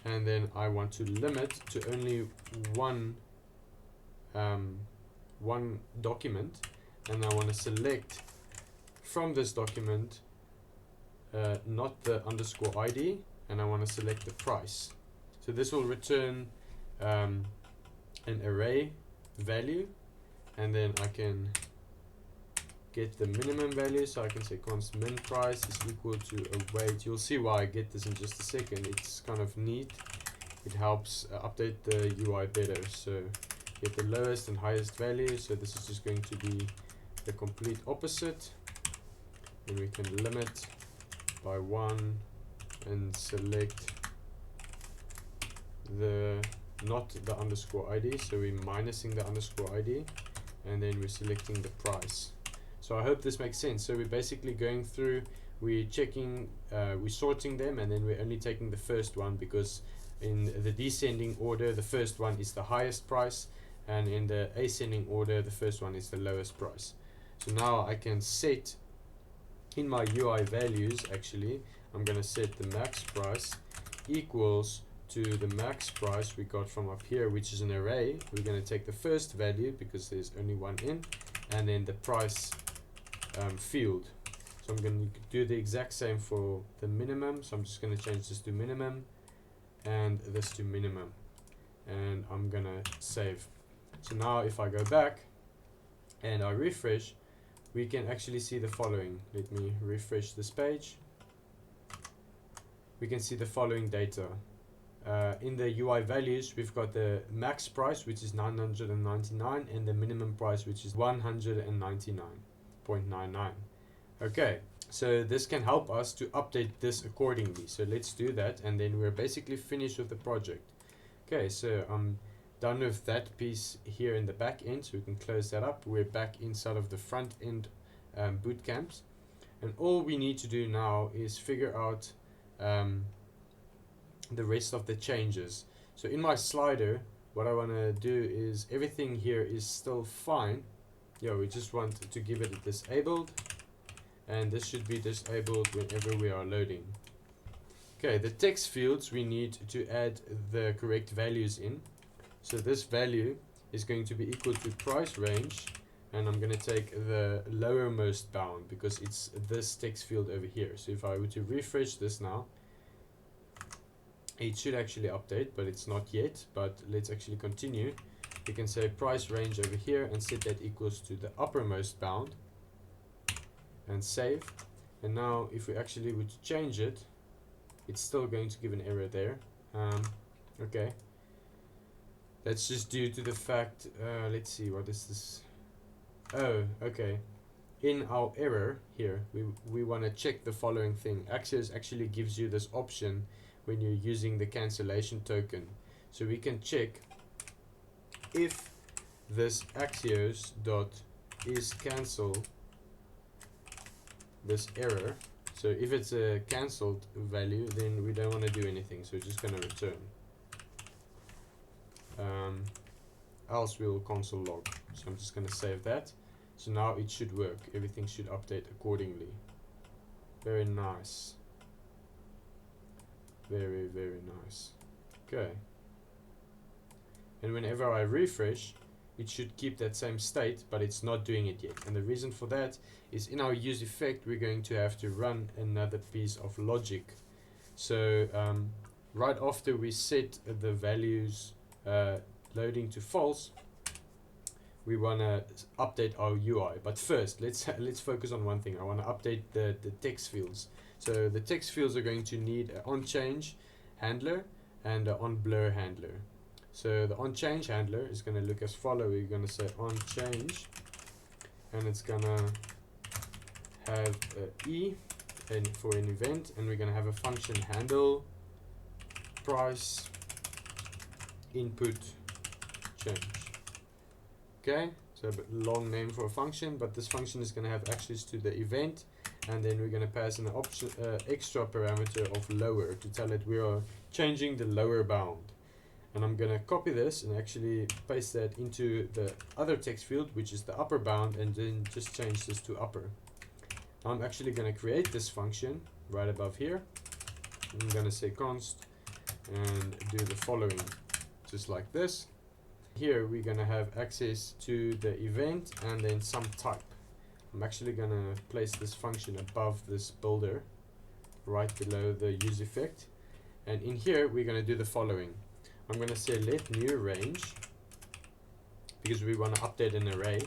and then I want to limit to only one document, and I want to select from this document not the underscore ID, and I want to select the price. So this will return an array value, and then I can get the minimum value, so I can say const min price is equal to await. You'll see why I get this in just a second. It's kind of neat. It helps update the UI better. So get the lowest and highest value. So this is just going to be the complete opposite. And we can limit by 1 and select not the underscore ID. So we're minusing the underscore ID, and then we're selecting the price. So I hope this makes sense. So we're basically going through, we're checking, we're sorting them, and then we're only taking the first one because in the descending order, the first one is the highest price, and in the ascending order, the first one is the lowest price. So now I can set in my UI values, actually, I'm going to set the max price equals to the max price we got from up here, which is an array. We're going to take the first value because there's only one in, and then the price field. So I'm going to do the exact same for the minimum. So I'm just going to change this to minimum and this to minimum, and I'm going to save. So now if I go back and I refresh, we can actually see the following. Let me refresh this page. We can see the following data. In the UI values, we've got the max price, which is 999, and the minimum price, which is 199.99. Okay, so this can help us to update this accordingly. So let's do that, and then we're basically finished with the project. Okay, so I'm done with that piece here in the back end, so we can close that up. We're back inside of the front end bootcamps, and all we need to do now is figure out the rest of the changes. So in my slider, what I want to do is everything here is still fine. Yeah, we just want to give it a disabled, and this should be disabled whenever we are loading. Okay, the text fields, we need to add the correct values in. So this value is going to be equal to price range, and I'm going to take the lowermost bound because it's this text field over here. So if I were to refresh this now, it should actually update, but it's not yet. But let's actually continue. We can say price range over here and set that equals to the uppermost bound and save. And now if we actually would change it, it's still going to give an error there. Okay, that's just due to the fact, let's see, what is this? Oh, okay. In our error here, we want to check the following thing. Axios actually gives you this option when you're using the cancellation token. So we can check if this axios dot is cancel this error. So if it's a cancelled value, then we don't want to do anything. So we're just going to return. Else we will console log. So I'm just going to save that. So now it should work. Everything should update accordingly. Very nice. Very, very nice. Okay. And whenever I refresh, it should keep that same state, but it's not doing it yet. And the reason for that is in our useEffect, we're going to have to run another piece of logic. So right after we set the values loading to false, we want to update our UI. But first, let's focus on one thing. I want to update the text fields. So the text fields are going to need an onChange handler and an onBlur handler. So the onChange handler is going to look as follows. We're going to say onChange, and it's going to have a E and for an event, and we're going to have a function handle price input change. Okay, so a long name for a function, but this function is going to have access to the event, and then we're going to pass an option extra parameter of lower to tell it we are changing the lower bound. And I'm going to copy this and actually paste that into the other text field, which is the upper bound, and then just change this to upper. Now I'm actually going to create this function right above here. I'm going to say const and do the following, just like this. Here we're going to have access to the event and then some type. I'm actually going to place this function above this builder, right below the useEffect. And in here we're going to do the following. I'm going to say let new range, because we want to update an array.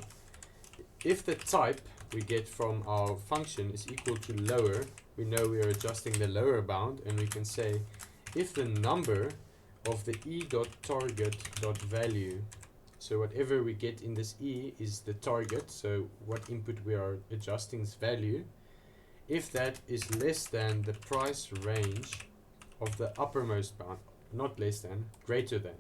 If the type we get from our function is equal to lower, we know we are adjusting the lower bound, and we can say if the number of the e.target.value, so whatever we get in this e is the target, so what input we are adjusting this value, if that is less than the price range of the uppermost bound, not less than, greater than.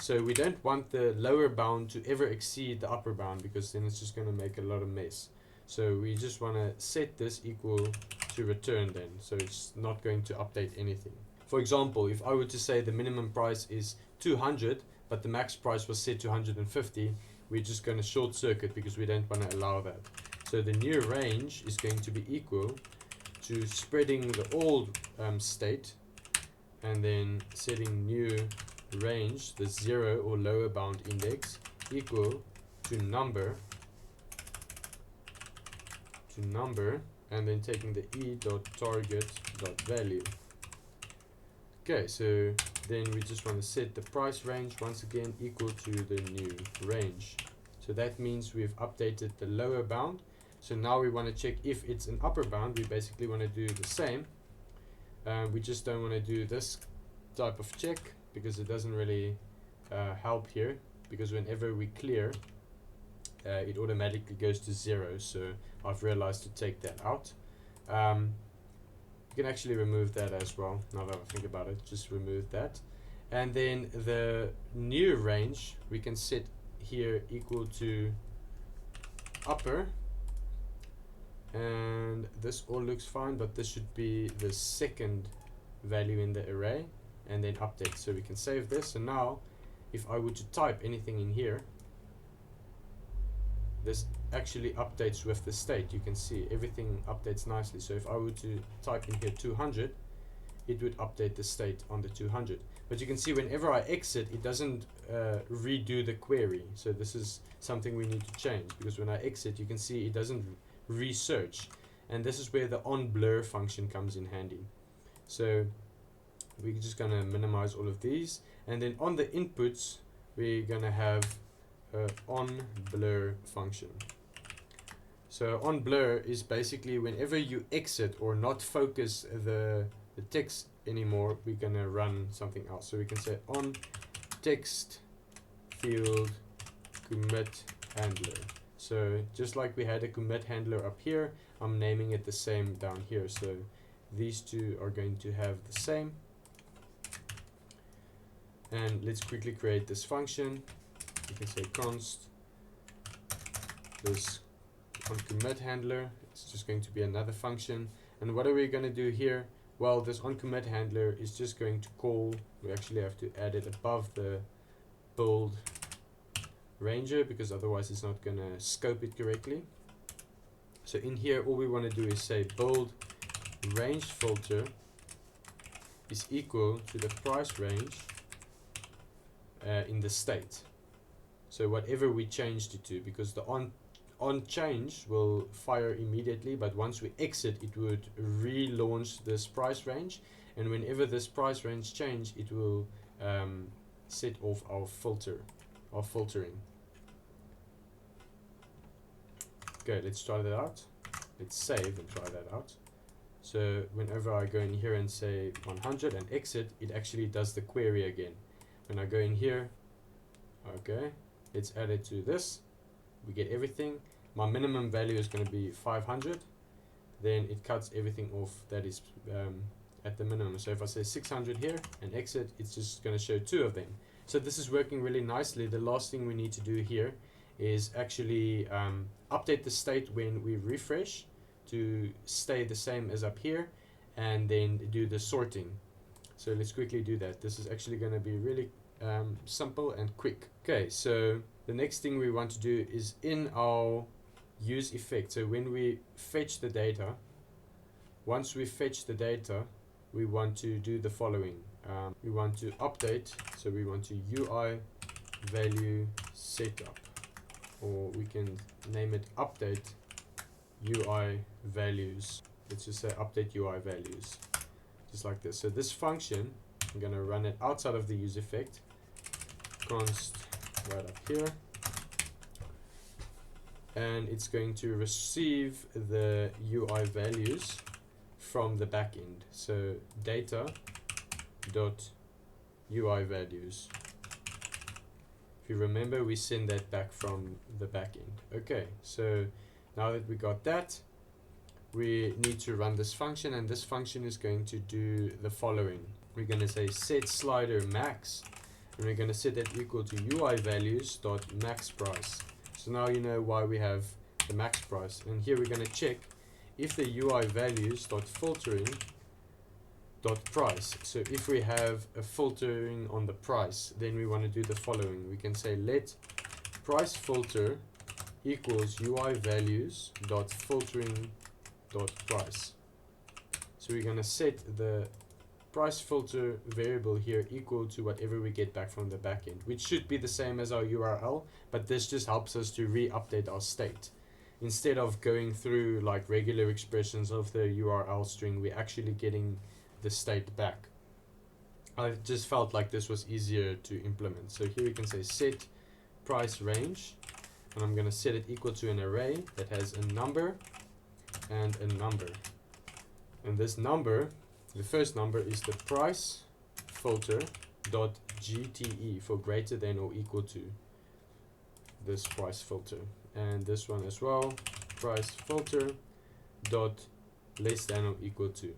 So we don't want the lower bound to ever exceed the upper bound, because then it's just going to make a lot of mess. So we just want to set this equal to return then, so it's not going to update anything. For example, if I were to say the minimum price is 200, but the max price was set to 150, we're just going to short circuit because we don't want to allow that. So the new range is going to be equal to spreading the old state, and then setting new range, the 0 or lower bound index, equal to number, and then taking the e.target.value. Okay, so then we just want to set the price range once again equal to the new range. So that means we've updated the lower bound. So now we want to check if it's an upper bound. We basically want to do the same. We just don't want to do this type of check because it doesn't really help here, because whenever we clear, it automatically goes to 0. So I've realized to take that out. You can actually remove that as well. Now that I think about it, just remove that. And then the new range we can set here equal to upper, and this all looks fine, but this should be the second value in the array, and then update. So we can save this, and now if I were to type anything in here, this actually updates with the state. You can see everything updates nicely. So if I were to type in here 200, it would update the state on the 200. But you can see whenever I exit, it doesn't redo the query. So this is something we need to change, because when I exit, you can see it doesn't research. And this is where the onBlur function comes in handy. So we're just going to minimize all of these. And then on the inputs, we're going to have onBlur function. So on blur is basically whenever you exit or not focus the text anymore, we're gonna run something else. So we can say on text field commit handler. So just like we had a commit handler up here, I'm naming it the same down here. So these two are going to have the same. And let's quickly create this function. You can say const this on commit handler. It's just going to be another function. And what are we going to do here? Well, this on commit handler is just going to call, we actually have to add it above the build ranger because otherwise it's not going to scope it correctly. So in here, all we want to do is say build range filter is equal to the price range in the state. So whatever we changed it to, because the on change will fire immediately, but once we exit, it would relaunch this price range, and whenever this price range change, it will set off our filtering. Okay, let's try that out. Let's save and try that out. So whenever I go in here and say 100 and exit, it actually does the query again. When I go in here, okay, let's add it to this. We get everything. My minimum value is going to be 500. Then it cuts everything off that is at the minimum. So if I say 600 here and exit, it's just going to show 2 of them. So this is working really nicely. The last thing we need to do here is actually update the state when we refresh to stay the same as up here, and then do the sorting. So let's quickly do that. This is actually going to be really simple and quick. Okay, so the next thing we want to do is in our useEffect. So when we fetch the data, once we fetch the data, we want to do the following. We want to update, so we want to UI value setup, or we can name it update UI values. Let's just say update UI values, just like this. So this function, I'm going to run it outside of the useEffect, const right up here, and it's going to receive the UI values from the backend. So data dot UI values. If you remember, we send that back from the backend. Okay, so now that we got that, we need to run this function, and this function is going to do the following. We're going to say set slider max, and we're going to set that equal to UI values dot max price. So now you know why we have the max price, and here we're going to check if the UI values dot filtering dot price. So if we have a filtering on the price, then we want to do the following. We can say let price filter equals UI values dot filtering dot price. So we're going to set the price filter variable here equal to whatever we get back from the backend, which should be the same as our URL, but this just helps us to re-update our state. Instead of going through like regular expressions of the URL string, we're actually getting the state back. I just felt like this was easier to implement. So here we can say set price range, and I'm going to set it equal to an array that has a number and a number. And this number, the first number, is the price filter dot GTE for greater than or equal to this price filter. And this one as well, price filter dot less than or equal to.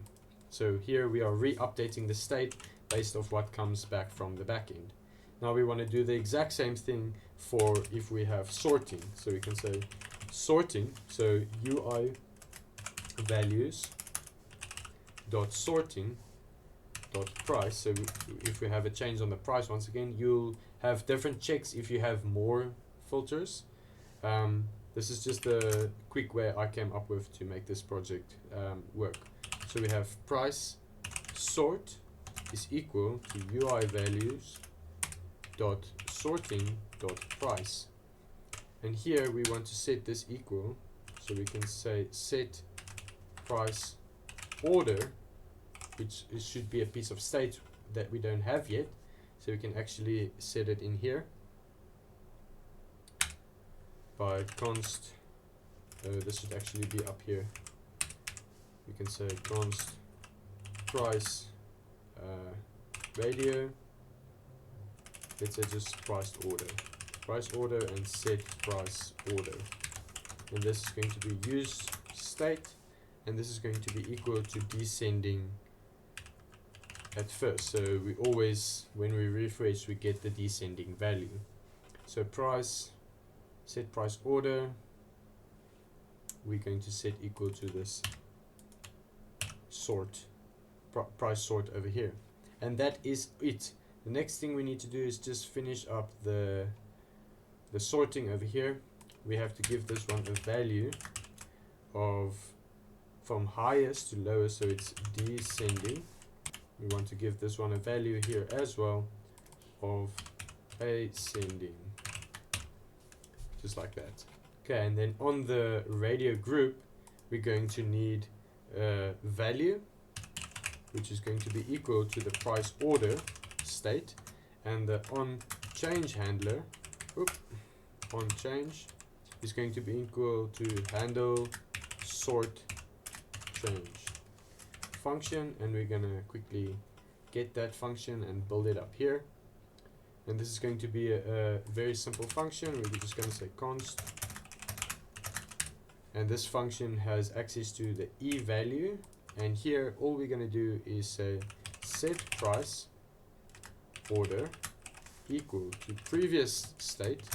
So here we are re-updating the state based off what comes back from the backend. Now we want to do the exact same thing for if we have sorting. So we can say sorting, so UI values dot sorting dot price. So if we have a change on the price, once again, you'll have different checks if you have more filters. This is just a quick way I came up with to make this project work. So we have price sort is equal to UI values dot sorting dot price, and here we want to set this equal, so we can say set price order, which should be a piece of state that we don't have yet, so we can actually set it in here by const this should actually be up here. We can say const price radio. Let's say just price order and set price order, and this is going to be use state, and this is going to be equal to descending at first. So we always, when we refresh, we get the descending value. So price set price order, we're going to set equal to this sort price sort over here, and that is it. The next thing we need to do is just finish up the sorting over here. We have to give this one a value of from highest to lowest, so it's descending. We want to give this one a value here as well of ascending, just like that. Okay, and then on the radio group, we're going to need a value which is going to be equal to the price order state, and the on change handler on change is going to be equal to handle sort change function, and we're gonna quickly get that function and build it up here. And this is going to be a very simple function. We're just going to say const, and this function has access to the e value, and here all we're going to do is say set price order equal to previous state.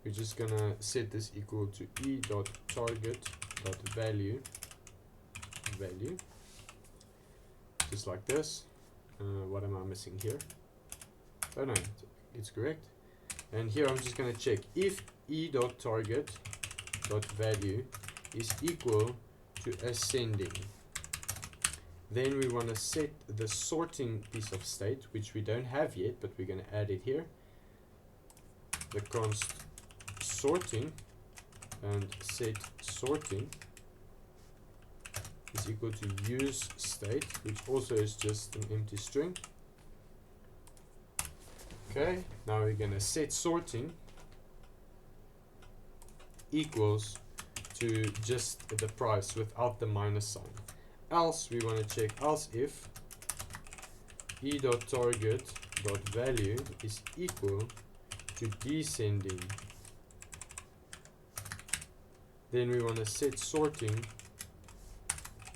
We're just going to set this equal to e.target.value value, just like this. What am I missing here? Oh no, it's correct. And here I'm just going to check if e.target.value is equal to ascending. Then we want to set the sorting piece of state, which we don't have yet, but we're going to add it here. The const sorting and set sorting is equal to use state, which also is just an empty string. Okay, now we're going to set sorting equals to just the price without the minus sign. Else we want to check else if e.target.value is equal to descending. Then we want to set sorting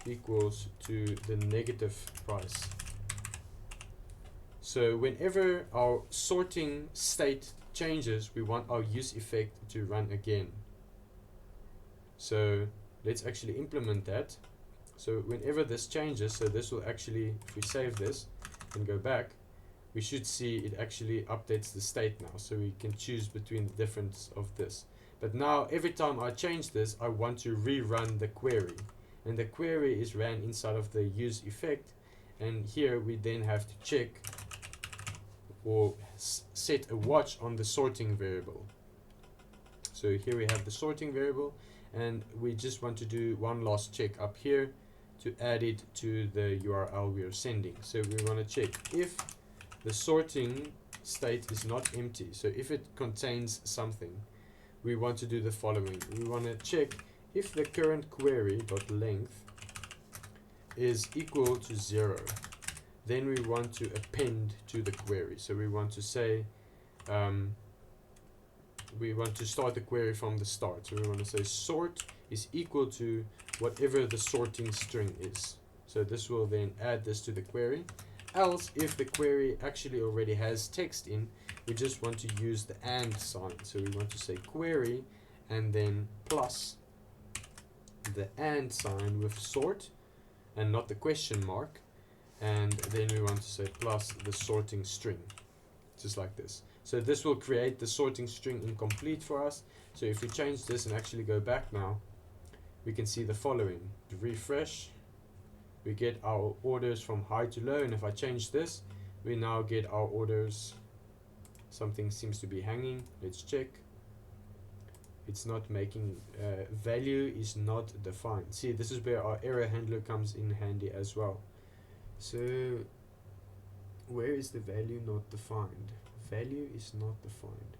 equals to the negative price. So whenever our sorting state changes, we want our useEffect to run again. So let's actually implement that. So whenever this changes, so this will actually, if we save this and go back, we should see it actually updates the state now. So we can choose between the difference of this. But now every time I change this, I want to rerun the query. And the query is ran inside of the useEffect. And here we then have to check or set a watch on the sorting variable. So here we have the sorting variable, and we just want to do one last check up here to add it to the URL we are sending. So we want to check if the sorting state is not empty. So if it contains something, we want to do the following. We want to check if the current query.length is equal to 0. Then we want to append to the query. So we want to say, we want to start the query from the start. So we want to say sort is equal to whatever the sorting string is. So this will then add this to the query. Else, if the query actually already has text in, we just want to use the and sign. So we want to say query and then plus the and sign with sort and not the question mark. And then we want to say plus the sorting string, just like this. So this will create the sorting string incomplete for us. So if we change this and actually go back now, we can see the following. To refresh, we get our orders from high to low, and if I change this, we now get our orders. Something seems to be hanging. Let's check. It's not making, value is not defined. See, this is where our error handler comes in handy as well. So where is the value not defined? Value is not defined.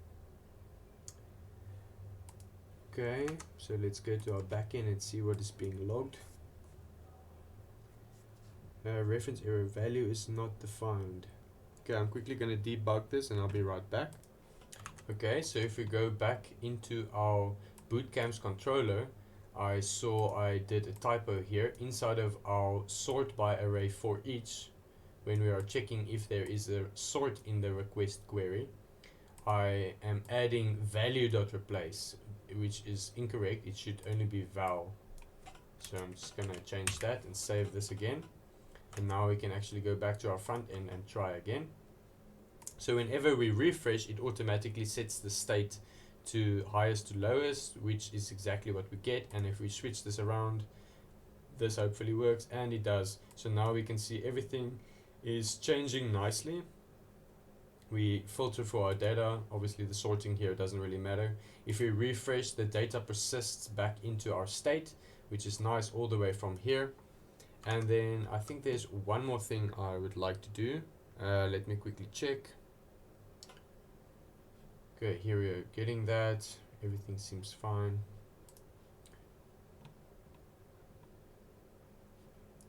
Okay, so let's go to our backend and see what is being logged. Reference error value is not defined. Okay, I'm quickly going to debug this and I'll be right back. Okay, so if we go back into our Bootcamps controller, I saw I did a typo here inside of our sort by array for each. When we are checking if there is a sort in the request query, I am adding value.replace, which is incorrect. It should only be val. So I'm just going to change that and save this again. And now we can actually go back to our front end and try again. So whenever we refresh, it automatically sets the state to highest to lowest, which is exactly what we get. And if we switch this around, this hopefully works, and it does. So now we can see everything is changing nicely. We filter for our data. Obviously the sorting here doesn't really matter. If we refresh, the data persists back into our state, which is nice all the way from here. And then I think there's one more thing I would like to do. Let me quickly check. Okay, here we are getting that. Everything seems fine.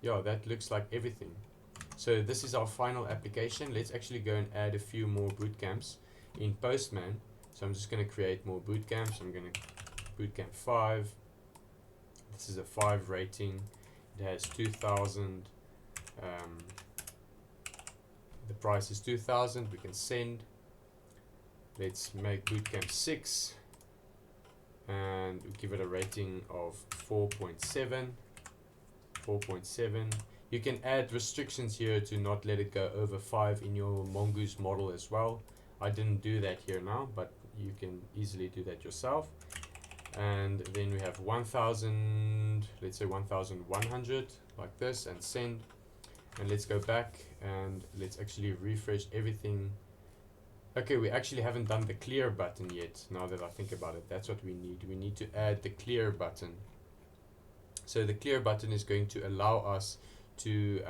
Yeah, that looks like everything. So this is our final application. Let's actually go and add a few more bootcamps in Postman. So I'm just going to create more bootcamps. I'm going to bootcamp 5. This is a 5 rating. It has 2,000. The price is 2,000. We can send. Let's make bootcamp 6 and give it a rating of 4.7. 4.7. You can add restrictions here to not let it go over 5 in your mongoose model as well. I didn't do that here now, but you can easily do that yourself. And then we have 1,000, let's say 1,100 like this, and send. And let's go back and let's actually refresh everything. Okay, we actually haven't done the clear button yet. Now that I think about it, that's what we need. We need to add the clear button. So the clear button is going to allow us to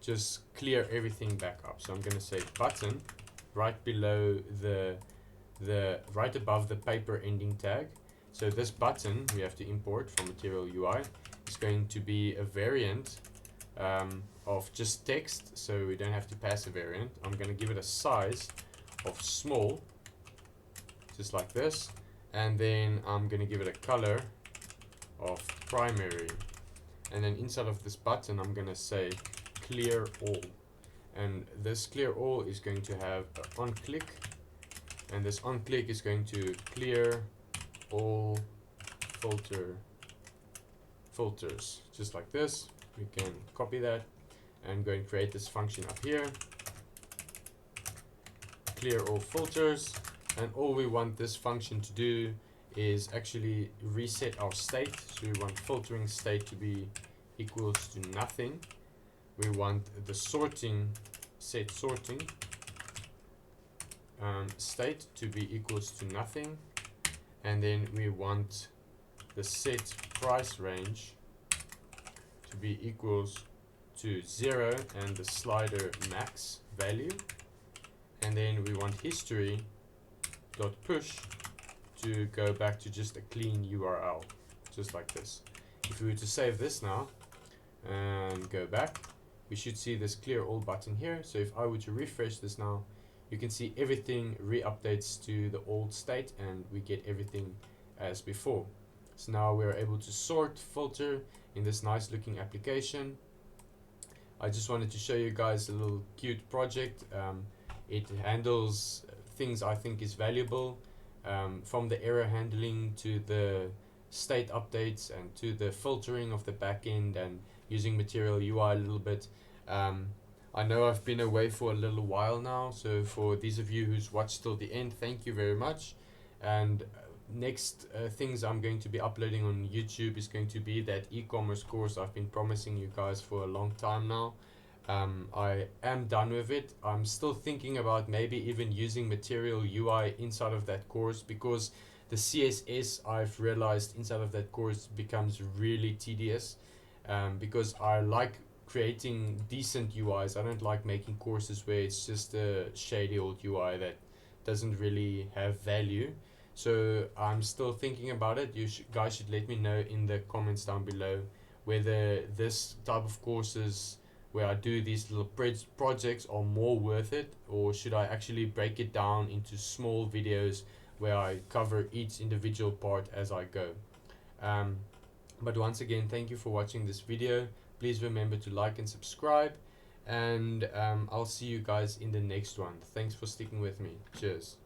just clear everything back up. So I'm going to say button right below right above the paper ending tag. So this button we have to import from Material UI. It's going to be a variant of just text, so we don't have to pass a variant. I'm going to give it a size of small, just like this, and then I'm going to give it a color of primary, and then inside of this button I'm going to say clear all, and this clear all is going to have an on click, and this on click is going to clear all filters, just like this. We can copy that and go and create this function up here, clear all filters, and all we want this function to do is actually reset our state. So we want filtering state to be equals to nothing. We want the sorting set sorting state to be equals to nothing, and then we want the set price range to be equals to 0 and the slider max value, and then we want history dot push to go back to just a clean URL, just like this. If we were to save this now and go back, we should see this clear all button here. So if I were to refresh this now, you can see everything re-updates to the old state and we get everything as before. So now we're able to sort, filter in this nice looking application. I just wanted to show you guys a little cute project. It handles things I think is valuable, from the error handling to the state updates and to the filtering of the backend and using Material UI a little bit. I know I've been away for a little while now, so for these of you who's watched till the end, thank you very much. And next things I'm going to be uploading on YouTube is going to be that e-commerce course I've been promising you guys for a long time now. I am done with it. I'm still thinking about maybe even using Material UI inside of that course, because the CSS I've realized inside of that course becomes really tedious, because I like creating decent UIs. I don't like making courses where it's just a shady old UI that doesn't really have value. So I'm still thinking about it. You guys should let me know in the comments down below whether this type of courses where I do these little projects are more worth it, or should I actually break it down into small videos where I cover each individual part as I go. But once again, thank you for watching this video. Please remember to like and subscribe, and I'll see you guys in the next one. Thanks for sticking with me. Cheers.